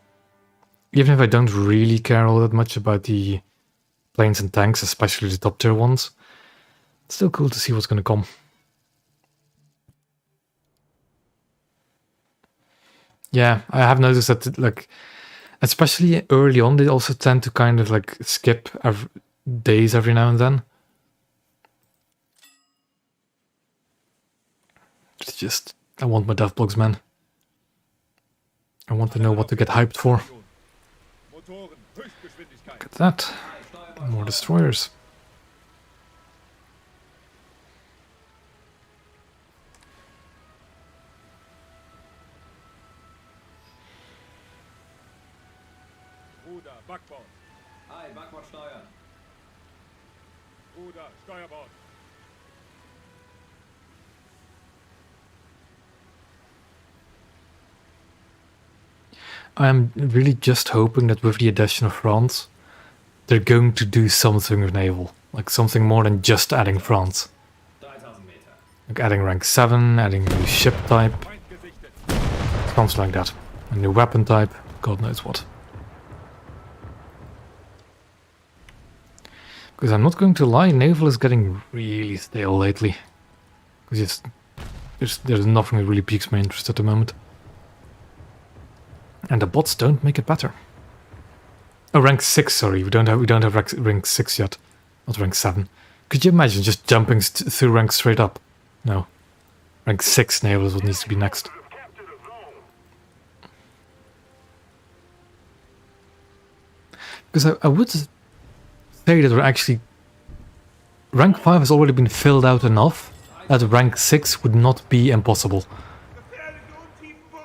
Even if I don't really care all that much about the planes and tanks, especially the top tier ones, it's still cool to see what's going to come. Yeah, I have noticed that, like, especially early on, they also tend to kind of like skip days every now and then. It's just, I want my dev blogs, man. I want to know what to get hyped for. Motoren, Höchstgeschwindigkeit. Look at that. More destroyers. Ruder, Backbord. Hi, Backbord steuern. Ruder, Steuerbord. I'm really just hoping that with the addition of France, they're going to do something with naval. Like something more than just adding France. 3000 Meter. Like adding rank 7, adding a new ship type, Feind gesichtet. something like that. A new weapon type, God knows what. Because I'm not going to lie, naval is getting really stale lately. Because there's nothing that really piques my interest at the moment. And the bots don't make it better. Oh, rank 6, sorry. We don't have rank 6 yet. Not rank 7. Could you imagine just jumping through rank straight up? No. Rank 6 naval is what needs to be next. Because I would say that we're actually... Rank 5 has already been filled out enough that rank 6 would not be impossible.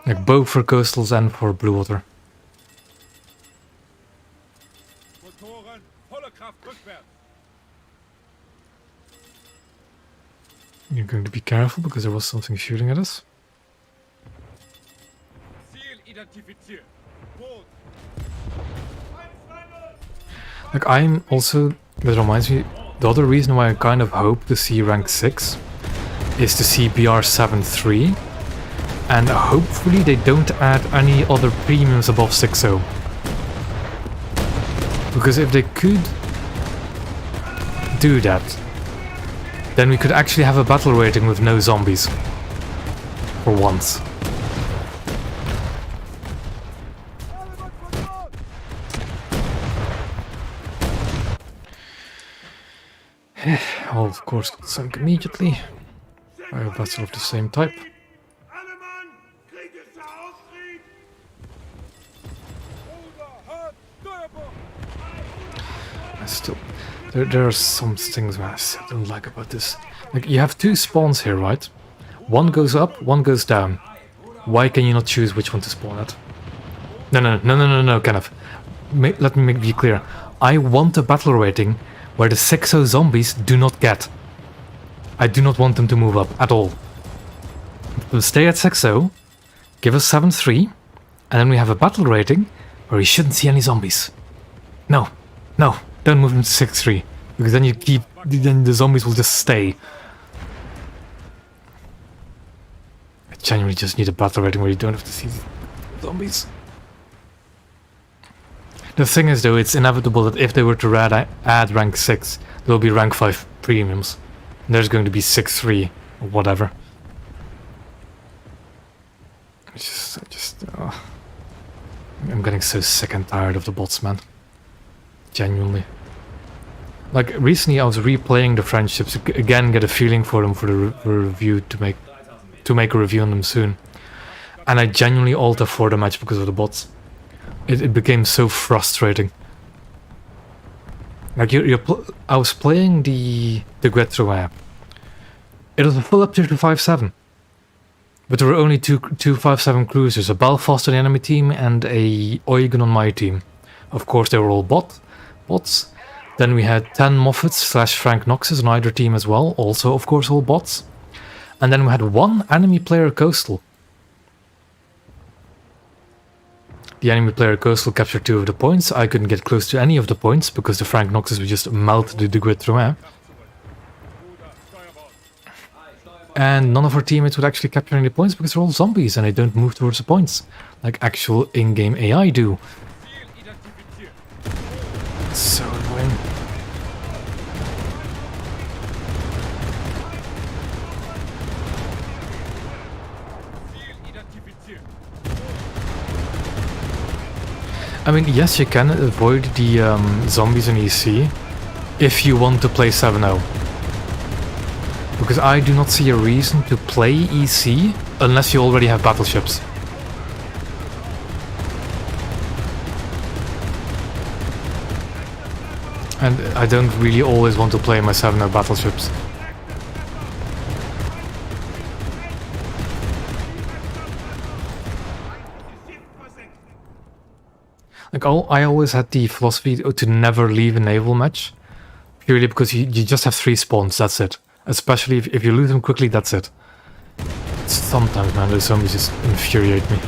Like both for coastals and for blue water. Motoren, volle Kraft rückwärts. You're going to be careful because there was something shooting at us. Ziel identifiziert. Boot. Like I'm also... That reminds me, the other reason why I kind of hope to see rank 6 is to see BR-7-3. And hopefully they don't add any other premiums above 6.0. Because if they could do that, then we could actually have a battle rating with no zombies. For once. All of course got sunk immediately by a vessel of the same type. Alle Mann! Kritischer Auftrieb! Ruder, hart, Steuerbord. I still... There are some things I still don't like about this. Like, you have two spawns here, right? One goes up, one goes down. Why can you not choose which one to spawn at? No, Kenneth. Let me be clear. I want a battle rating where the 6.0 zombies do not get. I do not want them to move up at all. We'll stay at 6.0, give us 7.3, and then we have a battle rating where we shouldn't see any zombies. No, don't move them to 6.3, because then the zombies will just stay. I genuinely just need a battle rating where you don't have to see zombies. The thing is though, it's inevitable that if they were to add rank 6, there will be rank 5 premiums. And there's going to be 6.3 or whatever. I'm getting so sick and tired of the bots, man. Genuinely. Like, recently I was replaying the friendships, again get a feeling for them for the review to make a review on them soon. And I genuinely alter for the match because of the bots. It became so frustrating. Like, I was playing the Guetro app. It was a full up tier to 5.7. But there were only two 5.7 cruisers, a Belfast on the enemy team and a Eugen on my team. Of course they were all bots. Then we had 10 Moffats / Frank Knoxes on either team as well, also of course all bots. And then we had one enemy player coastal. the enemy player coastal captured 2 of the points. I couldn't get close to any of the points because the Frank Noxus would just melt the grid through air. And none of our teammates would actually capture any points because they're all zombies and they don't move towards the points like actual in-game AI do. So annoying. I mean, yes, you can avoid the zombies in EC if you want to play 7-0. Because I do not see a reason to play EC unless you already have battleships. And I don't really always want to play my 7-0 battleships. Like, I always had the philosophy to never leave a naval match. Purely because you just have 3 spawns, that's it. Especially if you lose them quickly, that's it. Sometimes, man, those zombies just infuriate me.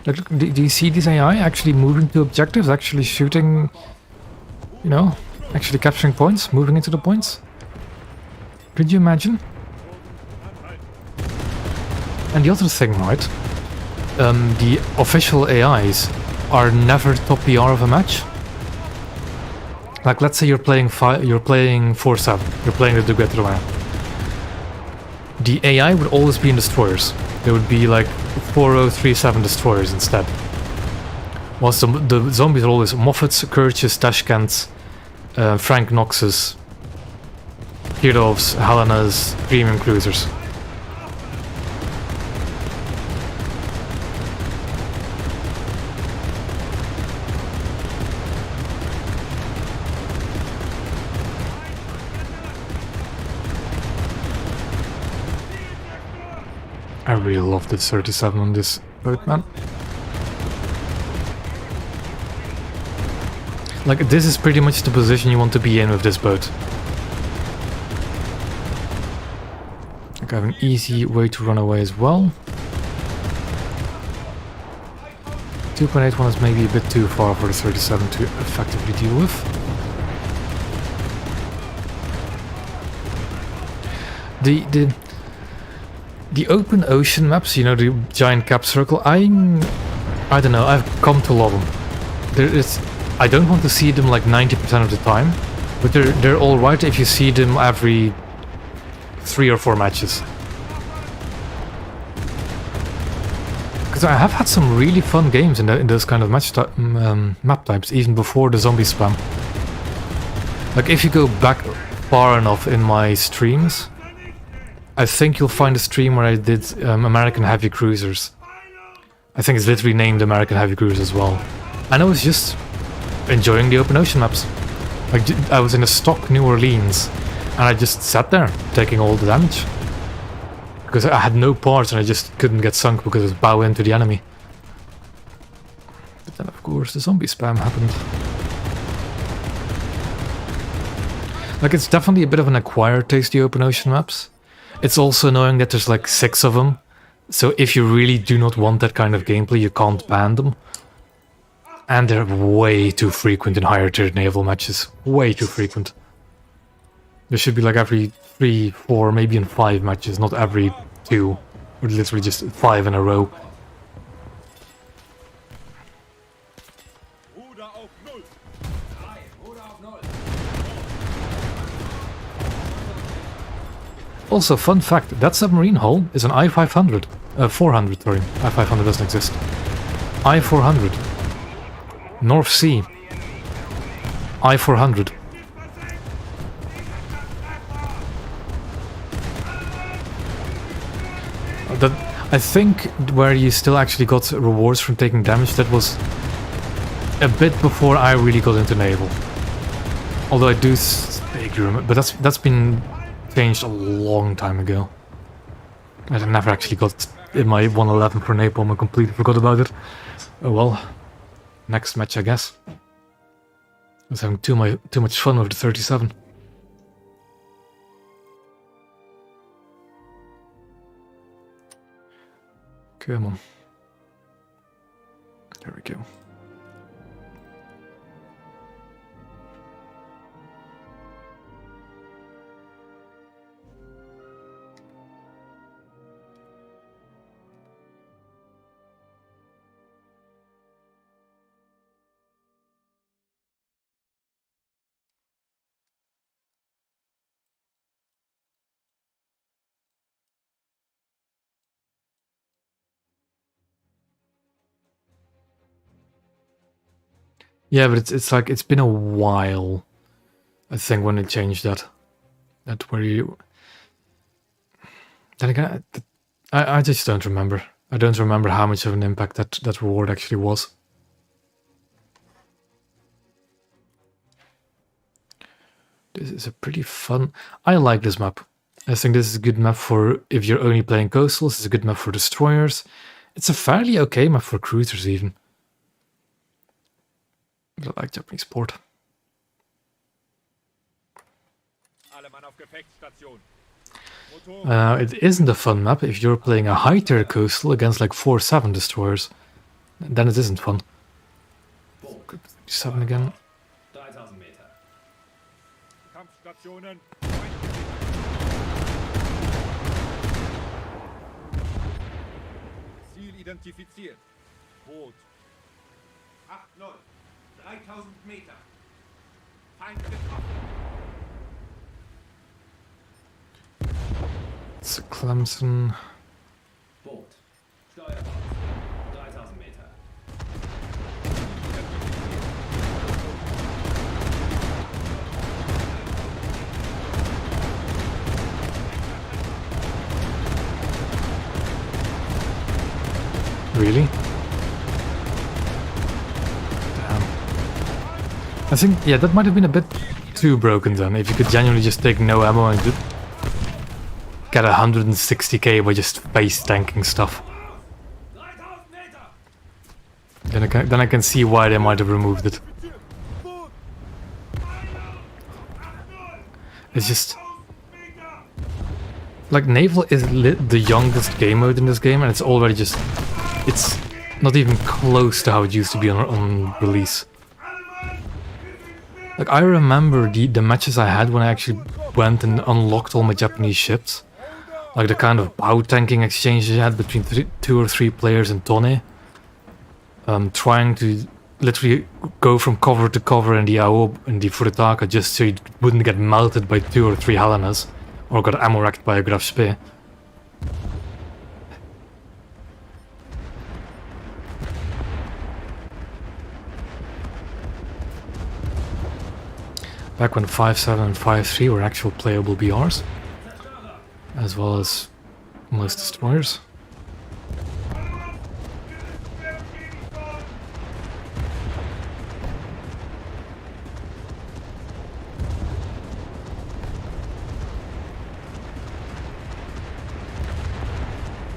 Like, look, do you see this AI actually moving to objectives, actually shooting, you know, actually capturing points, moving into the points? Could you imagine? And the other thing, right? The official AIs are never top PR of a match. Like, let's say you're playing 4-7, you're playing the Duguay. The AI would always be in destroyers. There would be like 4037 destroyers instead. Whilst the zombies are always Moffats, Courages, Tashkents, Frank Noxes, Kirovs, Helenas, premium cruisers. I really love this 37 on this boat, man. Like, this is pretty much the position you want to be in with this boat. Like, I have an easy way to run away as well. 2.81 is maybe a bit too far for the 37 to effectively deal with. The open ocean maps, you know, the giant cap circle, I don't know, I've come to love them. I don't want to see them like 90% of the time, but they're alright if you see them every 3 or 4 matches. Because I have had some really fun games in those kind of map types, even before the zombie spam. Like, if you go back far enough in my streams, I think you'll find a stream where I did American Heavy Cruisers. I think it's literally named American Heavy Cruisers as well. And I was just enjoying the open ocean maps. Like, I was in a stock New Orleans, and I just sat there, taking all the damage. Because I had no parts and I just couldn't get sunk because it was bow into the enemy. But then of course the zombie spam happened. Like, it's definitely a bit of an acquired taste, the open ocean maps. It's also annoying that there's like 6 of them. So if you really do not want that kind of gameplay, you can't ban them. And they're way too frequent in higher tier naval matches. Way too frequent. There should be like every 3, 4, maybe in 5 matches, not every 2. Or literally just 5 in a row. Ruder auf Null. Ruder auf Null. Also, fun fact, that submarine hull is an I-500. 400, sorry. I-500 doesn't exist. I-400. North Sea. I-400. That, I think where you still actually got rewards from taking damage, that was a bit before I really got into naval. Although I do vaguely remember, but that's been changed a long time ago. I never actually got in my 111 for napalm, I completely forgot about it. Oh well, next match I guess. I was having too much fun with the 37. Come on. There we go. Yeah, but it's like it's been a while, I think, when they changed that. That where you. Then again, I just don't remember. I don't remember how much of an impact that reward actually was. This is a pretty fun. I like this map. I think this is a good map for if you're only playing coastals. It's a good map for destroyers. It's a fairly okay map for cruisers even. But I like Japanese port. Alle Mann auf Gefechtsstation. Motoren. It isn't a fun map if you're playing a high tier coastal against like 4-7 destroyers. Then it isn't fun. 7 again. 3000 Meter. Kampfstationen. Ziel identifiziert. Boot. 8-0. 3000 Meter. Feind getroffen. It's a Clemson. Boot. Steuerbord. 3000 Meter. Really? Damn. I think, yeah, that might have been a bit too broken then. If you could genuinely just take no ammo and get 160k by just face tanking stuff. 3000 Meter. Then I can see why they might have removed it. Boot. It's just like naval is the youngest game mode in this game, and it's already just it's not even close to how it used to be on release. Like I remember the matches I had when I actually went and unlocked all my Japanese ships. Like the kind of bow tanking exchanges you had between 2 or 3 players in Tone. Trying to literally go from cover to cover in the AO and the Furitaka just so you wouldn't get melted by 2 or 3 Helenas or got ammo wrecked by a Graf Spee. Back when 5.7 and 5.3 were actual playable BRs, as well as most destroyers.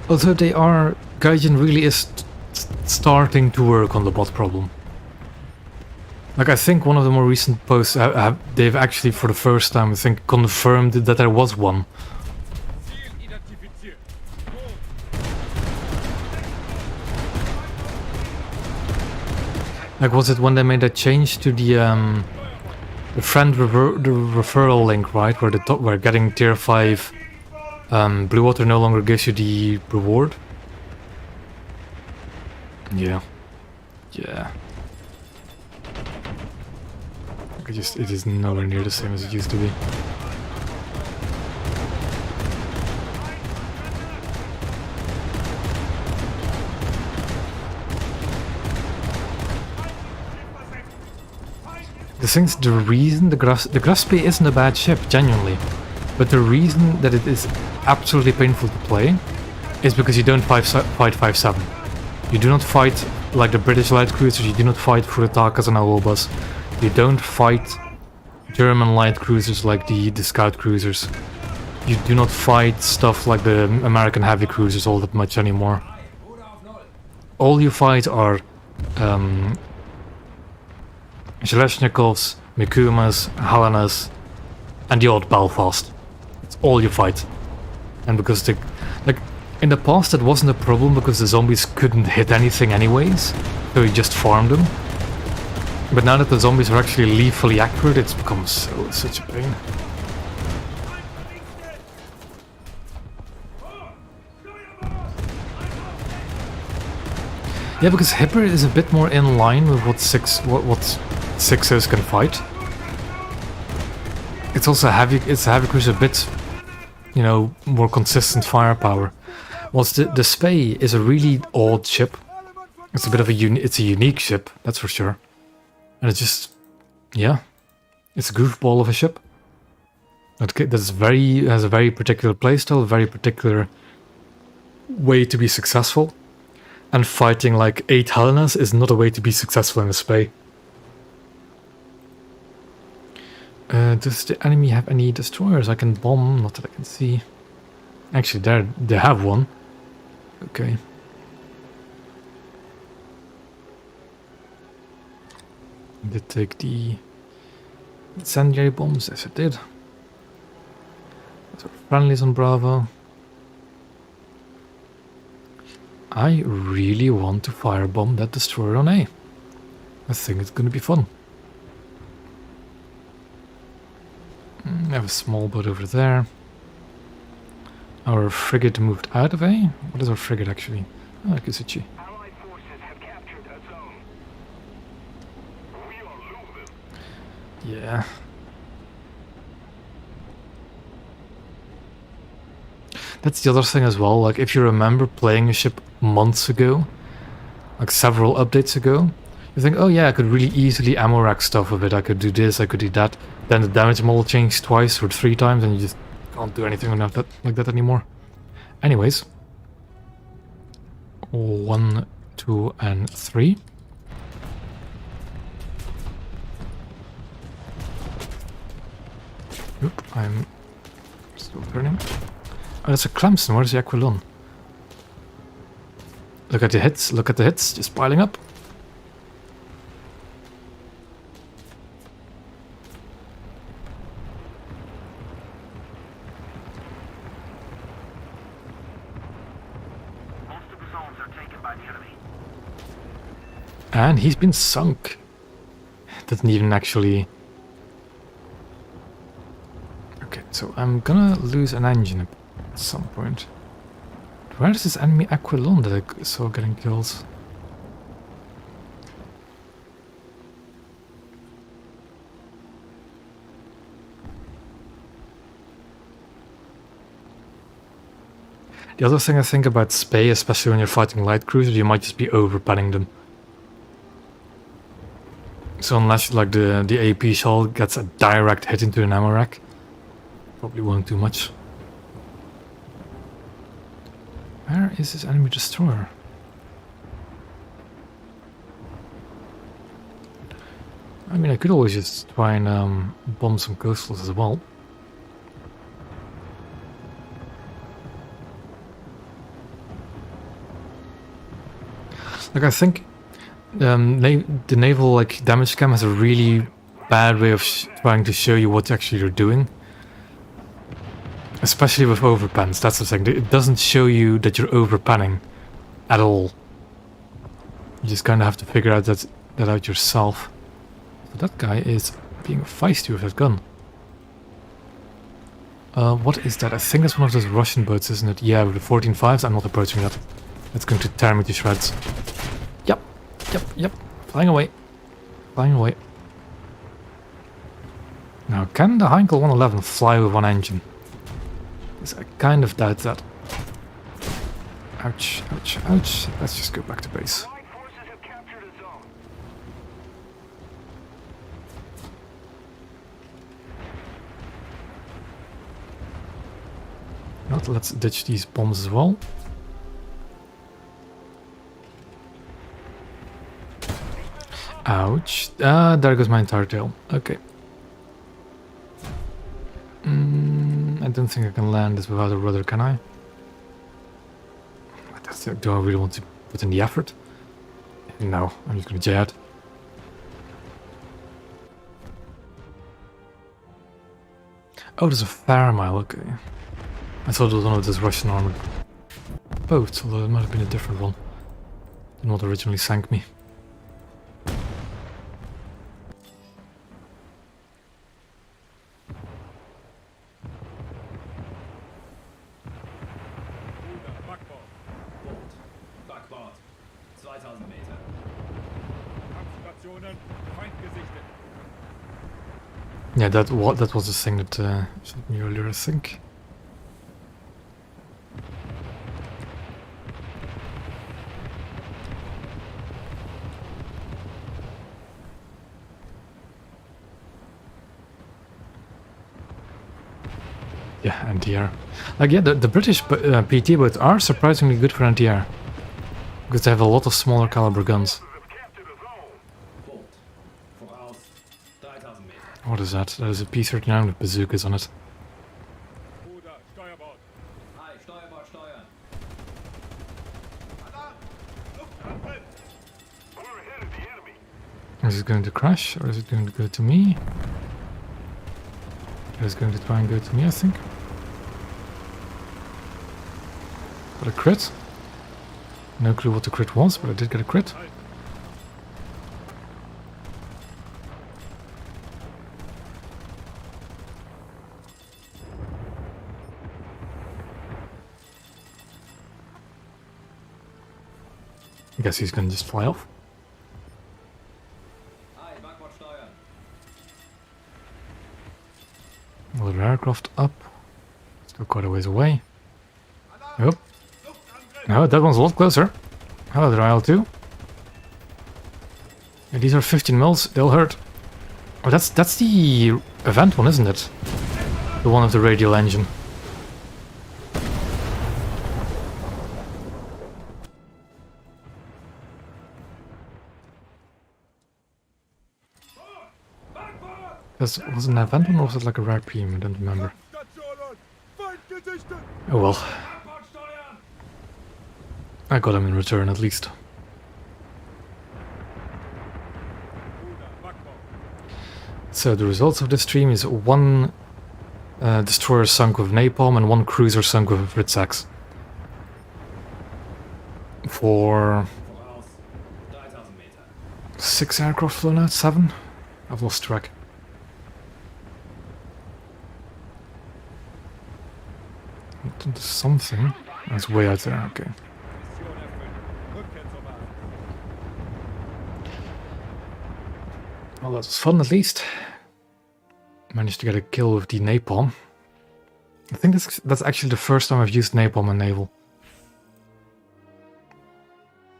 Although they are, Gaijin really is starting to work on the bot problem. Like I think one of the more recent posts, they've actually for the first time I think confirmed that there was one. Ziel identifiziert. Boot. Like was it when they made that change to the friend the referral link, right? Where getting tier 5 blue water no longer gives you the reward. Yeah. Yeah. It is nowhere near the same as it used to be. The reason the Graf Spee isn't a bad ship, genuinely, but the reason that it is absolutely painful to play is because you don't fight 5.7. You do not fight like the British light cruisers. You do not fight Furitakas and Aobas. You don't fight German light cruisers like the scout cruisers. You do not fight stuff like the American heavy cruisers all that much anymore. All you fight are Zhelezhnikovs, Mikumas, Helenas, and the odd Belfast. It's all you fight. And because In the past, it wasn't a problem because the zombies couldn't hit anything anyways, so you just farmed them. But now that the zombies are actually lethally accurate, it's become such a pain. Yeah, because Hipper is a bit more in line with what sixes can fight. It's also its heavy cruiser a bit, you know, more consistent firepower. Whilst the Spey is a really odd ship. It's a bit of a unique ship, that's for sure. And it's just, yeah, it's a goofball of a ship. Has a very particular playstyle, a very particular way to be successful. And fighting like 8 Helenas is not a way to be successful in a Spey. Does the enemy have any destroyers I can bomb? Not that I can see. Actually, they have one. Okay. Did it take the incendiary bombs? Yes, it did. Those are friendlies on Bravo. I really want to firebomb that destroyer on A. I think it's gonna be fun. I have a small boat over there. Our frigate moved out of A. What is our frigate actually? Oh, Kisuchi. Allied forces have captured a zone. We are losing. Yeah. That's the other thing as well, like if you remember playing a ship months ago, like several updates ago, you think, oh yeah, I could really easily ammo rack stuff with it, I could do this, I could do that, then the damage model changed twice or 3 times and you just can't do anything like that anymore. Anyways. 1, 2, and 3. Oop, I'm still turning. Oh, that's a Clemson. Where's the Aquilon? Look at the hits, just piling up. Most of the zones are taken by the enemy. And he's been sunk. Doesn't even actually... Okay, so I'm gonna lose an engine at some point. Where is this enemy Aquilon that I saw getting kills? The other thing I think about Spey, especially when you're fighting light cruisers, you might just be overpanning them. So unless like the AP shell gets a direct hit into an ammo rack, probably won't do much. Where is this enemy destroyer? I mean, I could always just try and bomb some coastals as well. Like, I think the naval like damage cam has a really bad way of trying to show you what actually you're doing. Especially with overpans, that's the thing. It doesn't show you that you're overpanning at all. You just kind of have to figure out that out yourself. So that guy is being feisty with that gun. What is that? I think that's one of those Russian boats, isn't it? Yeah, with the 14.5s, I'm not approaching that. That's going to tear me to shreds. Yep. Flying away. Now, can the Heinkel 111 fly with one engine? I kind of doubt that. Ouch. Let's just go back to base. Allied forces have captured a zone. Now let's ditch these bombs as well. Ouch. There goes my entire tail. Okay. I don't think I can land this without a rudder, can I? Do I really want to put in the effort? No, I'm just gonna jet. Oh, there's a fair mile, okay. I thought it was one of those Russian armored boat, although it might have been a different one than what originally sank me. Bruder, Backbord. Boot. Backbord. 2000 Meter. Kampfstationen, Feind gesichtet. Yeah, that was the thing that shot me earlier, I think. Yeah, anti-air. Like, yeah, the British PT boats are surprisingly good for anti-air. Because they have a lot of smaller caliber guns. Boot. Voraus. 3000 Meter. What is that? That is a P-39 with bazookas on it. Bruder, Steuerbord. Hi, Steuerbord steuern. Alarm! Luftangriff! We're ahead of the enemy. Is it going to crash, or is it going to go to me? It's going to try and go to me, I think. Got a crit. No clue what the crit was, but I did get a crit. I guess he's gonna just fly off. Hi, Backbord steuern. Another aircraft up. Still quite a ways away. Oh, Luftangriff! no, that one's a lot closer. Hello there, IL-2. Yeah, these are 15 mils, they'll hurt. Oh, that's the event one, isn't it? The one with the radial engine. Was it an event one or was it like a rare premium? I don't remember. Kampfstationen, Feind gesichtet. Oh well, Backbord steuern. I got him in return at least. Bruder, Backbord. So the results of this stream is one destroyer sunk with napalm and one cruiser sunk with a Fritz X. For Voraus. 3000 Meter. 6 aircraft flown out, 7? I've lost track. Something. That's way out there, okay. Mission erfüllt. Rückkehr zur Basis. Well, that was fun at least. Managed to get a kill with the napalm. I think that's actually the first time I've used napalm in naval.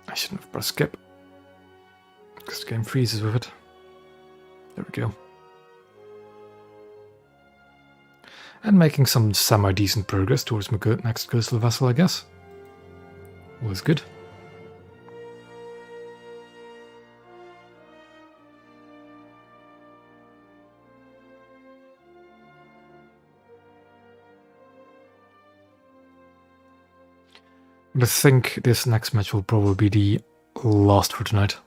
I shouldn't have pressed skip. Because the game freezes with it. There we go. And making some semi-decent progress towards my next coastal vessel, I guess. Was good. I think this next match will probably be the last for tonight.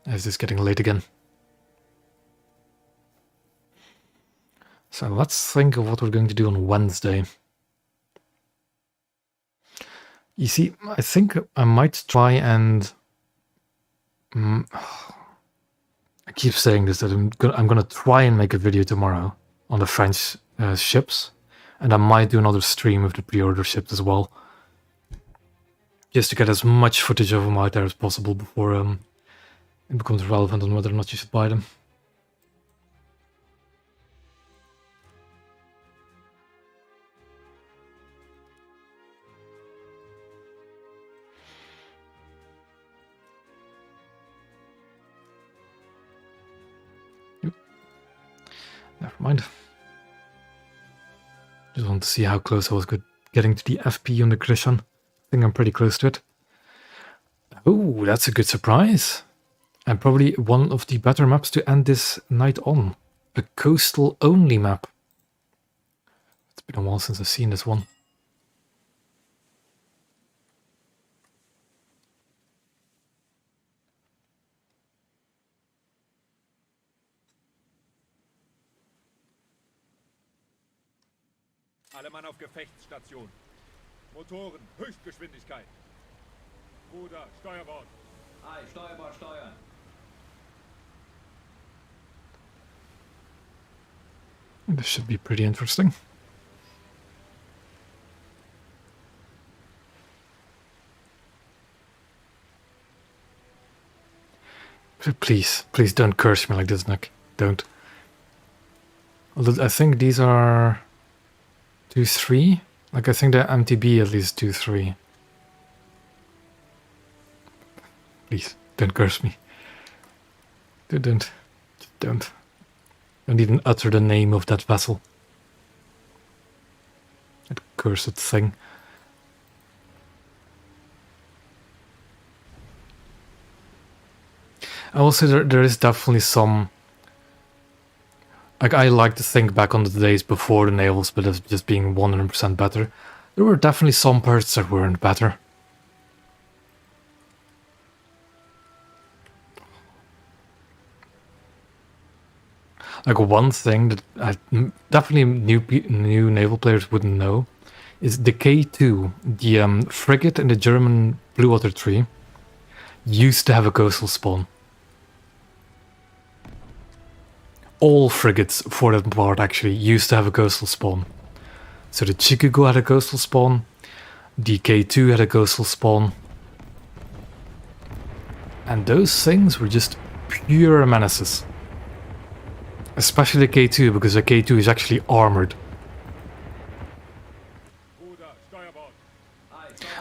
As it's getting late again. So let's think of what we're going to do on Wednesday. You see, I think I might try and... I keep saying this, that I'm gonna try and make a video tomorrow on the French ships. And I might do another stream of the pre-order ships as well. Just to get as much footage of them out there as possible before it becomes relevant on whether or not you should buy them. Never mind. Just want to see how close I was getting to the FP on the Krishan. I think I'm pretty close to it. Oh, that's a good surprise. And probably one of the better maps to end this night on. A coastal only map. It's been a while since I've seen this one. Alle Mann auf Gefechtsstation. Motoren, Höchstgeschwindigkeit. Ruder, Steuerbord. Ei, Steuerbord steuern. This should be pretty interesting. Please, please don't curse me like this, Nick. Don't. Although I think these are 2-3. Like I think the MTB at least 2-3. Please, don't curse me. Don't. Just don't. Don't even utter the name of that vessel. That cursed thing. I will say there is definitely some... Like, I like to think back on the days before the naval split as just being 100% better. There were definitely some parts that weren't better. Like, one thing that definitely new naval players wouldn't know is the K2, the frigate in the German Blue Water 3, used to have a coastal spawn. All frigates, for that part, actually, used to have a coastal spawn. So the Chikugo had a coastal spawn, the K2 had a coastal spawn. And those things were just pure menaces. Especially the K2, because the K2 is actually armored. Ruder, Steuerbord.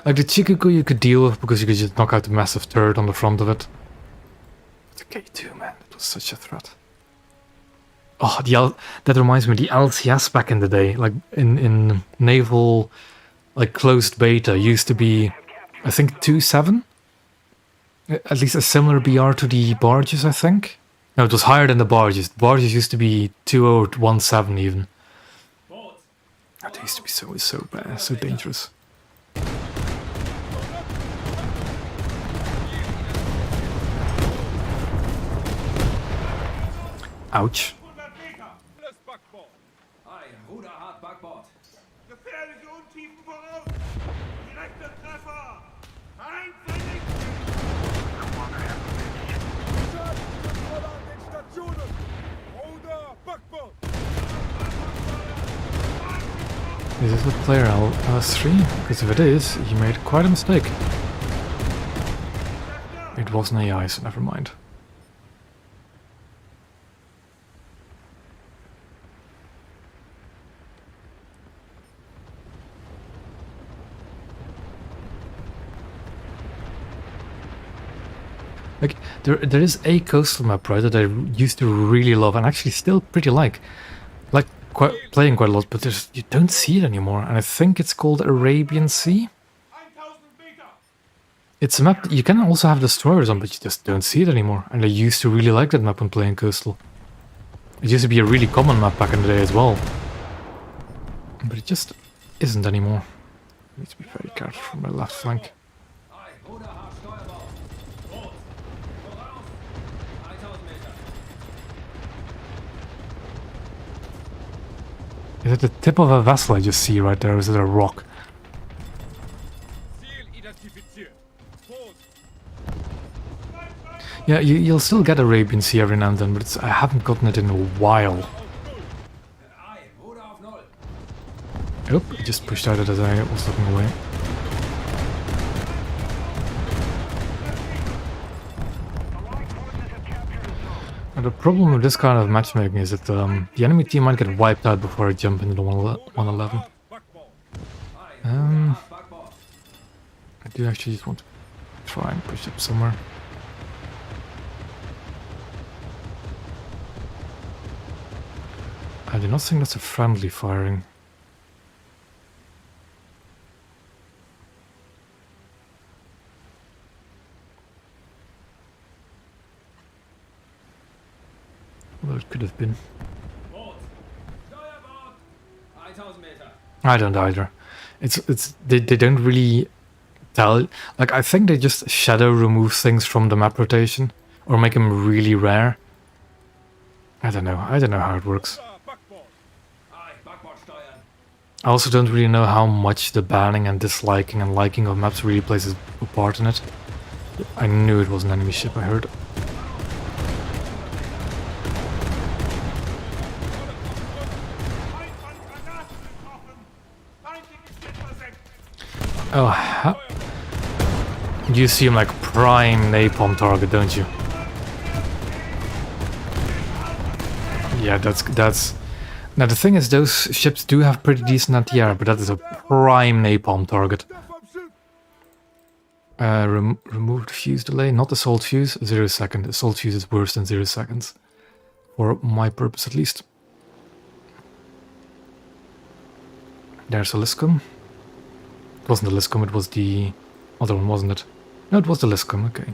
Like the Chikugo you could deal with because you could just knock out the massive turret on the front of it. The K2, man, it was such a threat. Oh, that reminds me, the LCS back in the day, like in naval, like closed beta, used to be, I think 2.7? At least a similar BR to the barges, I think. No, it was higher than the barges. The barges used to be 2.017 even. Board. Oh, they used to be so bad, so dangerous. Ouch. 100 Meter. Alles Backbord. Ei, Ruder hart Backbord. Gefährliche Untiefen voraus. Direkter Treffer. Einsinnig. Schadenkontrolle an den Stationen. Ruder, Backbord. Is this the player LS3? Because if it is, he made quite a mistake. It wasn't AI, so never mind. Like, there is a coastal map, right, that I used to really love and actually still pretty like. Like, playing quite a lot, but you don't see it anymore. And I think it's called Arabian Sea. 1000 Meter. It's a map that you can also have destroyers on, but you just don't see it anymore. And I used to really like that map when playing coastal. It used to be a really common map back in the day as well. But it just isn't anymore. I need to be very careful from my left flank. Ei, Ruder hart Steuerbord. Board. Voraus. 1000 Meter. Is it the tip of a vessel I just see right there, or is it a rock? Ziel identifiziert. Boot. Yeah, you'll still get Arabian Sea every now and then, but I haven't gotten it in a while. Ei, Ruder auf 0. Oh, I just pushed out it as I was looking away. And the problem with this kind of matchmaking is that the enemy team might get wiped out before I jump into the 111. Backbord. Ei, Ruder hart Backbord. I do actually just want to try and push up somewhere. I do not think that's a friendly firing. Well, it could have been. Board. Steuerbord. 1000 Meter. I don't either. They don't really tell. Like, I think they just shadow remove things from the map rotation or make them really rare. I don't know how it works. Ruder, Backbord. Ei, Backbord steuern. I also don't really know how much the banning and disliking and liking of maps really plays a part in it. I knew it was an enemy ship, I heard. Feind von Granaten getroffen! Feindliches Schiff versenkt! Oh, you seem like prime napalm target, don't you? Yeah, that's... Now the thing is, those ships do have pretty decent anti-air, but that is a prime napalm target. Da vom Schiff! Remove the fuse delay, not assault fuse, 0 second. Assault fuse is worse than 0 seconds. For my purpose at least. There's a Liscum. It wasn't the Liscum, it was the other one, wasn't it? No, it was the Liscum, okay.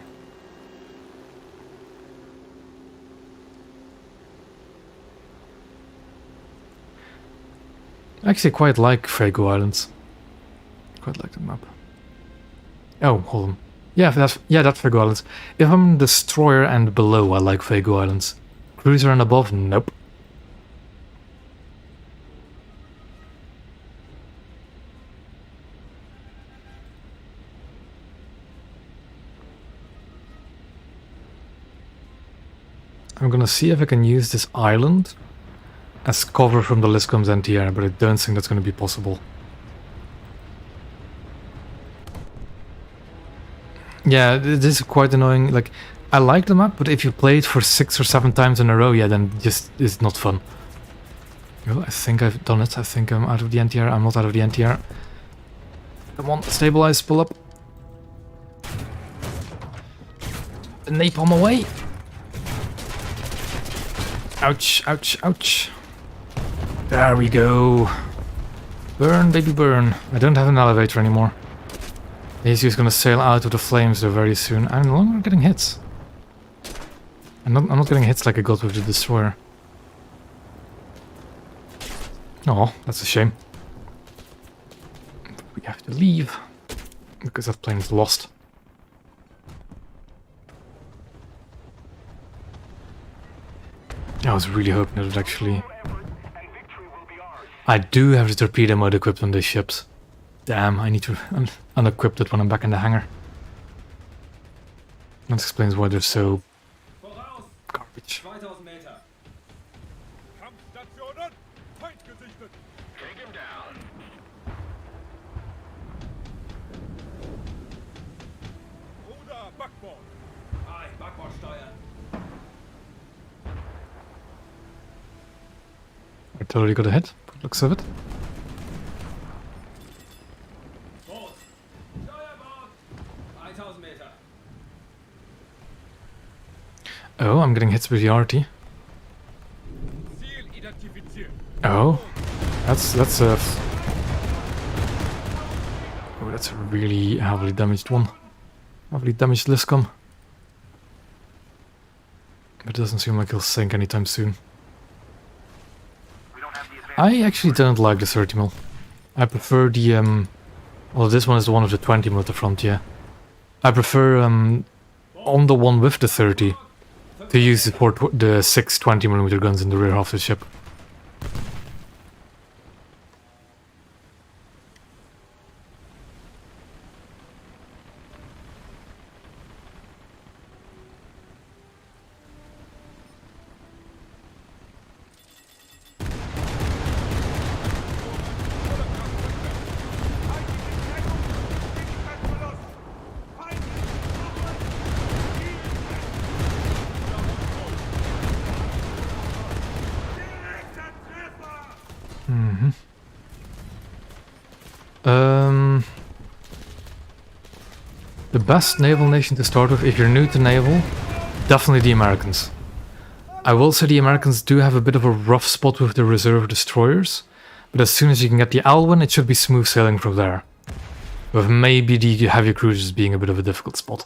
I actually quite like Fago Islands. Quite like the map. Oh, hold on. Yeah, that's Fago Islands. If I'm destroyer and below, I like Fago Islands. Cruiser and above, nope. I'm gonna see if I can use this island as cover from the Liscom's anti-air, but I don't think that's gonna be possible. Yeah, this is quite annoying. Like, I like the map, but if you play it for 6 or 7 times in a row, yeah, then just it's not fun. Well, I think I've done it. I think I'm out of the anti-air. I'm not out of the anti-air. Come on, stabilize, pull up. Napalm away. Ouch, ouch, ouch. There we go. Burn, baby, burn. I don't have an elevator anymore. He's gonna sail out of the flames though very soon. I'm no longer getting hits. I'm not getting hits like I got with the destroyer. Oh, that's a shame. We have to leave because that plane is lost. I was really hoping that it actually... I do have the torpedo mode equipped on these ships. Damn, I need to unequip it when I'm back in the hangar. That explains why they're so Voraus! garbage. 2000 Meter. Kampfstationen! Feind gesichtet! Take him down. Ruder, Backbord! Aye, Backbord steuern. I totally got a hit, looks of it. Boot. Steuerbord. 1000 Meter. Oh, I'm getting hits with the RT. Ziel identifiziert! Oh, that's a... Oh, that's a really heavily damaged one. Heavily damaged Liscom. But it doesn't seem like he'll sink anytime soon. I actually don't like the 30mm. I prefer the well, this one is the one with the 20mm at the front, yeah. I prefer on the one with the 30 to use the 6 20mm guns in the rear half of the ship. The best naval nation to start with, if you're new to naval, definitely the Americans. I will say the Americans do have a bit of a rough spot with the reserve destroyers, but as soon as you can get the Alwyn, it should be smooth sailing from there. With maybe the heavy cruisers being a bit of a difficult spot.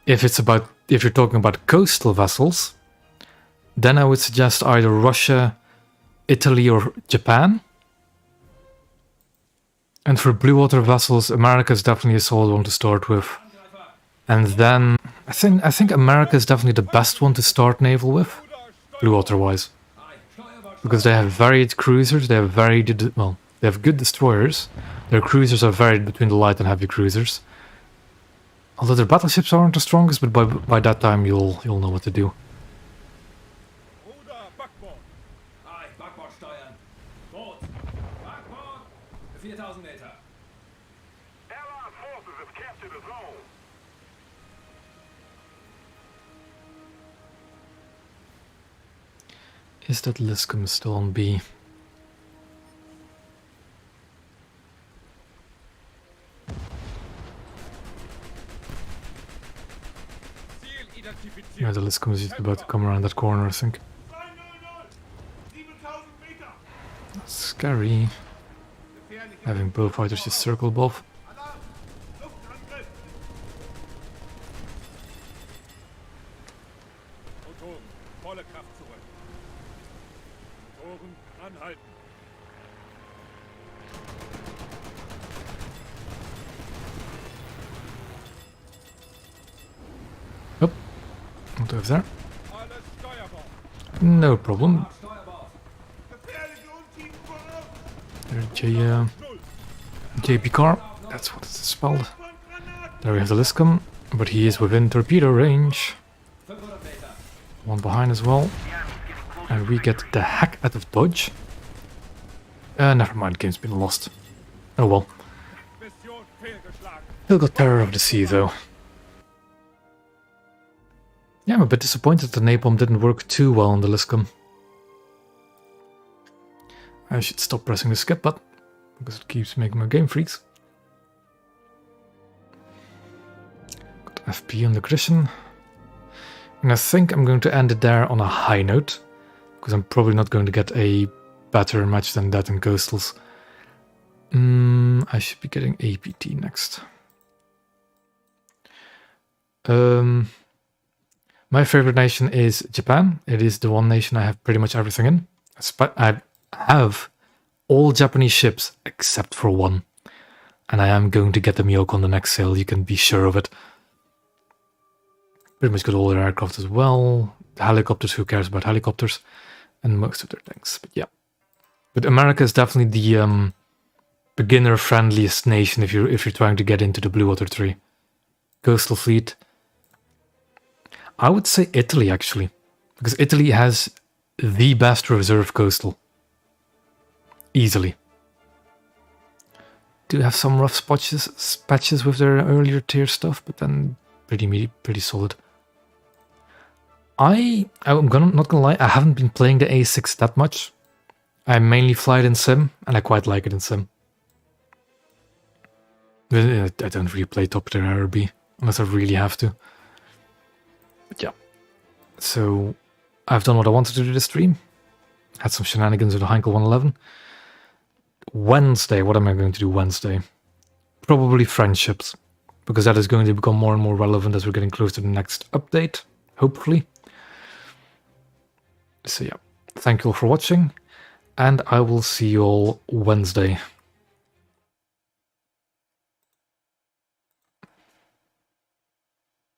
If you're talking about coastal vessels, then I would suggest either Russia, Italy or Japan. And for blue water vessels, America is definitely a solid one to start with. And then I think America is definitely the best one to start naval with, blue water wise, Aye, Steuerbord. because they have varied cruisers, they have varied, well, They have good destroyers. Their cruisers are varied between the light and heavy cruisers. Although their battleships aren't the strongest, but by that time you'll know what to do. Ruder, Backbord. Aye, Backbord steuern. Boot. Backbord. 4000 Meter. Allied forces have captured a zone. Is that Liscum still on B? Ziel identifiziert. Yeah, the Liscum is just about to come around that corner, I think. 200, 7000 Meter. Scary. Gefährliche Having bow fighters just circle above. Alarm! Luftangriff! Motoren, volle Kraft zurück. Motoren, anhalten. Oh, what over there? Alles Steuerbord. No problem. Steuerbord. Gefährliche Untiefen voraus! There's JP car. That's what it's spelled. Von Granaten! There we have the Liscum, but he is within torpedo range. 500 Meter. One behind as well. And we get the heck out of dodge. Never mind, game's been lost. Oh well. Mission fehlgeschlagen. Still got Terror of the Sea though. Yeah, I'm a bit disappointed the napalm didn't work too well on the Liscum. I should stop pressing the skip button, because it keeps making my game freeze. Got FP on the Grisham. And I think I'm going to end it there on a high note, because I'm probably not going to get a better match than that in Coastals. I should be getting APT next. My favorite nation is Japan. It is the one nation I have pretty much everything in. I have all Japanese ships except for one. And I am going to get the Miyoko on the next sale, you can be sure of it. Pretty much got all their aircraft as well. The helicopters, who cares about helicopters? And most of their tanks, but yeah. But America is definitely the beginner-friendliest nation if you're trying to get into the Blue Water 3. Coastal Fleet. I would say Italy, actually. Because Italy has the best reserve coastal. Easily. Do have some rough patches with their earlier tier stuff, but then pretty solid. I'm not gonna lie, I haven't been playing the A6 that much. I mainly fly it in sim, and I quite like it in sim. I don't really play top tier RB, unless I really have to. But yeah. So, I've done what I wanted to do this stream. Had some shenanigans with the Heinkel 111. Wednesday, what am I going to do Wednesday? Probably friendships, because that is going to become more and more relevant as we're getting close to the next update, hopefully. So yeah, thank you all for watching, and I will see you all Wednesday.